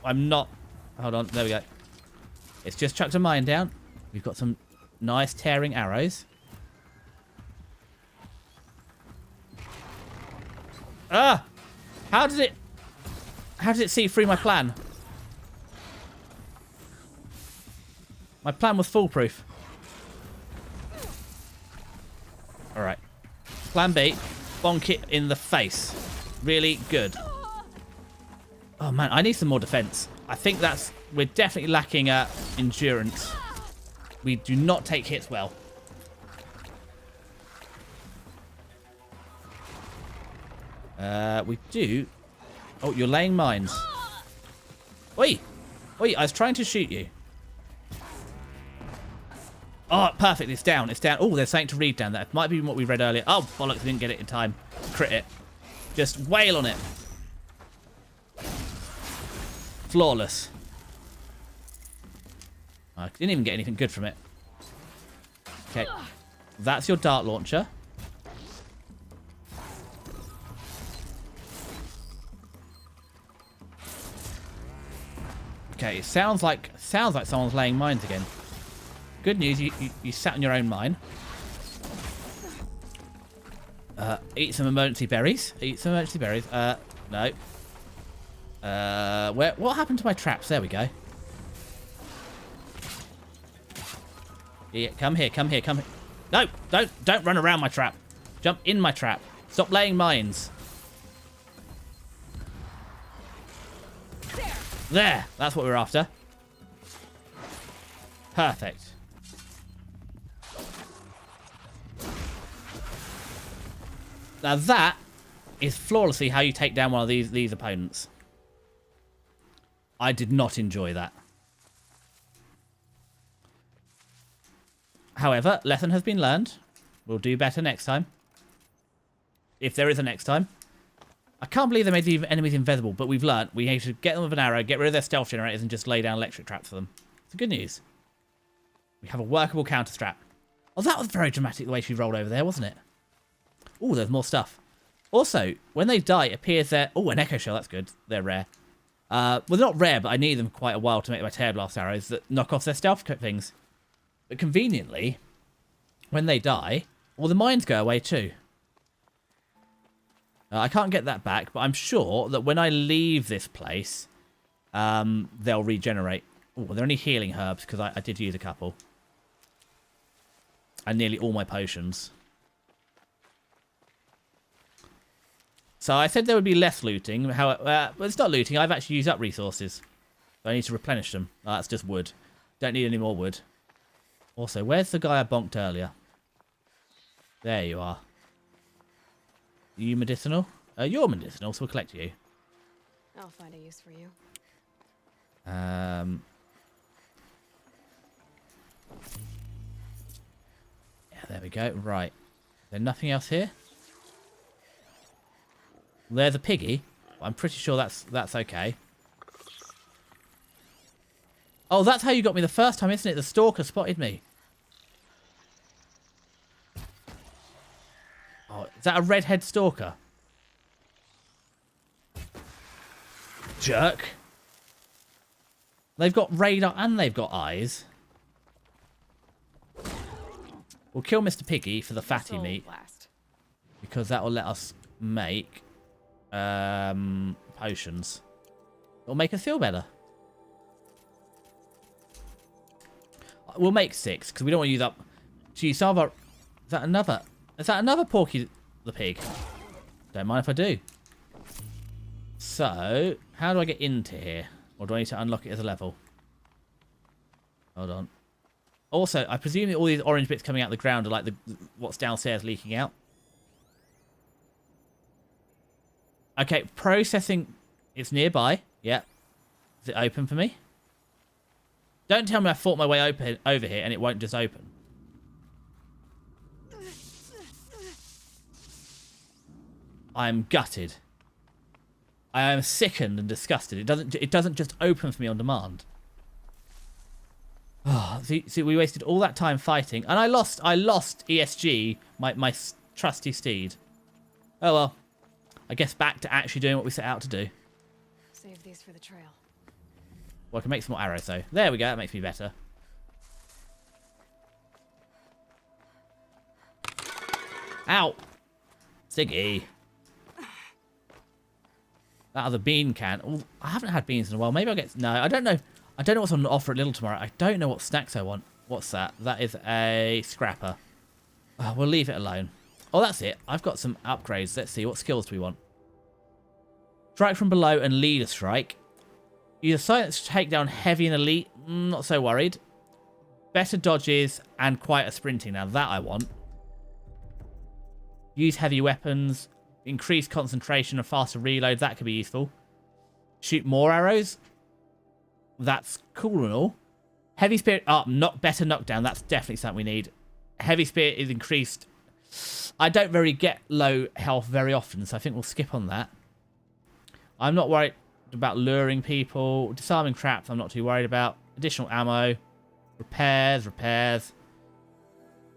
I'm not... Hold on, there we go. It's just chucked a mine down. We've got some nice tearing arrows. Ah! How did it see through my plan? My plan was foolproof. Alright. Plan B. Bonk it in the face. Really good. Oh man, I need some more defense. I think we're definitely lacking endurance. We do not take hits well. We do. Oh, you're laying mines. Oi! Oi, I was trying to shoot you. Oh, perfect. It's down. It's down. Oh, there's something to read down there. It might be what we read earlier. Oh, bollocks. I didn't get it in time. Crit it. Just wail on it. Flawless. I didn't even get anything good from it. Okay. That's your dart launcher. Okay, it sounds like someone's laying mines again. Good news, you sat on your own mine. Eat some emergency berries. Eat some emergency berries. No. What happened to my traps? There we go. Yeah, come here. No, don't run around my trap. Jump in my trap. Stop laying mines. There, that's what we're after. Perfect. Now that is flawlessly how you take down one of these opponents. I did not enjoy that. However, lesson has been learned. We'll do better next time. If there is a next time. I can't believe they made the enemies invisible, but we've learnt we need to get them with an arrow, get rid of their stealth generators, and just lay down electric traps for them. It's good news. We have a workable counter strat. Oh, that was very dramatic the way she rolled over there, wasn't it? Oh, there's more stuff. Also, when they die, it appears they're... Oh, an echo shell, that's good. They're rare. Well, they're not rare, but I need them quite a while to make my tear blast arrows that knock off their stealth things. But conveniently, when they die, all the mines go away too. I can't get that back, but I'm sure that when I leave this place, they'll regenerate. Oh, they're only healing herbs because I did use a couple. And nearly all my potions. So I said there would be less looting. Well, it's not looting. I've actually used up resources. So I need to replenish them. Oh, that's just wood. Don't need any more wood. Also, where's the guy I bonked earlier? There you are. Are you medicinal? You're medicinal, so we'll collect you. I'll find a use for you. Yeah, there we go. Right. There's nothing else here? There's a piggy. I'm pretty sure that's okay. Oh, that's how you got me the first time, isn't it? The stalker spotted me. Oh, is that a redhead stalker? Jerk. They've got radar and they've got eyes. We'll kill Mr. Piggy for the fatty meat. Blast. Because that will let us make potions. It'll make us feel better. We'll make 6 because we don't want to use up. Gee, some of our... Is that another Porky the pig? Don't mind if I do. So, how do I get into here? Or do I need to unlock it as a level? Hold on. Also, I presume that all these orange bits coming out the ground are like what's downstairs leaking out. Okay, processing. It's nearby. Yeah. Is it open for me? Don't tell me I fought my way over here and it won't just open. I am gutted. I am sickened and disgusted. It doesn't just open for me on demand. Oh, see, we wasted all that time fighting, and I lost ESG, my trusty steed. Oh well. I guess back to actually doing what we set out to do. Save these for the trail. Well, I can make some more arrows though. There we go. That makes me better. Ow, Siggy. That other bean can. Oh, I haven't had beans in a while. Maybe I'll get... No, I don't know. I don't know what's on offer at Little tomorrow. I don't know what snacks I want. What's that? That is a scrapper. We'll leave it alone. Oh, that's it. I've got some upgrades. Let's see. What skills do we want? Strike from below and leader strike. Use a silence to take down heavy and elite. Not so worried. Better dodges and quieter sprinting. Now that I want. Use heavy weapons. Increase concentration and faster reload. That could be useful. Shoot more arrows. That's cool and all. Heavy spirit. Better knockdown. That's definitely something we need. Heavy spirit is increased. I don't very get low health very often, so I think we'll skip on that. I'm not worried about luring people. Disarming traps, I'm not too worried about. Additional ammo. Repairs.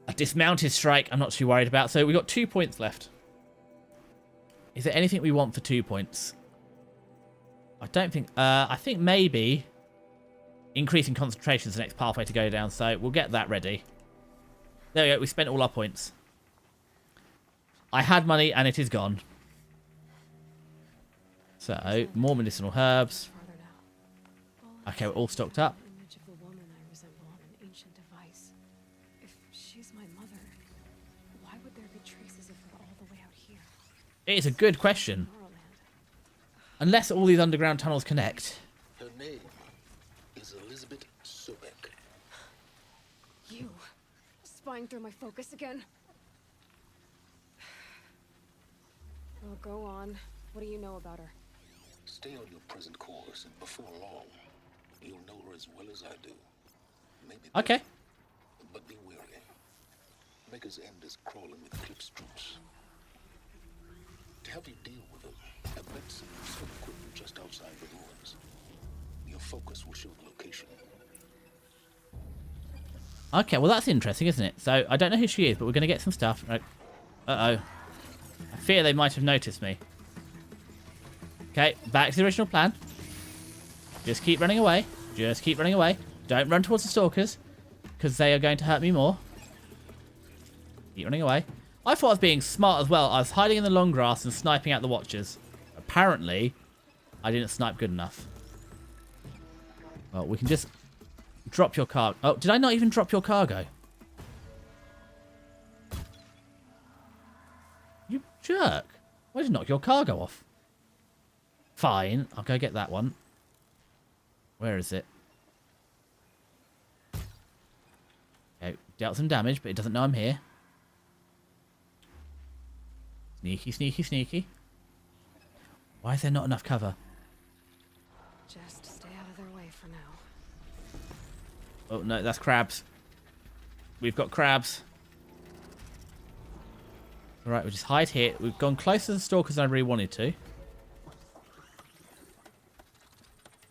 A dismounted strike, I'm not too worried about. So we've got 2 points left. Is there anything we want for 2 points? I don't think... I think maybe increasing concentration is the next pathway to go down, so we'll get that ready. There we go, we spent all our points. I had money and it is gone. So, more medicinal herbs. Farther now. Okay, we're all stocked up. Image of the woman I resemble on an ancient device. If she's my mother, why would there be traces of her all the way out here? It is a good question. Tomorrowland. Unless all these underground tunnels connect. Her name is Elizabeth Sobek. You spying through my focus again? Oh, go on. What do you know about her? Stay on your present course, and before long, you'll know her as well as I do. Maybe Okay. better, but be wary. Maker's End is crawling with Eclipse troops. To help you deal with them, I bet some equipment just outside the ruins. Your focus will show the location. Okay, well that's interesting, isn't it? So, I don't know who she is, but we're going to get some stuff. Right. Uh-oh. I fear they might have noticed me. Okay, back to the original plan. Just keep running away. Just keep running away. Don't run towards the stalkers, because they are going to hurt me more. Keep running away. I thought I was being smart as well. I was hiding in the long grass and sniping out the watchers. Apparently, I didn't snipe good enough. Well, we can just drop your cargo. Oh, did I not even drop your cargo? You jerk. Why did you knock your cargo off? Fine, I'll go get that one. Where is it? Okay, dealt some damage, but it doesn't know I'm here. Sneaky, sneaky, sneaky. Why is there not enough cover? Just stay out of their way for now. Oh, no, that's crabs. We've got crabs. Alright, we'll just hide here. We've gone closer to the stalkers than I really wanted to.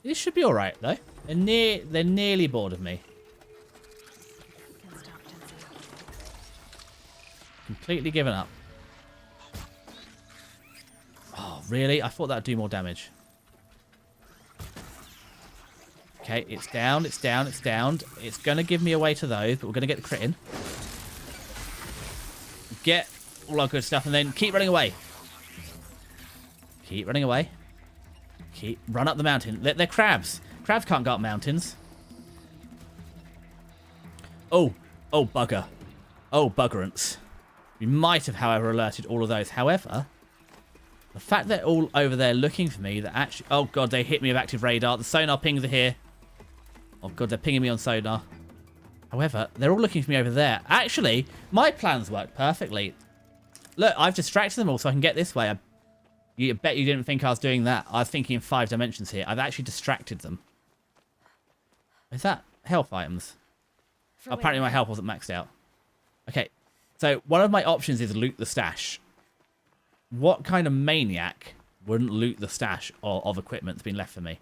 This should be alright, though. They're nearly bored of me. Can stop tensing. Completely given up. Oh, really? I thought that would do more damage. Okay, it's down, it's down, it's down. It's going to give me away to those, but we're going to get the crit in. Get all our good stuff, and then keep running away. Keep running away. Run up the mountain. They're crabs. Crabs can't go up mountains. Oh. Oh, bugger. Oh, buggerance. We might have, however, alerted all of those. However, the fact they're all over there looking for me, that actually... Oh, God, they hit me with active radar. The sonar pings are here. Oh, God, they're pinging me on sonar. However, they're all looking for me over there. Actually, my plans worked perfectly. Look, I've distracted them all so I can get this way. You bet you didn't think I was doing that. I was thinking in 5 dimensions here. I've actually distracted them. Is that health items? Apparently my health wasn't maxed out. Okay, so one of my options is loot the stash. What kind of maniac wouldn't loot the stash of equipment that's been left for me?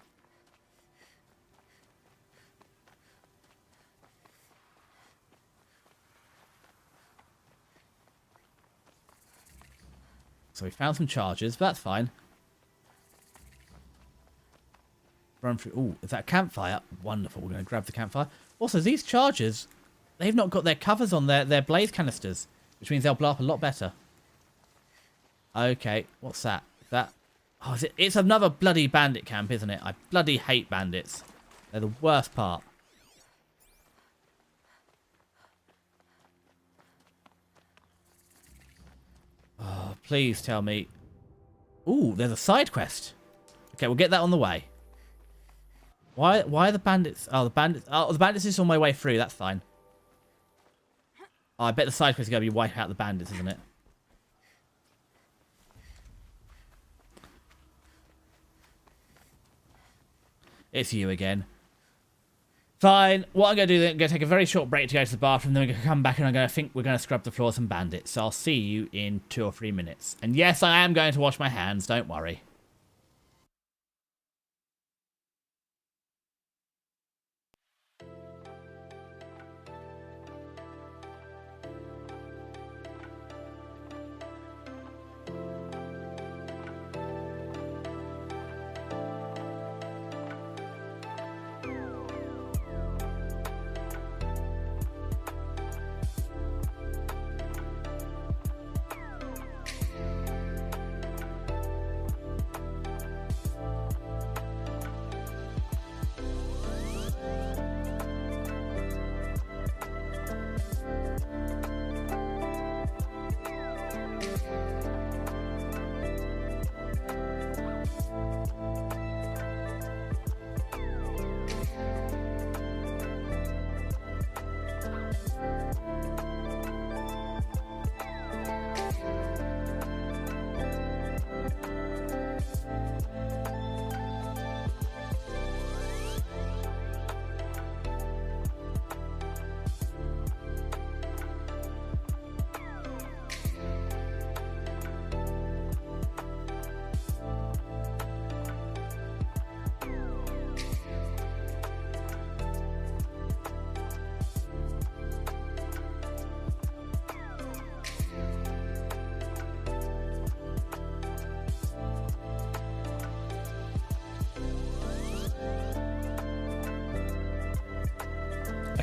So we found some charges, but that's fine. Run through. Oh, is that a campfire? Wonderful. We're going to grab the campfire. Also, these charges, they've not got their covers on their blaze canisters, which means they'll blow up a lot better. Okay, what's that? Is that... Oh, is it? It's another bloody bandit camp, isn't it? I bloody hate bandits. They're the worst part. Oh, please tell me. Ooh, there's a side quest. Okay, we'll get that on the way. Why are the bandits? Oh, the bandits is on my way through. That's fine. Oh, I bet the side quest is going to be wipe out the bandits, isn't it? It's you again. Fine. What I'm going to do then, I'm going to take a very short break to go to the bathroom, then we're going to come back and we're going to scrub the floors and bandits. So I'll see you in 2 or 3 minutes. And yes, I am going to wash my hands, don't worry.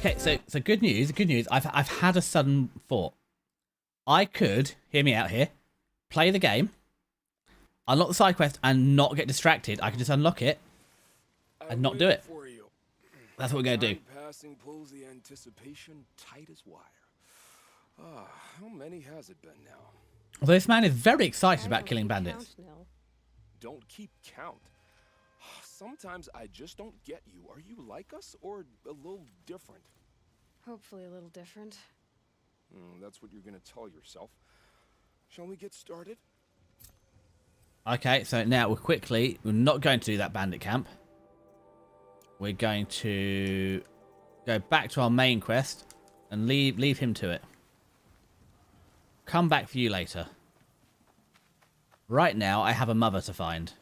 Okay, so good news. I've had a sudden thought. I could, hear me out here, play the game, unlock the side quest, and not get distracted. I could just unlock it and not do it. That's what we're going to do. Passing pulls the anticipation tight as wire. Ah, how many has it been now? Although this man is very excited I about don't killing keep bandits. count, Nell. Don't keep count. Sometimes I just don't get you. Are you like us or a little different? Hopefully a little different. That's what you're gonna tell yourself. Shall we get started? Okay, so now we're not going to do that bandit camp. We're going to go back to our main quest and leave him to it. Come back for you later. Right now, I have a mother to find.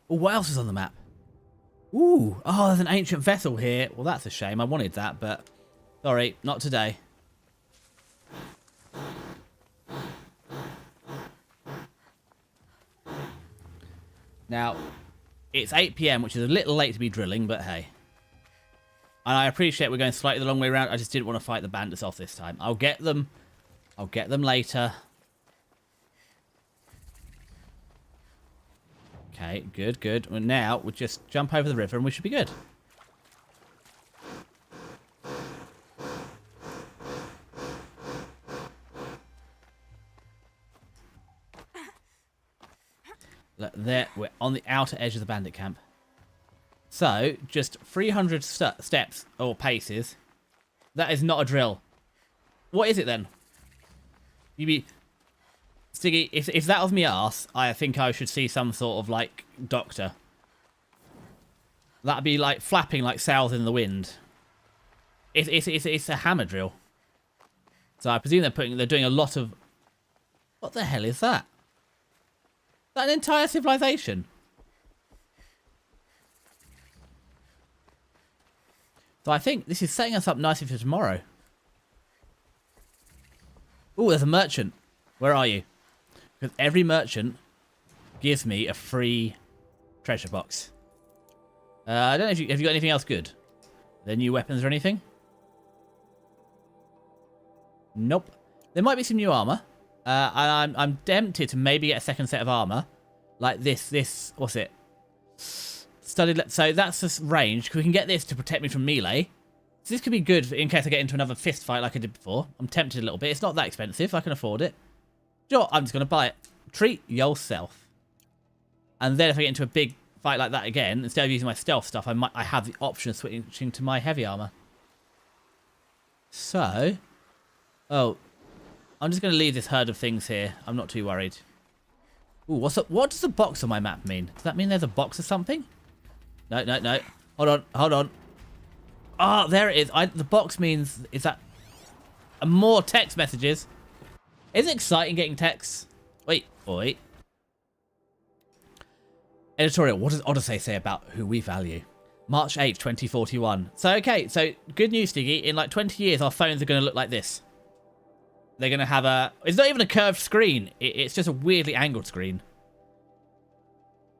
Oh, what else is on the map? Ooh, oh, there's an ancient vessel here. Well, that's a shame. I wanted that, but sorry, not today. Now, it's 8 PM, which is a little late to be drilling, but hey. And I appreciate we're going slightly the long way around. I just didn't want to fight the bandits off this time. I'll get them. I'll get them later. Okay, good, good. Well, now we'll just jump over the river and we should be good. Look, there, we're on the outer edge of the bandit camp. So, just 300 steps or paces. That is not a drill. What is it then? You be... Stiggy, if that was me arse, I think I should see some sort of, like, doctor. That'd be, like, flapping like sails in the wind. It's a hammer drill. So I presume they're doing a lot of... What the hell is that? Is that an entire civilization? So I think this is setting us up nicely for tomorrow. Ooh, there's a merchant. Where are you? Because every merchant gives me a free treasure box. I don't know if have you got anything else good? Are there new weapons or anything? Nope. There might be some new armor. And I'm tempted to maybe get a second set of armor. Like this, what's it? Studied, so that's just range. We can get this to protect me from melee. So this could be good in case I get into another fist fight like I did before. I'm tempted a little bit. It's not that expensive. I can afford it. Sure, I'm just going to buy it. Treat yourself. And then if I get into a big fight like that again, instead of using my stealth stuff, I have the option of switching to my heavy armor. So, oh, I'm just going to leave this herd of things here. I'm not too worried. Ooh, what does the box on my map mean? Does that mean there's a box or something? No, no, no. Hold on, hold on. Ah, oh, there it is. The box means, is that more text messages? Is it exciting getting texts? Wait, wait. Editorial, what does Odyssey say about who we value? March 8th, 2041. So, okay, so good news, Stiggy. In like 20 years, our phones are going to look like this. They're going to have a... It's not even a curved screen. It's just a weirdly angled screen.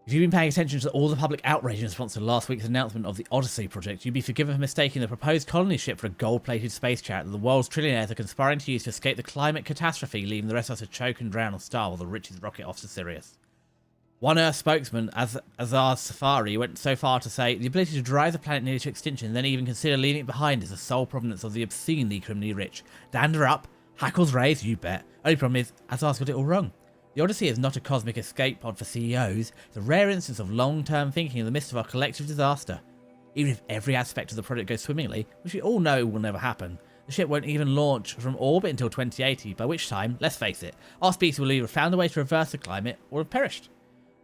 If you've been paying attention to all the public outrage in response to last week's announcement of the Odyssey project, you'd be forgiven for mistaking the proposed colony ship for a gold-plated space chariot that the world's trillionaires are conspiring to use to escape the climate catastrophe, leaving the rest of us to choke and drown or starve while the richest rocket off to Sirius. One Earth spokesman, Azar Safari, went so far to say, the ability to drive the planet nearly to extinction and then even consider leaving it behind is the sole provenance of the obscenely criminally rich. Dander up, hackles raised, you bet. Only problem is, Azar's got it all wrong. The Odyssey is not a cosmic escape pod for CEOs. It's a rare instance of long-term thinking in the midst of our collective disaster. Even if every aspect of the project goes swimmingly, which we all know will never happen, the ship won't even launch from orbit until 2080, by which time, let's face it, our species will either have found a way to reverse the climate or have perished.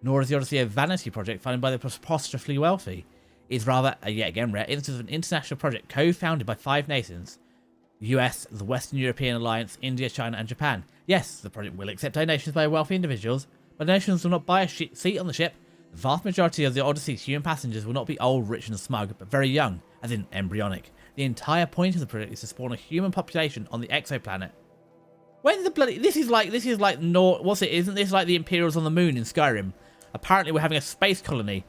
Nor is the Odyssey a vanity project funded by the preposterously wealthy. It is rather a yet again rare instance of an international project co-founded by 5 nations. The US, the Western European Alliance, India, China and Japan. Yes, the project will accept donations by wealthy individuals, but donations will not buy a seat on the ship. The vast majority of the Odyssey's human passengers will not be old, rich and smug, but very young, as in embryonic. The entire point of the project is to spawn a human population on the exoplanet. When the bloody... This is like... What's it? Isn't this like the Imperials on the moon in Skyrim? Apparently we're having a space colony.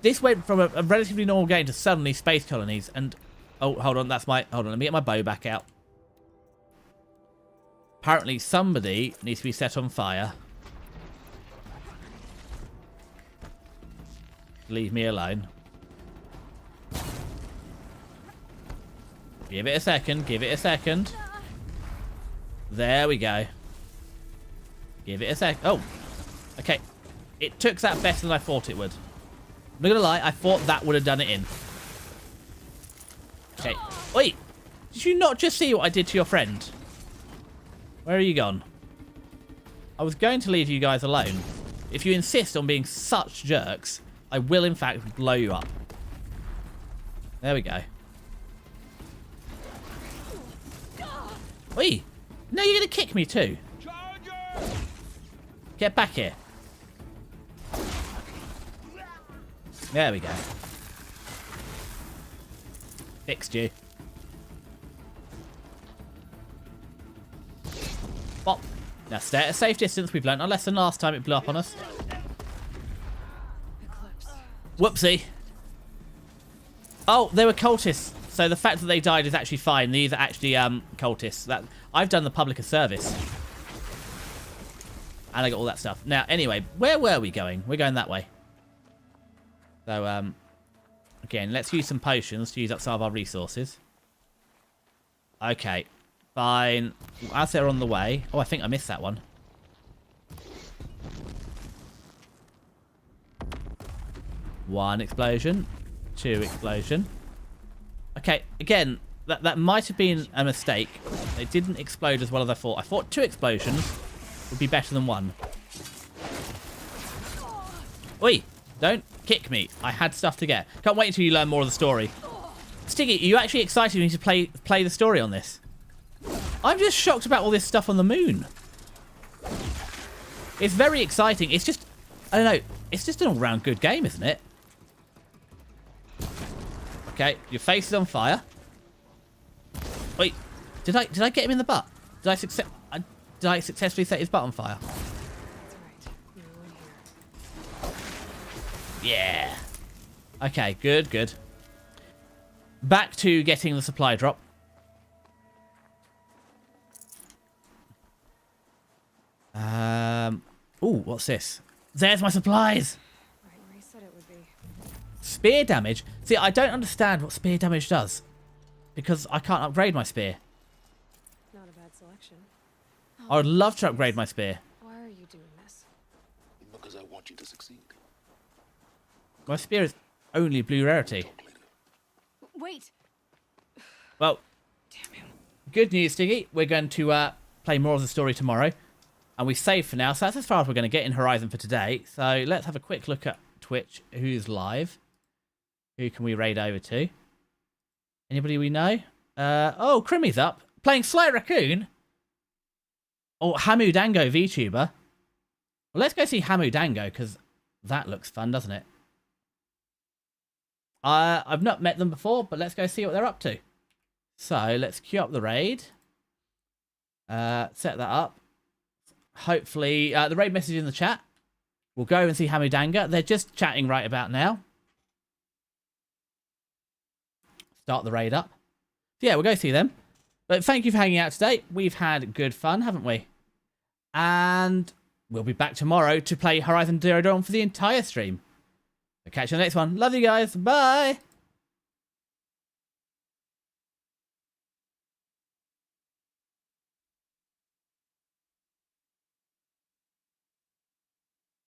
This went from a relatively normal game to suddenly space colonies and... Oh, hold on, hold on, let me get my bow back out. Apparently somebody needs to be set on fire. Leave me alone. Give it a second, give it a second. There we go. Give it a sec. Oh, okay. It took that better than I thought it would. I'm not gonna lie, I thought that would have done it in. Okay. Wait, did you not just see what I did to your friend? Where are you gone? I was going to leave you guys alone. If you insist on being such jerks, I will in fact blow you up. There we go. Wait, no, you're gonna kick me too. Get back here. There we go. Fixed you. Bop. Now stay at a safe distance. We've learnt our lesson last time it blew up on us. Eclipse. Whoopsie. Oh, they were cultists. So the fact that they died is actually fine. These are actually cultists. That I've done the public a service. And I got all that stuff. Now, anyway, where were we going? We're going that way. So, again, let's use some potions to use up some of our resources. Okay, fine. As they're on the way... Oh, I think I missed that one. One explosion. Two explosion. Okay, again, that might have been a mistake. It didn't explode as well as I thought. I thought 2 explosions would be better than 1. Oi! Don't kick me. I had stuff to get. Can't wait until you learn more of the story. Stiggy, are you actually excited me to play the story on this? I'm just shocked about all this stuff on the moon. It's very exciting. It's just, I don't know. It's just an all-round good game, isn't it? Okay, your face is on fire. Wait, did I get him in the butt? Did I successfully set his butt on fire? That's right. You were in here. Yeah. Okay, good, good. Back to getting the supply drop. Ooh, what's this? There's my supplies. Right where he said it would be. Spear damage. See, I don't understand what spear damage does. Because I can't upgrade my spear. Not a bad selection. I would love to upgrade my spear. Why are you doing this? Because I want you to succeed. My spear is only blue rarity. Talk later. Wait. Well, Damn him. good news, Stiggy. We're going to play more of the story tomorrow. And we saved for now, so that's as far as we're going to get in Horizon for today. So let's have a quick look at Twitch. Who's live? Who can we raid over to? Anybody we know? Oh, Crimmy's up. Playing Sly Raccoon? Or Hamu Dango VTuber? Well, let's go see Hamu Dango, because that looks fun, doesn't it? I've not met them before, but let's go see what they're up to. So, let's queue up the raid. Set that up. Hopefully, the raid message in the chat. We'll go and see Hamu Dango. They're just chatting right about now. Start the raid up. Yeah, we'll go see them. But thank you for hanging out today. We've had good fun, haven't we? And we'll be back tomorrow to play Horizon Zero Dawn for the entire stream. I'll catch you on the next one. Love you guys. Bye.